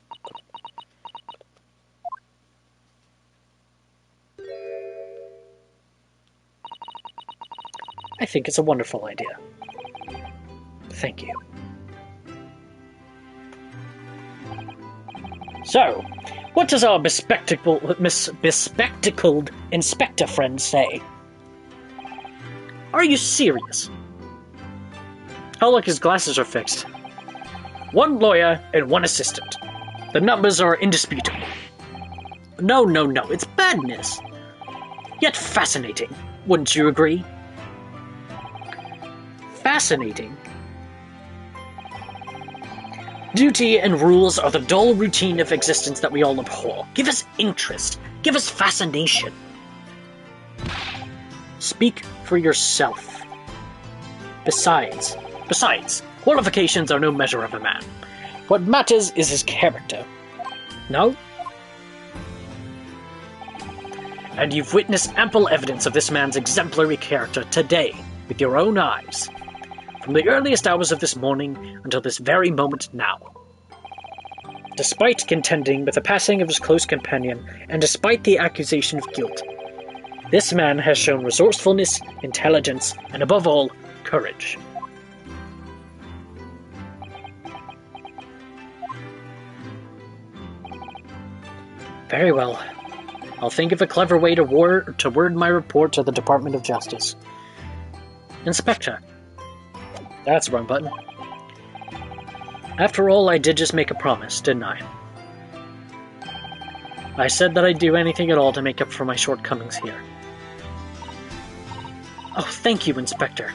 I think it's a wonderful idea. Thank you. So, what does our bespectacled inspector friend say? Are you serious? Oh look, his glasses are fixed. One lawyer and one assistant. The numbers are indisputable. No, it's madness. Yet fascinating, wouldn't you agree? Fascinating. Duty and rules are the dull routine of existence that we all abhor. Give us interest. Give us fascination. Speak for yourself. Besides, qualifications are no measure of a man. What matters is his character. No? And you've witnessed ample evidence of this man's exemplary character today, with your own eyes. From the earliest hours of this morning until this very moment now. Despite contending with the passing of his close companion, and despite the accusation of guilt, this man has shown resourcefulness, intelligence, and above all, courage. Very well. I'll think of a clever way to word my report to the Department of Justice. Inspector. That's the wrong button. After all, I did just make a promise, didn't I? I said that I'd do anything at all to make up for my shortcomings here. Oh, thank you, Inspector.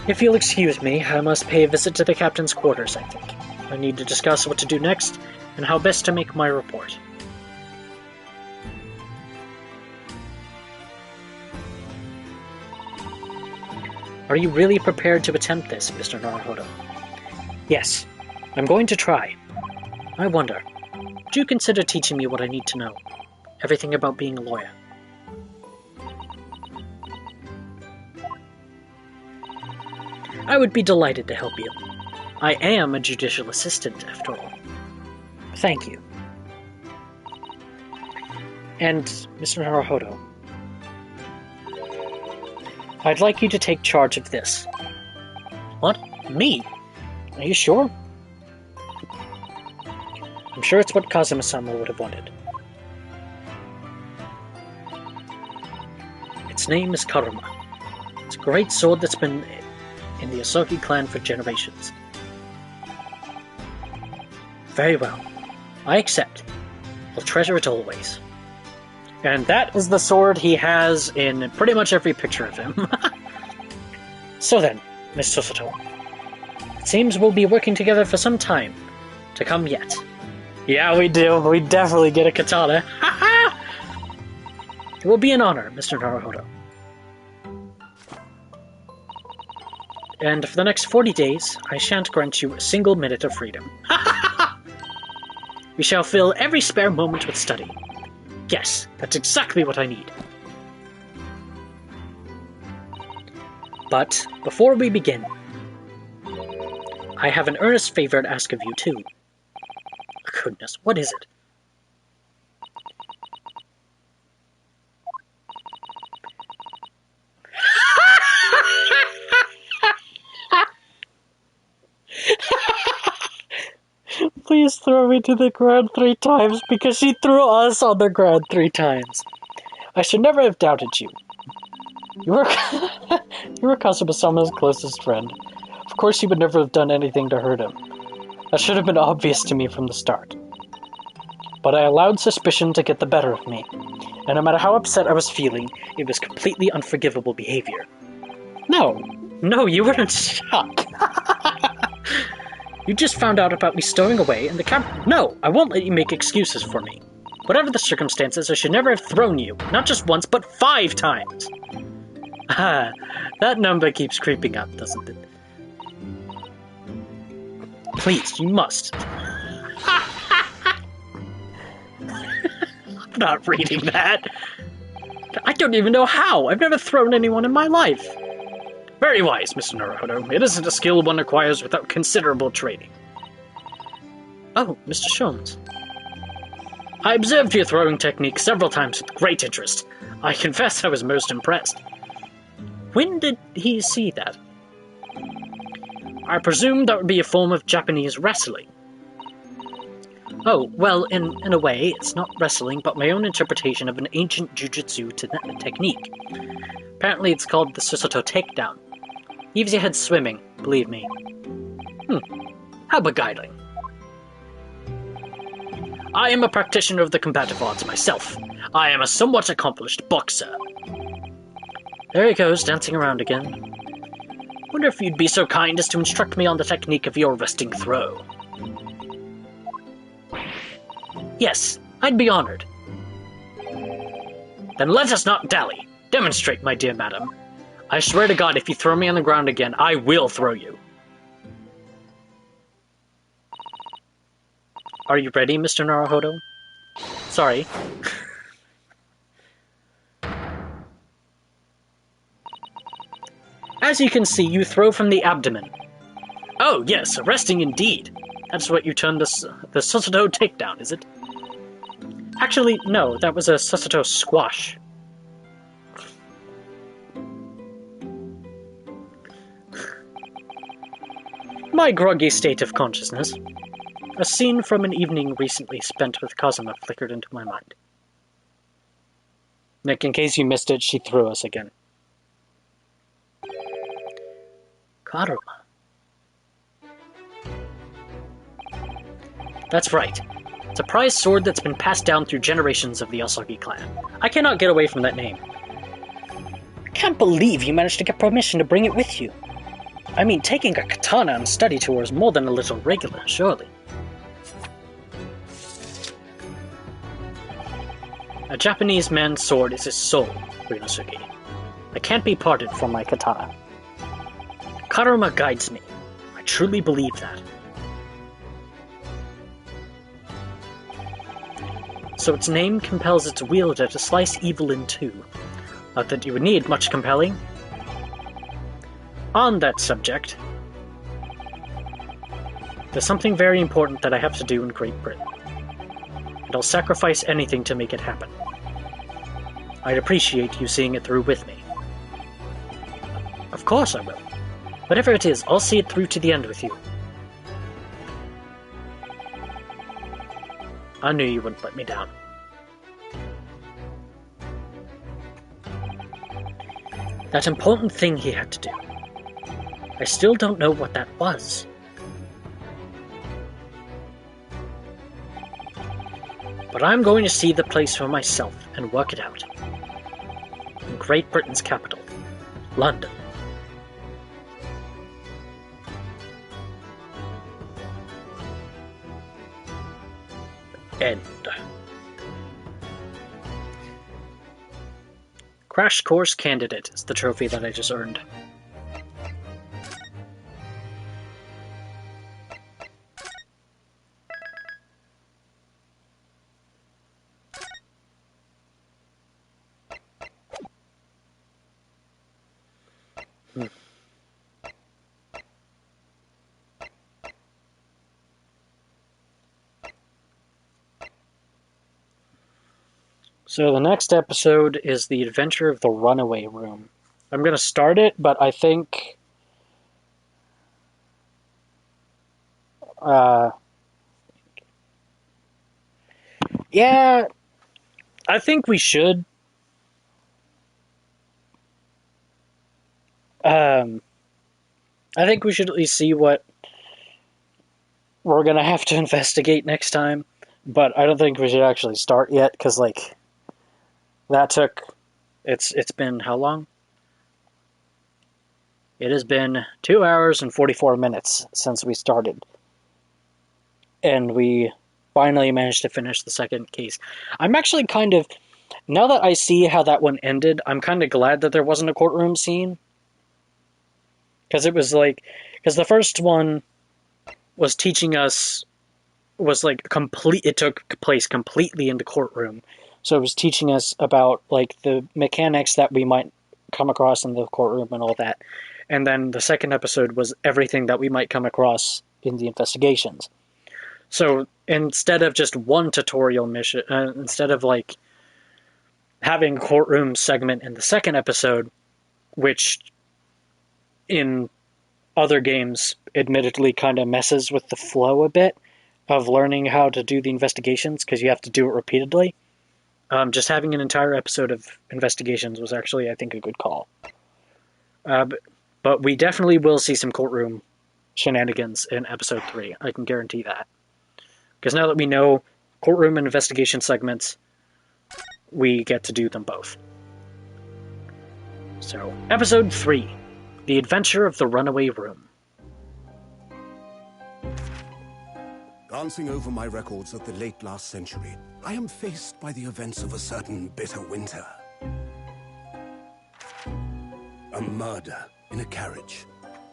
If you'll excuse me, I must pay a visit to the captain's quarters, I think. I need to discuss what to do next, and how best to make my report. Are you really prepared to attempt this, Mr. Naruhodo? Yes, I'm going to try. I wonder, would you consider teaching me what I need to know? Everything about being a lawyer. I would be delighted to help you. I am a judicial assistant, after all. Thank you. And, Mr. Naruhodo, I'd like you to take charge of this. What? Me? Are you sure? I'm sure it's what Kazuma-sama would have wanted. Its name is Karuma. It's a great sword that's been in the Asogi clan for generations. Very well. I accept. I'll treasure it always. And that is the sword he has in pretty much every picture of him. So then, Miss Susato, it seems we'll be working together for some time to come yet. Yeah, we do. We definitely get a katana. It will be an honor, Mr. Naruhodo. And for the next 40 days, I shan't grant you a single minute of freedom. We shall fill every spare moment with study. Yes, that's exactly what I need. But, before we begin, I have an earnest favor to ask of you, too. Goodness, what is it? Please throw me to the ground 3 times, because she threw us on the ground 3 times. I should never have doubted you. You were Kazuma-sama's closest friend. Of course you would never have done anything to hurt him. That should have been obvious to me from the start. But I allowed suspicion to get the better of me, and no matter how upset I was feeling, it was completely unforgivable behavior. No, you were in shock. You just found out about me stowing away, and the camera— No, I won't let you make excuses for me. Whatever the circumstances, I should never have thrown you, not just once, but 5 times. Ah, that number keeps creeping up, doesn't it? Please, you must. I'm not reading that. I don't even know how. I've never thrown anyone in my life. Very wise, Mr. Naruhodo. It isn't a skill one acquires without considerable training. Oh, Mr. Sholmes. I observed your throwing technique several times with great interest. I confess I was most impressed. When did he see that? I presume that would be a form of Japanese wrestling. Oh, well, in a way, it's not wrestling, but my own interpretation of an ancient jujutsu technique. Apparently it's called the Susato Takedown. Leaves your head swimming, believe me. How beguiling. I am a practitioner of the combative arts myself. I am a somewhat accomplished boxer. There he goes, dancing around again. Wonder if you'd be so kind as to instruct me on the technique of your resting throw. Yes, I'd be honored. Then let us not dally. Demonstrate, my dear madam. I swear to God, if you throw me on the ground again, I will throw you. Are you ready, Mr. Naruhodo? Sorry. As you can see, you throw from the abdomen. Oh, yes, arresting indeed. That's what you term the Susato takedown, is it? Actually, no, that was a Susato squash. My groggy state of consciousness. A scene from an evening recently spent with Kazuma flickered into my mind. Nick, in case you missed it, she threw us again. Karuma. That's right. It's a prized sword that's been passed down through generations of the Asogi clan. I cannot get away from that name. I can't believe you managed to get permission to bring it with you. I mean, taking a katana on study tour is more than a little regular, surely. A Japanese man's sword is his soul, Rinosuke. I can't be parted from my katana. Karuma guides me. I truly believe that. So its name compels its wielder to slice evil in two. Not that you would need much compelling. On that subject, there's something very important that I have to do in Great Britain, and I'll sacrifice anything to make it happen. I'd appreciate you seeing it through with me. Of course I will. Whatever it is, I'll see it through to the end with you. I knew you wouldn't let me down. That important thing he had to do. I still don't know what that was. But I'm going to see the place for myself and work it out. In Great Britain's capital, London. End. Crash Course Candidate is the trophy that I just earned. So the next episode is The Adventure of the Runaway Room. I'm going to start it, but I think... yeah, I think we should. I think we should at least see what we're going to have to investigate next time, but I don't think we should actually start yet, because, like... that took, it's been how long? It has been 2 hours and 44 minutes since we started. And we finally managed to finish the second case. I'm actually kind of, now that I see how that one ended, I'm kind of glad that there wasn't a courtroom scene. Because it was like, because the first one was teaching us, was like complete, it took place completely in the courtroom. So it was teaching us about, like, the mechanics that we might come across in the courtroom and all that. And then the second episode was everything that we might come across in the investigations. So instead of just one tutorial mission, instead of, like, having a courtroom segment in the second episode, which in other games admittedly kind of messes with the flow a bit of learning how to do the investigations, because you have to do it repeatedly. Just having an entire episode of investigations was actually, I think, a good call. But we definitely will see some courtroom shenanigans in episode 3. I can guarantee that. Because now that we know courtroom and investigation segments, we get to do them both. So, episode 3. The Adventure of the Runaway Room. Glancing over my records of the late last century, I am faced by the events of a certain bitter winter. A murder in a carriage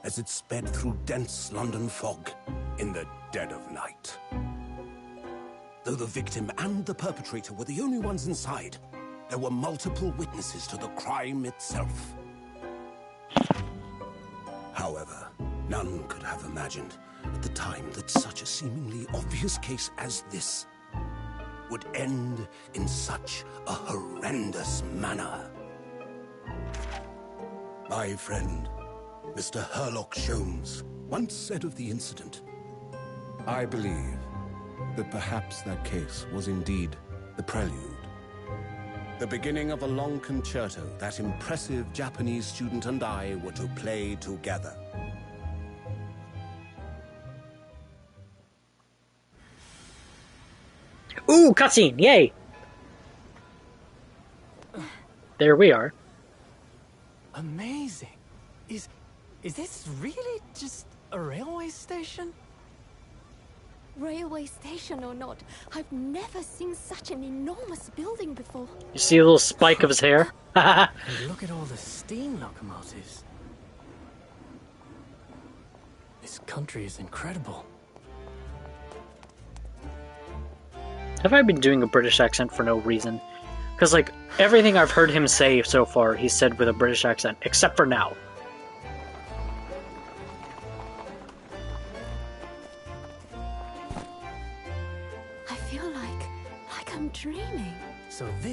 as it sped through dense London fog in the dead of night. Though the victim and the perpetrator were the only ones inside, there were multiple witnesses to the crime itself. However, none could have imagined at the time that such a seemingly obvious case as this would end in such a horrendous manner. My friend, Mr. Herlock Sholmes, once said of the incident, I believe that perhaps that case was indeed the prelude. the beginning of a long concerto that impressive Japanese student and I were to play together. Ooh, cutscene! Yay! There we are. Amazing. Is this really just a railway station? Railway station or not, I've never seen such an enormous building before. You see a little spike of his hair? And look at all the steam locomotives. This country is incredible. Have I been doing a British accent for no reason? Because, like, everything I've heard him say so far, he's said with a British accent, except for now.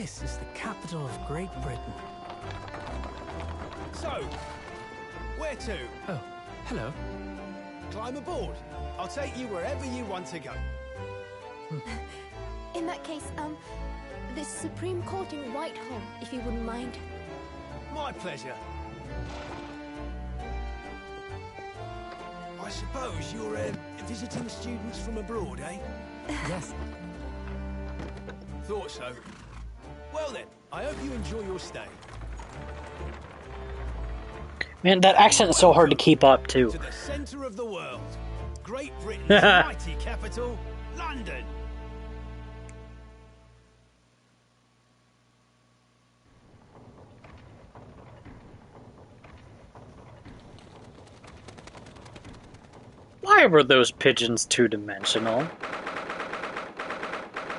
This is the capital of Great Britain. So, where to? Oh, hello. Climb aboard. I'll take you wherever you want to go. In that case, the Supreme Court in Whitehall, if you wouldn't mind. My pleasure. I suppose you're visiting students from abroad, eh? Yes. Thought so. Well then, I hope you enjoy your stay. Man, that accent is so hard to keep up, too. To the centre of the world. Great Britain's mighty capital, London. Why were those pigeons two-dimensional?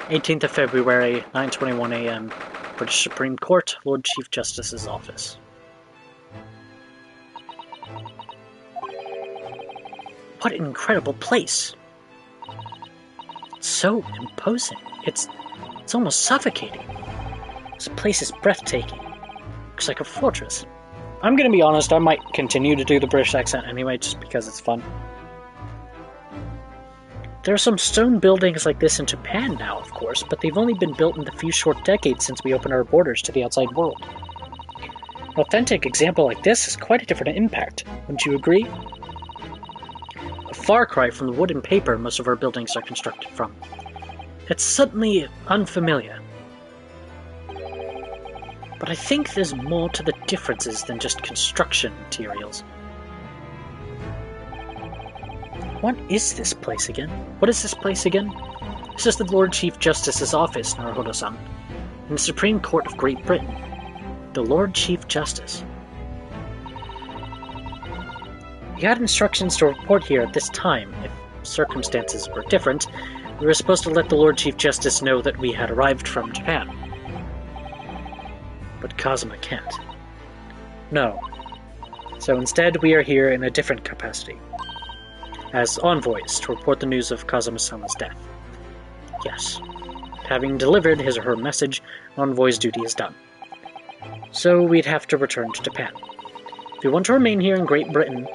18th of February, 9:21 a.m. British Supreme Court, Lord Chief Justice's office. What an incredible place! It's so imposing. It's almost suffocating. This place is breathtaking. Looks like a fortress. I'm gonna be honest, I might continue to do the British accent anyway, just because it's fun. There are some stone buildings like this in Japan now, of course, but they've only been built in the few short decades since we opened our borders to the outside world. An authentic example like this has quite a different impact, wouldn't you agree? A far cry from the wood and paper most of our buildings are constructed from. It's suddenly unfamiliar. But I think there's more to the differences than just construction materials. What is this place again? What is this place again? This is the Lord Chief Justice's office, Naruhodo-san, in the Supreme Court of Great Britain. The Lord Chief Justice. We had instructions to report here at this time. If circumstances were different, we were supposed to let the Lord Chief Justice know that we had arrived from Japan. But Kazuma can't. No. So instead, we are here in a different capacity. As envoys to report the news of Kazuma-sama's death. Yes. Having delivered his or her message, envoy's duty is done. So we'd have to return to Japan. If we want to remain here in Great Britain,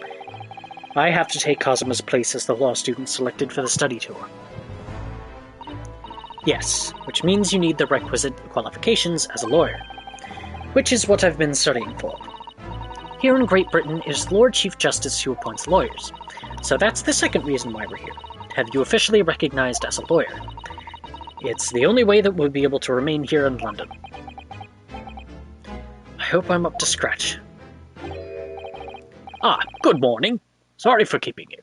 I have to take Kazuma's place as the law student selected for the study tour. Yes, which means you need the requisite qualifications as a lawyer, which is what I've been studying for. Here in Great Britain, it is Lord Chief Justice who appoints lawyers. So that's the second reason why we're here, to have you officially recognized as a lawyer. It's the only way that we'll be able to remain here in London. I hope I'm up to scratch. Ah, good morning. Sorry for keeping you.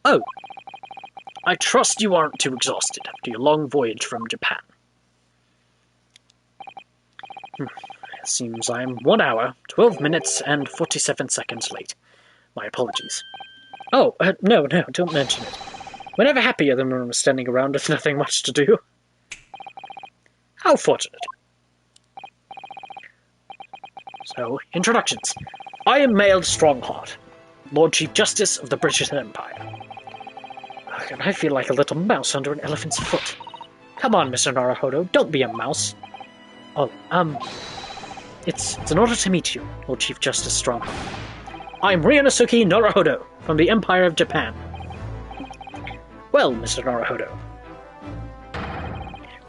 Oh, I trust you aren't too exhausted after your long voyage from Japan. Seems I'm 1 hour, 12 minutes, and 47 seconds late. My apologies. Oh, no, don't mention it. We're never happier than when we're standing around with nothing much to do. How fortunate. So, introductions. I am Mailed Strongheart, Lord Chief Justice of the British Empire. And I feel like a little mouse under an elephant's foot. Come on, Mr. Naruhodo, don't be a mouse. Oh, It's an honor to meet you, Lord Chief Justice Strongheart. I'm Ryunosuke Naruhodo, from the Empire of Japan. Well, Mr. Naruhodo.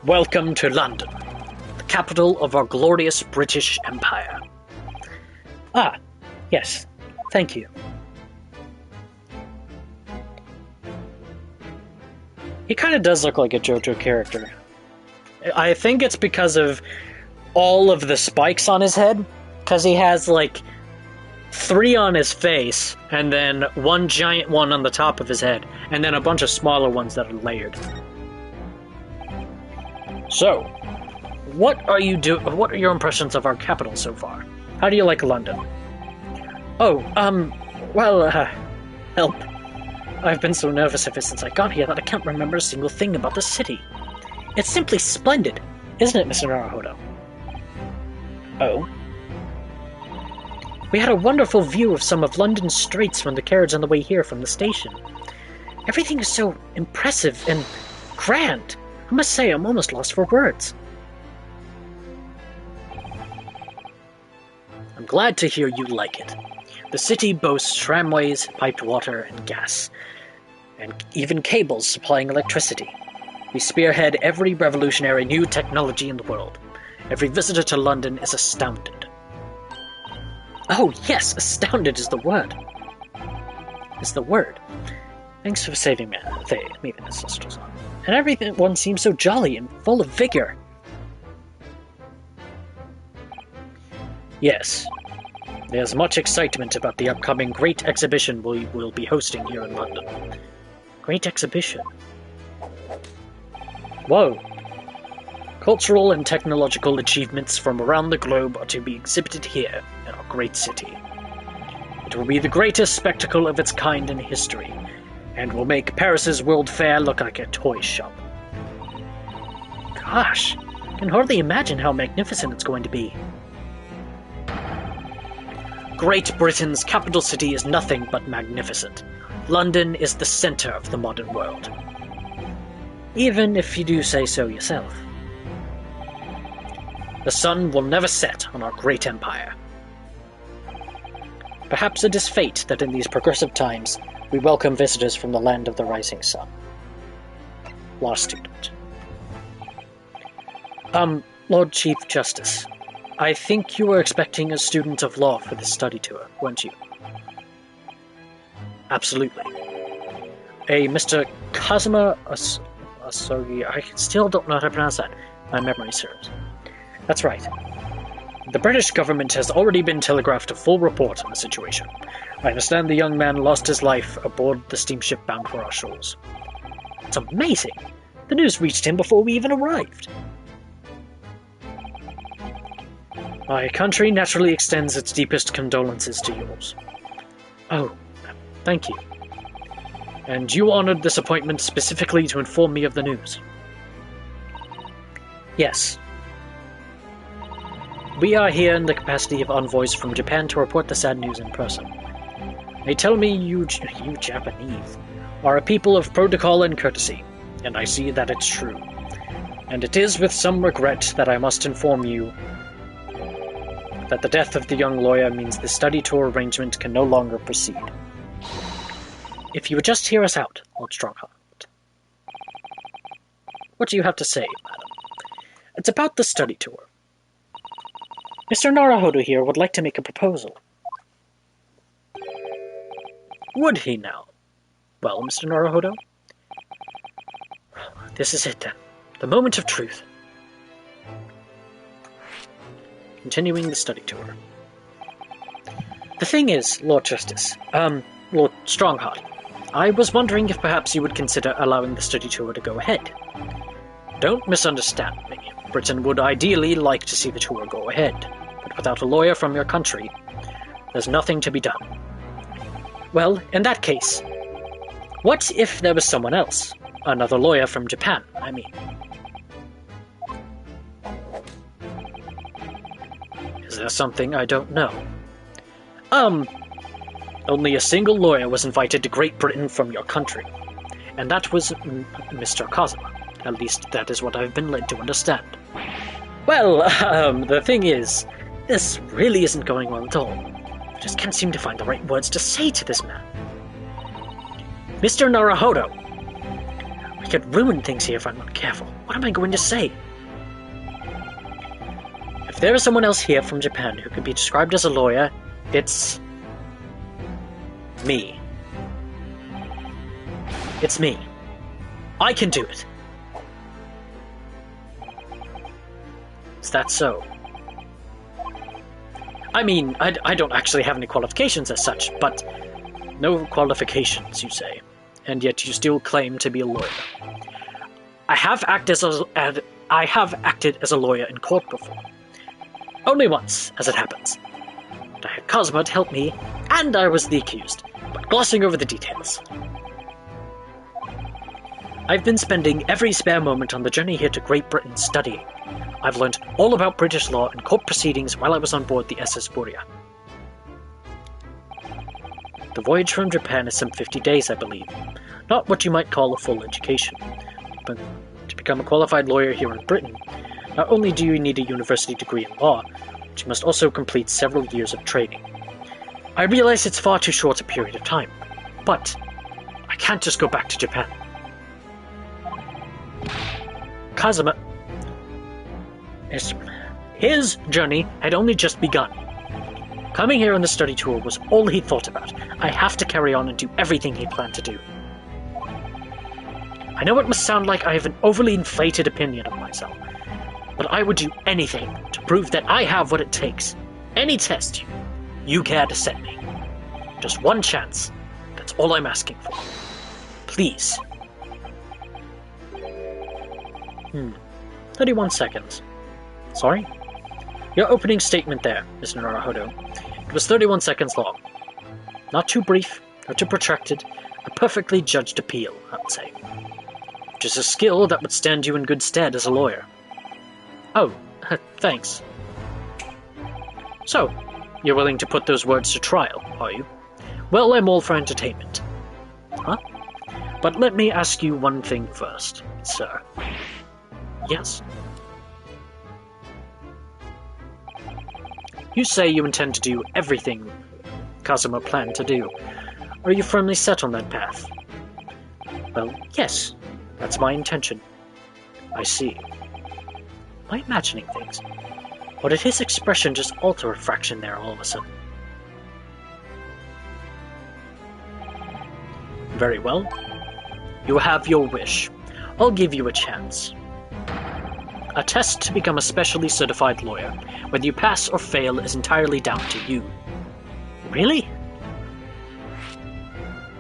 Welcome to London, the capital of our glorious British Empire. Ah, yes, thank you. He kind of does look like a JoJo character. I think it's because of all of the spikes on his head, because he has like 3 on his face, and then 1 giant one on the top of his head, and then a bunch of smaller ones that are layered. So, what are your impressions of our capital so far? How do you like London? Oh, help. I've been so nervous ever since I got here that I can't remember a single thing about the city. It's simply splendid, isn't it, Mr. Naruhodo? Oh? We had a wonderful view of some of London's streets from the carriage on the way here from the station. Everything is so impressive and Grand! I must say, I'm almost lost for words. I'm glad to hear you like it. The city boasts tramways, piped water, and gas, and even cables supplying electricity. We spearhead every revolutionary new technology in the world. Every visitor to London is astounded. Oh yes, astounded is the word. Thanks for saving me, the ancestors. And everyone seems so jolly and full of vigor. Yes, there's much excitement about the upcoming Great Exhibition we will be hosting here in London. Great Exhibition? Whoa. Cultural and technological achievements from around the globe are to be exhibited here in our great city. It will be the greatest spectacle of its kind in history, and will make Paris's World Fair look like a toy shop. Gosh, I can hardly imagine how magnificent it's going to be. Great Britain's capital city is nothing but magnificent. London is the center of the modern world. Even if you do say so yourself. The sun will never set on our great empire. Perhaps it is fate that in these progressive times we welcome visitors from the land of the rising sun. Law student. Lord Chief Justice, I think you were expecting a student of law for this study tour, weren't you? Absolutely. A Mr. Kazuma Asogi, I still don't know how to pronounce that. My memory serves. That's right. The British government has already been telegraphed a full report on the situation. I understand the young man lost his life aboard the steamship bound for our shores. It's amazing! The news reached him before we even arrived. My country naturally extends its deepest condolences to yours. Oh, thank you. And you honored this appointment specifically to inform me of the news. Yes. We are here in the capacity of envoys from Japan to report the sad news in person. They tell me you Japanese are a people of protocol and courtesy, and I see that it's true. And it is with some regret that I must inform you that the death of the young lawyer means the study tour arrangement can no longer proceed. If you would just hear us out, Lord Strongheart. What do you have to say, madam? It's about the study tour. Mr. Naruhodo here would like to make a proposal. Would he now? Well, Mr. Naruhodo? This is it then. The moment of truth. Continuing the study tour. The thing is, Lord Justice, Lord Strongheart, I was wondering if perhaps you would consider allowing the study tour to go ahead. Don't misunderstand me. Britain would ideally like to see the tour go ahead, but without a lawyer from your country, there's nothing to be done. Well, in that case, what if there was someone else? Another lawyer from Japan, I mean. Is there something I don't know? Only a single lawyer was invited to Great Britain from your country, and that was Mr. Kazuma. At least that is what I've been led to understand. Well, the thing is, this really isn't going well at all. I just can't seem to find the right words to say to this man. Mr. Naruhodo! I could ruin things here if I'm not careful. What am I going to say? If there is someone else here from Japan who could be described as a lawyer, it's me. It's me. I can do it. Is that so? I mean, I don't actually have any qualifications as such, but no qualifications, you say, and yet you still claim to be a lawyer. I have acted as a lawyer in court before. Only once, as it happens. But I had Kazuma to help me, and I was the accused, but glossing over the details. I've been spending every spare moment on the journey here to Great Britain studying. I've learned all about British law and court proceedings while I was on board the SS Buria. The voyage from Japan is some 50 days, I believe. Not what you might call a full education. but to become a qualified lawyer here in Britain, not only do you need a university degree in law, but you must also complete several years of training. I realize it's far too short a period of time, but I can't just go back to Japan. Kazuma... His journey had only just begun. Coming here on the study tour was all he thought about. I have to carry on and do everything he planned to do. I know it must sound like I have an overly inflated opinion of myself, but I would do anything to prove that I have what it takes. Any test you care to set me. Just one chance. That's all I'm asking for. Please. 31 seconds. Sorry? Your opening statement there, Mr. Naruhodo. It was 31 seconds long. Not too brief, or too protracted. A perfectly judged appeal, I would say. Which is a skill that would stand you in good stead as a lawyer. Oh, thanks. So, you're willing to put those words to trial, are you? Well, I'm all for entertainment. Huh? But let me ask you one thing first, sir. Yes? You say you intend to do everything Kazuma planned to do. Are you firmly set on that path? Well, yes. That's my intention. I see. Am I imagining things? Or did his expression just alter a fraction there all of a sudden? Very well. You have your wish. I'll give you a chance. A test to become a specially certified lawyer. Whether you pass or fail is entirely down to you. Really?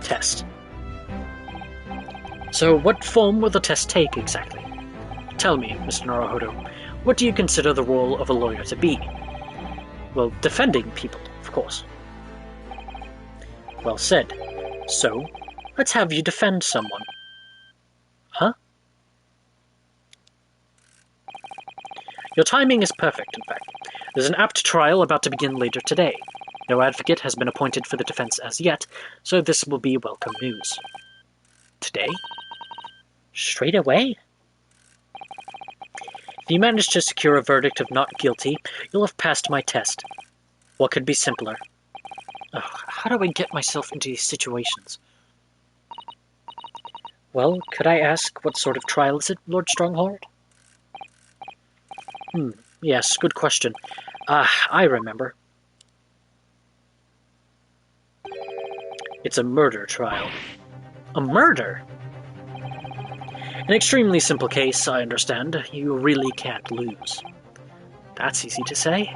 Test. So what form will the test take exactly? Tell me, Mr. Naruhodo, what do you consider the role of a lawyer to be? Well, defending people, of course. Well said. So, let's have you defend someone. Huh? Your timing is perfect, in fact. There's an apt trial about to begin later today. No advocate has been appointed for the defense as yet, so this will be welcome news. Today? Straight away? If you manage to secure a verdict of not guilty, you'll have passed my test. What could be simpler? How do I get myself into these situations? Well, could I ask what sort of trial is it, Lord Strongheart? Yes, good question. I remember. It's a murder trial. A murder? An extremely simple case, I understand. You really can't lose. That's easy to say.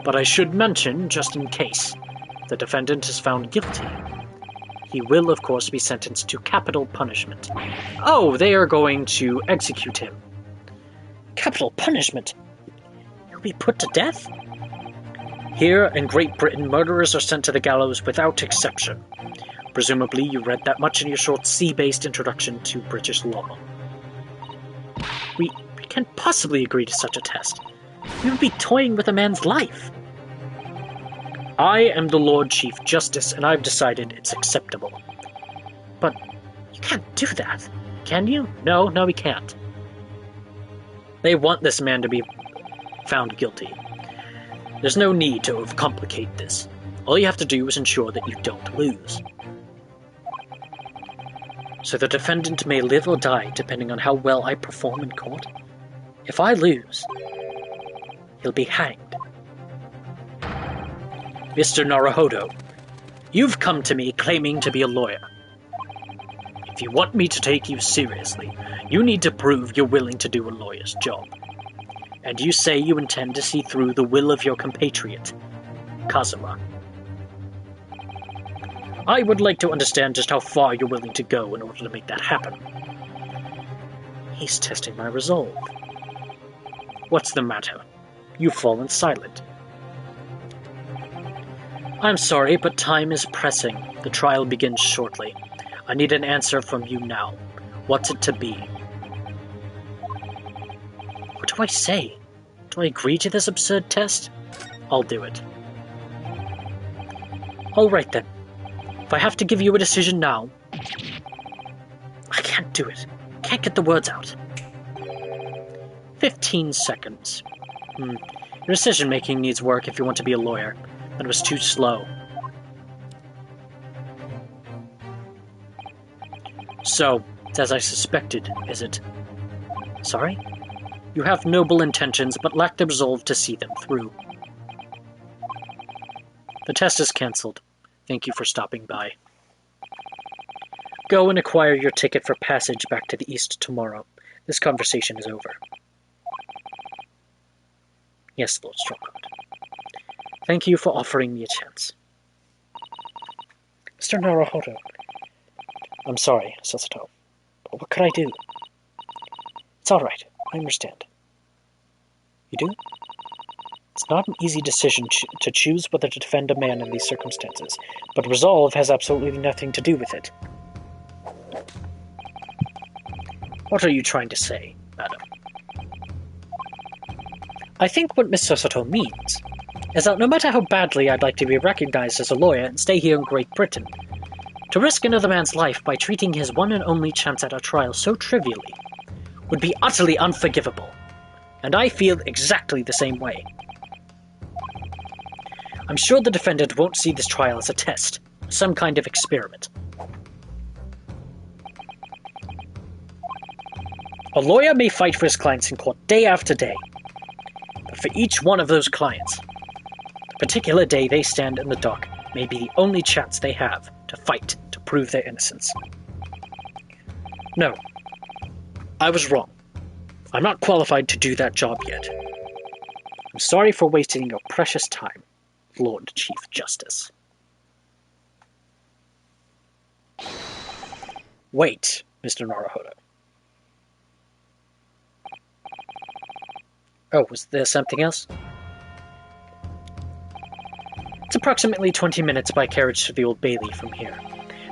But I should mention, just in case, the defendant is found guilty. He will, of course, be sentenced to capital punishment. Oh, they are going to execute him. Capital punishment? He'll be put to death? Here in Great Britain, murderers are sent to the gallows without exception. Presumably, you read that much in your short C-based introduction to British law. We can't possibly agree to such a test. We would be toying with a man's life. I am the Lord Chief Justice, and I've decided it's acceptable. But you can't do that, can you? No, we can't. They want this man to be found guilty. There's no need to overcomplicate this. All you have to do is ensure that you don't lose. So the defendant may live or die depending on how well I perform in court. If I lose, he'll be hanged. Mr. Naruhodo, you've come to me claiming to be a lawyer. If you want me to take you seriously, you need to prove you're willing to do a lawyer's job. And you say you intend to see through the will of your compatriot, Kazuma. I would like to understand just how far you're willing to go in order to make that happen. He's testing my resolve. What's the matter? You've fallen silent. I'm sorry, but time is pressing. The trial begins shortly. I need an answer from you now. What's it to be? What do I say? Do I agree to this absurd test? I'll do it. All right then. If I have to give you a decision now... I can't do it, can can't get the words out. 15 seconds. Your decision-making needs work if you want to be a lawyer. That was too slow. So, it's as I suspected, is it? Sorry? You have noble intentions, but lack the resolve to see them through. The test is cancelled. Thank you for stopping by. Go and acquire your ticket for passage back to the east tomorrow. This conversation is over. Yes, Lord Strongheart. Thank you for offering me a chance. Mr. Naruhodo. I'm sorry, Susato. But what could I do? It's all right. I understand. You do? It's not an easy decision to choose whether to defend a man in these circumstances, but resolve has absolutely nothing to do with it. What are you trying to say, madam? I think what Miss Susato means is that no matter how badly I'd like to be recognized as a lawyer and stay here in Great Britain, to risk another man's life by treating his one and only chance at a trial so trivially would be utterly unforgivable, and I feel exactly the same way. I'm sure the defendant won't see this trial as a test, some kind of experiment. A lawyer may fight for his clients in court day after day, but for each one of those clients, the particular day they stand in the dock may be the only chance they have to fight to prove their innocence. No, I was wrong. I'm not qualified to do that job yet. I'm sorry for wasting your precious time, Lord Chief Justice. Wait, Mr. Naruhodo. Oh, was there something else? It's approximately 20 minutes by carriage to the Old Bailey from here.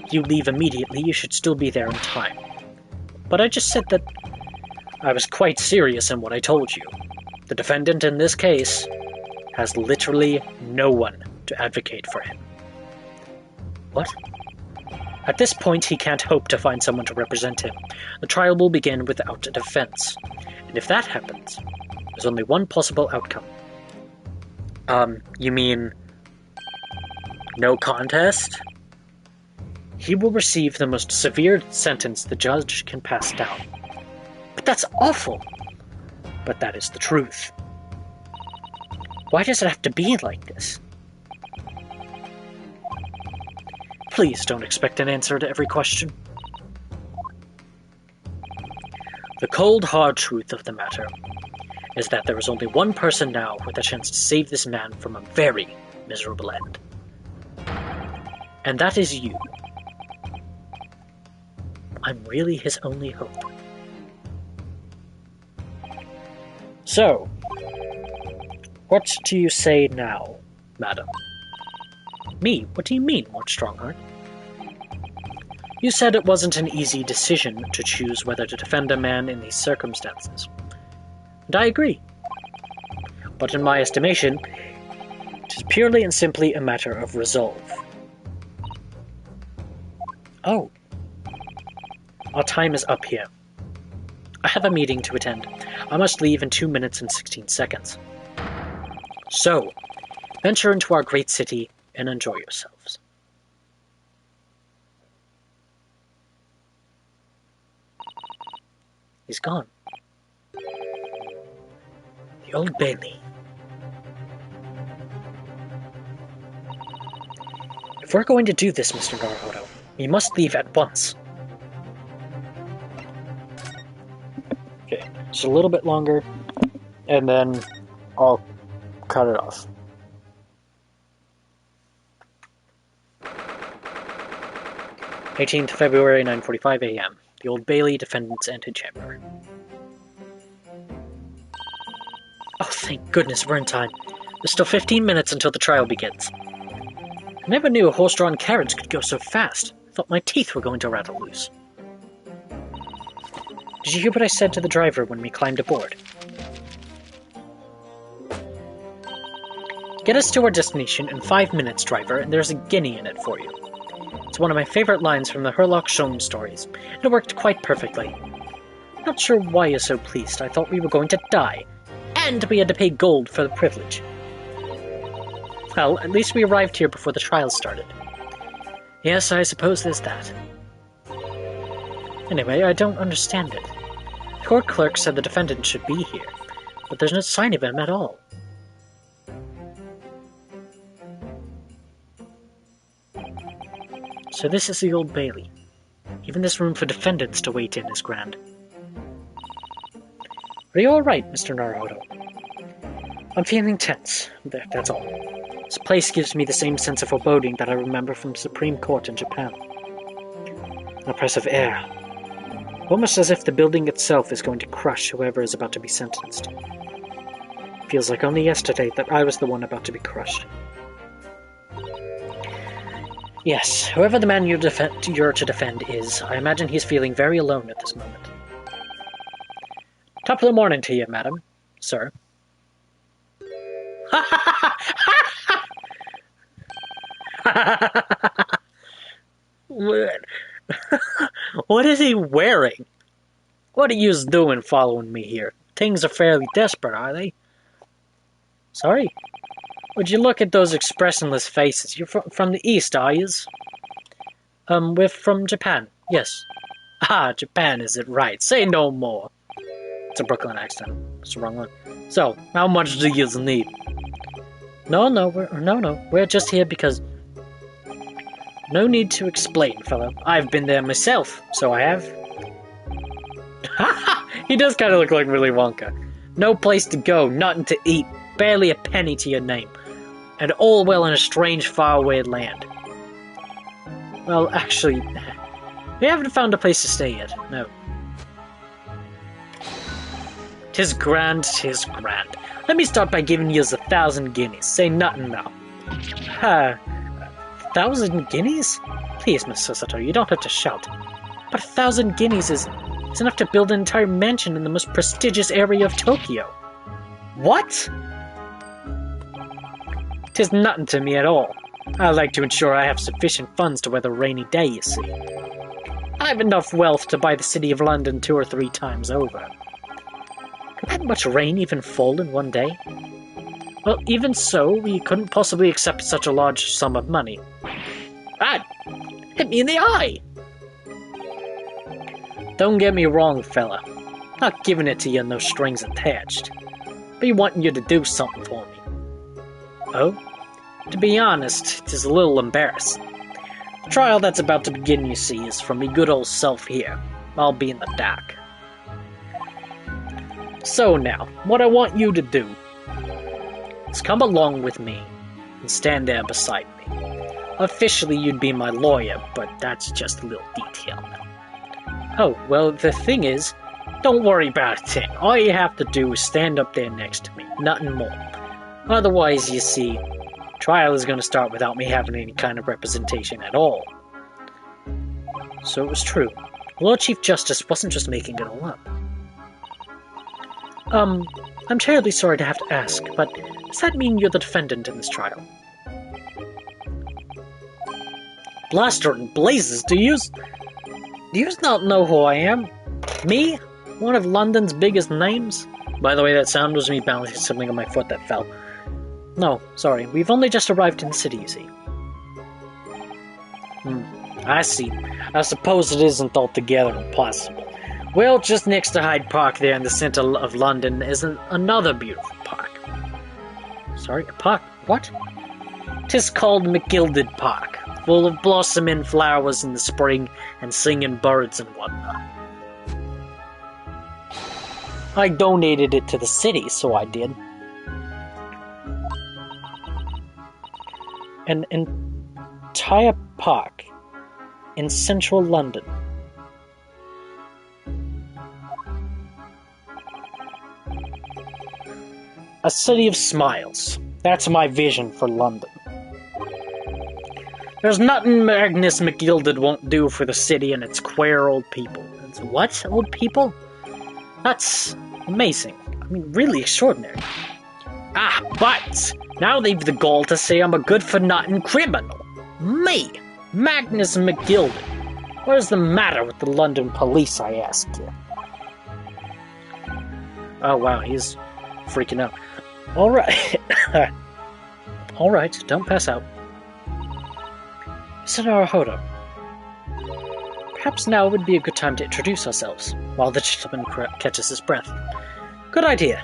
If you leave immediately, you should still be there in time. But I just said that I was quite serious in what I told you. The defendant in this case has literally no one to advocate for him. What? At this point, he can't hope to find someone to represent him. The trial will begin without a defense. And if that happens, there's only one possible outcome. You mean no contest? He will receive the most severe sentence the judge can pass down. But that's awful! But that is the truth. Why does it have to be like this? Please don't expect an answer to every question. The cold, hard truth of the matter is that there is only one person now with a chance to save this man from a very miserable end. And that is you. I'm really his only hope. So, what do you say now, madam? Me? What do you mean, Lord Strongheart? You said it wasn't an easy decision to choose whether to defend a man in these circumstances. And I agree. But in my estimation, it is purely and simply a matter of resolve. Oh. Our time is up here. I have a meeting to attend. I must leave in 2 minutes and 16 seconds. So, venture into our great city and enjoy yourselves. He's gone. The Old Bailey. If we're going to do this, Mr. Naruhodo, we must leave at once. Okay, just a little bit longer, and then I'll cut it off. February 18th, 9:45 a.m. The Old Bailey Defendant's Antechamber. Oh, thank goodness we're in time. There's still 15 minutes until the trial begins. I never knew a horse-drawn carriage could go so fast. I thought my teeth were going to rattle loose. Did you hear what I said to the driver when we climbed aboard? Get us to our destination in 5 minutes, driver, and there's a guinea in it for you. It's one of my favorite lines from the Herlock Sholmes stories, and it worked quite perfectly. Not sure why you're so pleased. I thought we were going to die. And we had to pay gold for the privilege. Well, at least we arrived here before the trial started. Yes, I suppose there's that. Anyway, I don't understand it. The court clerk said the defendant should be here, but there's no sign of him at all. So this is the Old Bailey. Even this room for defendants to wait in is grand. Are you alright, Mr. Naruhodo? I'm feeling tense. That's all. This place gives me the same sense of foreboding that I remember from Supreme Court in Japan. An oppressive air. Almost as if the building itself is going to crush whoever is about to be sentenced. Feels like only yesterday that I was the one about to be crushed. Yes, whoever the man you're to defend is, I imagine he's feeling very alone at this moment. Top of the morning to you, madam. Sir. What is he wearing? What are yous doing following me here? Things are fairly desperate, are they? Sorry? Would you look at those expressionless faces? You're from the East, are yous? We're from Japan, yes. Ah, Japan, is it right? Say no more. It's a Brooklyn accent. It's the wrong one. So, how much do yous need? No, we're just here because... No need to explain, fellow. I've been there myself, so I have. He does kind of look like Willy Wonka. No place to go, nothing to eat, barely a penny to your name. And all well in a strange, faraway land. Well, actually, we haven't found a place to stay yet, no. 'Tis grand, 'tis grand. Let me start by giving yous 1,000 guineas. Say nothing now. 1,000 guineas? Please, Miss Susato, you don't have to shout. But 1,000 guineas is enough to build an entire mansion in the most prestigious area of Tokyo. What? 'Tis nothing to me at all. I like to ensure I have sufficient funds to weather a rainy day, you see. I have enough wealth to buy the city of London 2 or 3 times over. Could that much rain even fall in one day? Well, even so, we couldn't possibly accept such a large sum of money. Ah! Hit me in the eye! Don't get me wrong, fella. Not giving it to you, no strings attached. Be wanting you to do something for me. Oh? To be honest, it is a little embarrassing. The trial that's about to begin, you see, is from me good old self here. I'll be in the dark. So now, what I want you to do is come along with me and stand there beside me. Officially, you'd be my lawyer, but that's just a little detail now. Oh, well, the thing is, don't worry about a thing. All you have to do is stand up there next to me, nothing more. Otherwise, you see, trial is going to start without me having any kind of representation at all. So it was true. The Lord Chief Justice wasn't just making it all up. I'm terribly sorry to have to ask, but does that mean you're the defendant in this trial? Blaster and blazes, do you not know who I am? Me? One of London's biggest names? By the way, that sound was me balancing something on my foot that fell. No, sorry, we've only just arrived in the city, you see. I see. I suppose it isn't altogether impossible. Well, just next to Hyde Park there in the center of London is another beautiful park. Sorry, a park? What? 'Tis called McGilded Park, full of blossoming flowers in the spring and singing birds and whatnot. I donated it to the city, so I did. An entire park in central London. A city of smiles. That's my vision for London. There's nothing Magnus McGilded won't do for the city and its queer old people. What? Old people? That's amazing. I mean, really extraordinary. Ah, but now they've the gall to say I'm a good-for-nothing criminal. Me, Magnus McGilded. What is the matter with the London police, I ask you? Oh wow, he's freaking out. Alright. Alright, don't pass out. Mr. Naruhodo, perhaps now would be a good time to introduce ourselves, while the gentleman catches his breath. Good idea.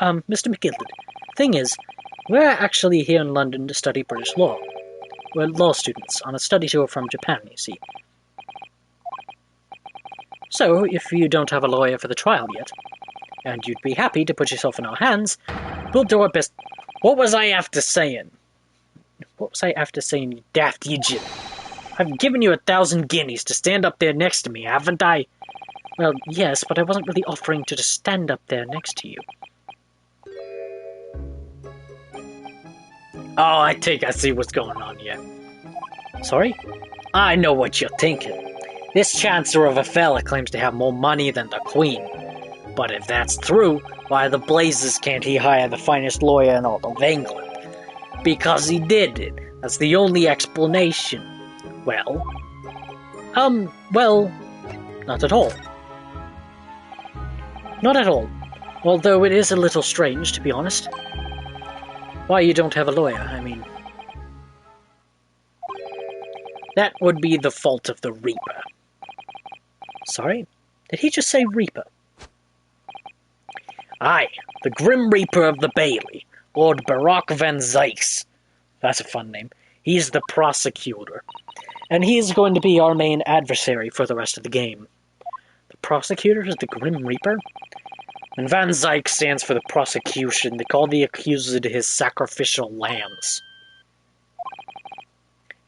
Mr. McGilded, thing is, we're actually here in London to study British law. We're law students on a study tour from Japan, you see. So, if you don't have a lawyer for the trial yet, and you'd be happy to put yourself in our hands, we'll do our best. What was I after saying? What was I after saying, you daft idiot? I've given you 1,000 guineas to stand up there next to me, haven't I? Well, yes, but I wasn't really offering to just stand up there next to you. Oh, I think I see what's going on here. Sorry? I know what you're thinking. This Chancellor of a fella claims to have more money than the Queen. But if that's true, why the blazes can't he hire the finest lawyer in all of England? Because he did it. That's the only explanation. Well, not at all. Not at all. Although it is a little strange, to be honest. Why you don't have a lawyer, I mean. That would be the fault of the Reaper. Sorry? Did he just say Reaper? Aye, the Grim Reaper of the Bailey, Lord Barak van Zykes. That's a fun name. He's the prosecutor. And he's going to be our main adversary for the rest of the game. The prosecutor is the Grim Reaper? And Van Zykes stands for the prosecution. They call the accused his sacrificial lambs.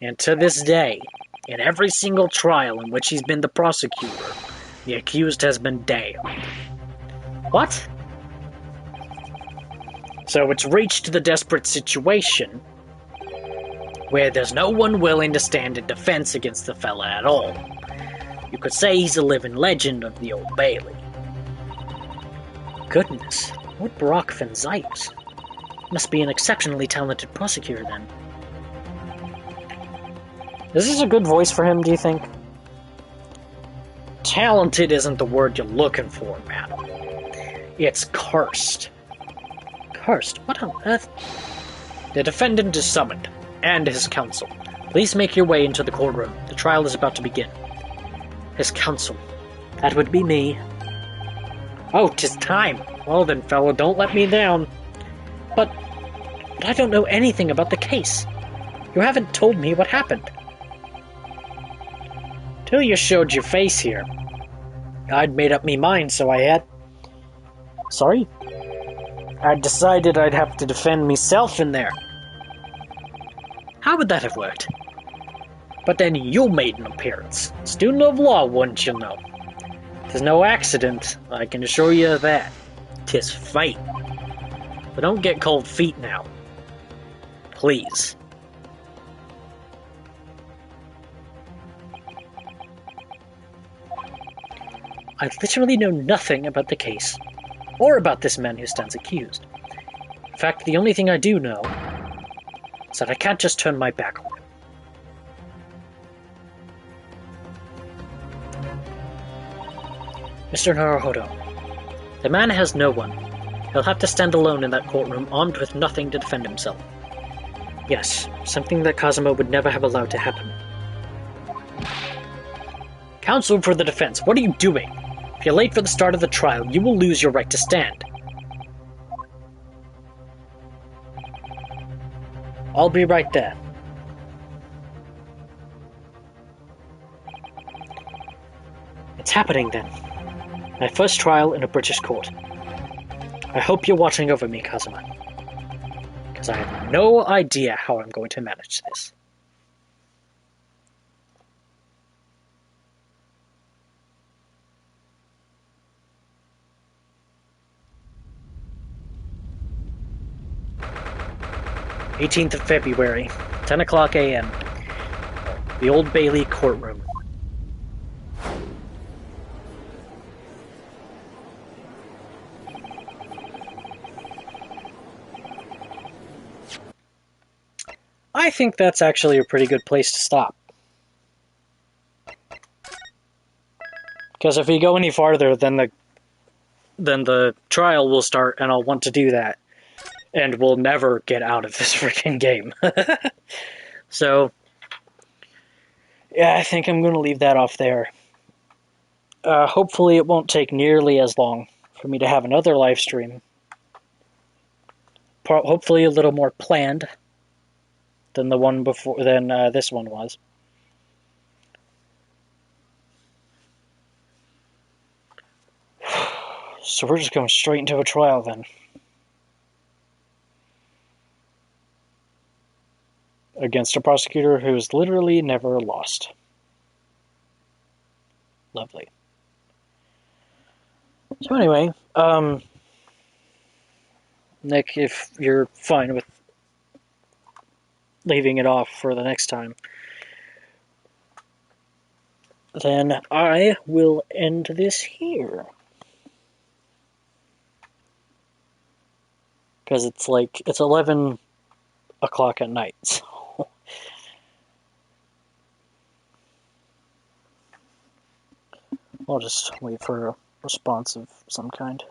And to this day, in every single trial in which he's been the prosecutor, the accused has been damned. What? So it's reached the desperate situation where there's no one willing to stand in defense against the fella at all. You could say he's a living legend of the Old Bailey. Goodness, what Barak van Zykes? Must be an exceptionally talented prosecutor then. Is this a good voice for him, do you think? Talented isn't the word you're looking for, madam. It's cursed. Cursed? What on earth? The defendant is summoned, and his counsel. Please make your way into the courtroom. The trial is about to begin. His counsel. That would be me. Oh, 'tis time. Well then, fellow, don't let me down. But I don't know anything about the case. You haven't told me what happened. Till you showed your face here. I'd made up me mind, so I had... Sorry? I'd decided I'd have to defend myself in there. How would that have worked? But then you made an appearance. Student of law, wouldn't you know? 'Tis no accident, I can assure you of that. 'Tis fate. But don't get cold feet now. Please. I literally know nothing about the case, or about this man who stands accused. In fact, the only thing I do know is that I can't just turn my back on him. Mr. Naruhodo, the man has no one. He'll have to stand alone in that courtroom, armed with nothing to defend himself. Yes, something that Kazuma would never have allowed to happen. Counsel for the defense, what are you doing? If you're late for the start of the trial, you will lose your right to stand. I'll be right there. It's happening then. My first trial in a British court. I hope you're watching over me, Kazuma. Because I have no idea how I'm going to manage this. '18th of February, 10 o'clock a.m. The Old Bailey courtroom. I think that's actually a pretty good place to stop. Because if we go any farther, then the trial will start, and I'll want to do that. And we'll never get out of this freaking game. So, yeah, I think I'm going to leave that off there. Hopefully it won't take nearly as long for me to have another live stream. Hopefully a little more planned than the one before, than this one was. So we're just going straight into a trial then. Against a prosecutor who has literally never lost. Lovely. So anyway, Nick, if you're fine with leaving it off for the next time, then I will end this here. Because it's 11 o'clock at night, so... I'll just wait for a response of some kind.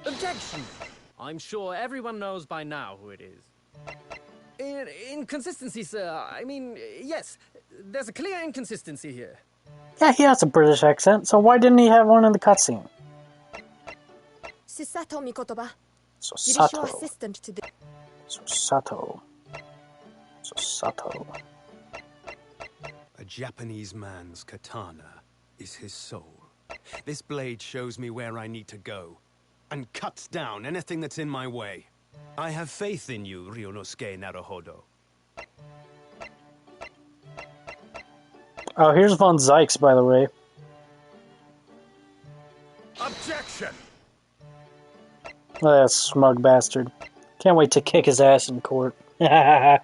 Objection! I'm sure everyone knows by now who it is. Inconsistency, sir. I mean, yes, there's a clear inconsistency here. Yeah, he has a British accent, so why didn't he have one in the cutscene? Susato Mikotoba. Susato. Judicial assistant to the... Susato. Susato. A Japanese man's katana is his soul. This blade shows me where I need to go, and cuts down anything that's in my way. I have faith in you, Ryunosuke Naruhodo. Oh, here's Von Zykes, by the way. Objection! Oh, that smug bastard. Can't wait to kick his ass in court. I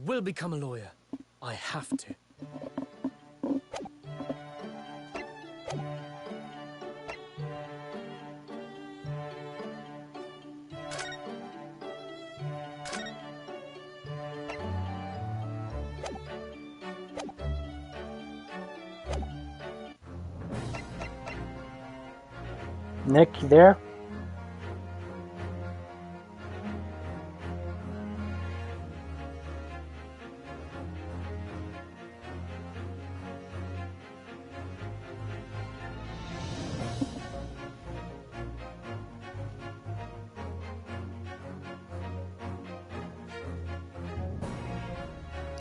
will become a lawyer. I have to. Nick, you there?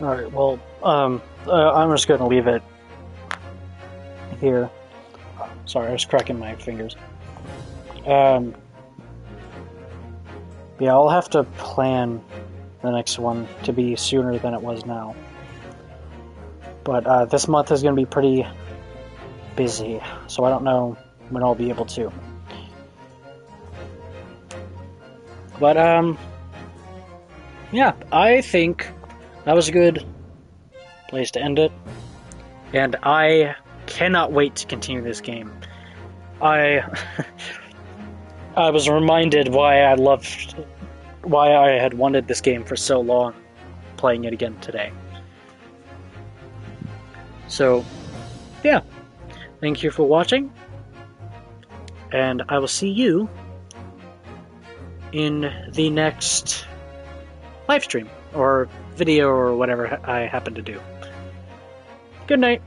Alright, well, I'm just going to leave it here. Sorry, I was cracking my fingers. Yeah, I'll have to plan the next one to be sooner than it was now. But this month is going to be pretty busy, so I don't know when I'll be able to. But, yeah, I think that was a good place to end it. And I cannot wait to continue this game. I was reminded why I had wanted this game for so long, playing it again today. So, yeah. Thank you for watching. And I will see you in the next live stream, or video, or whatever I happen to do. Good night.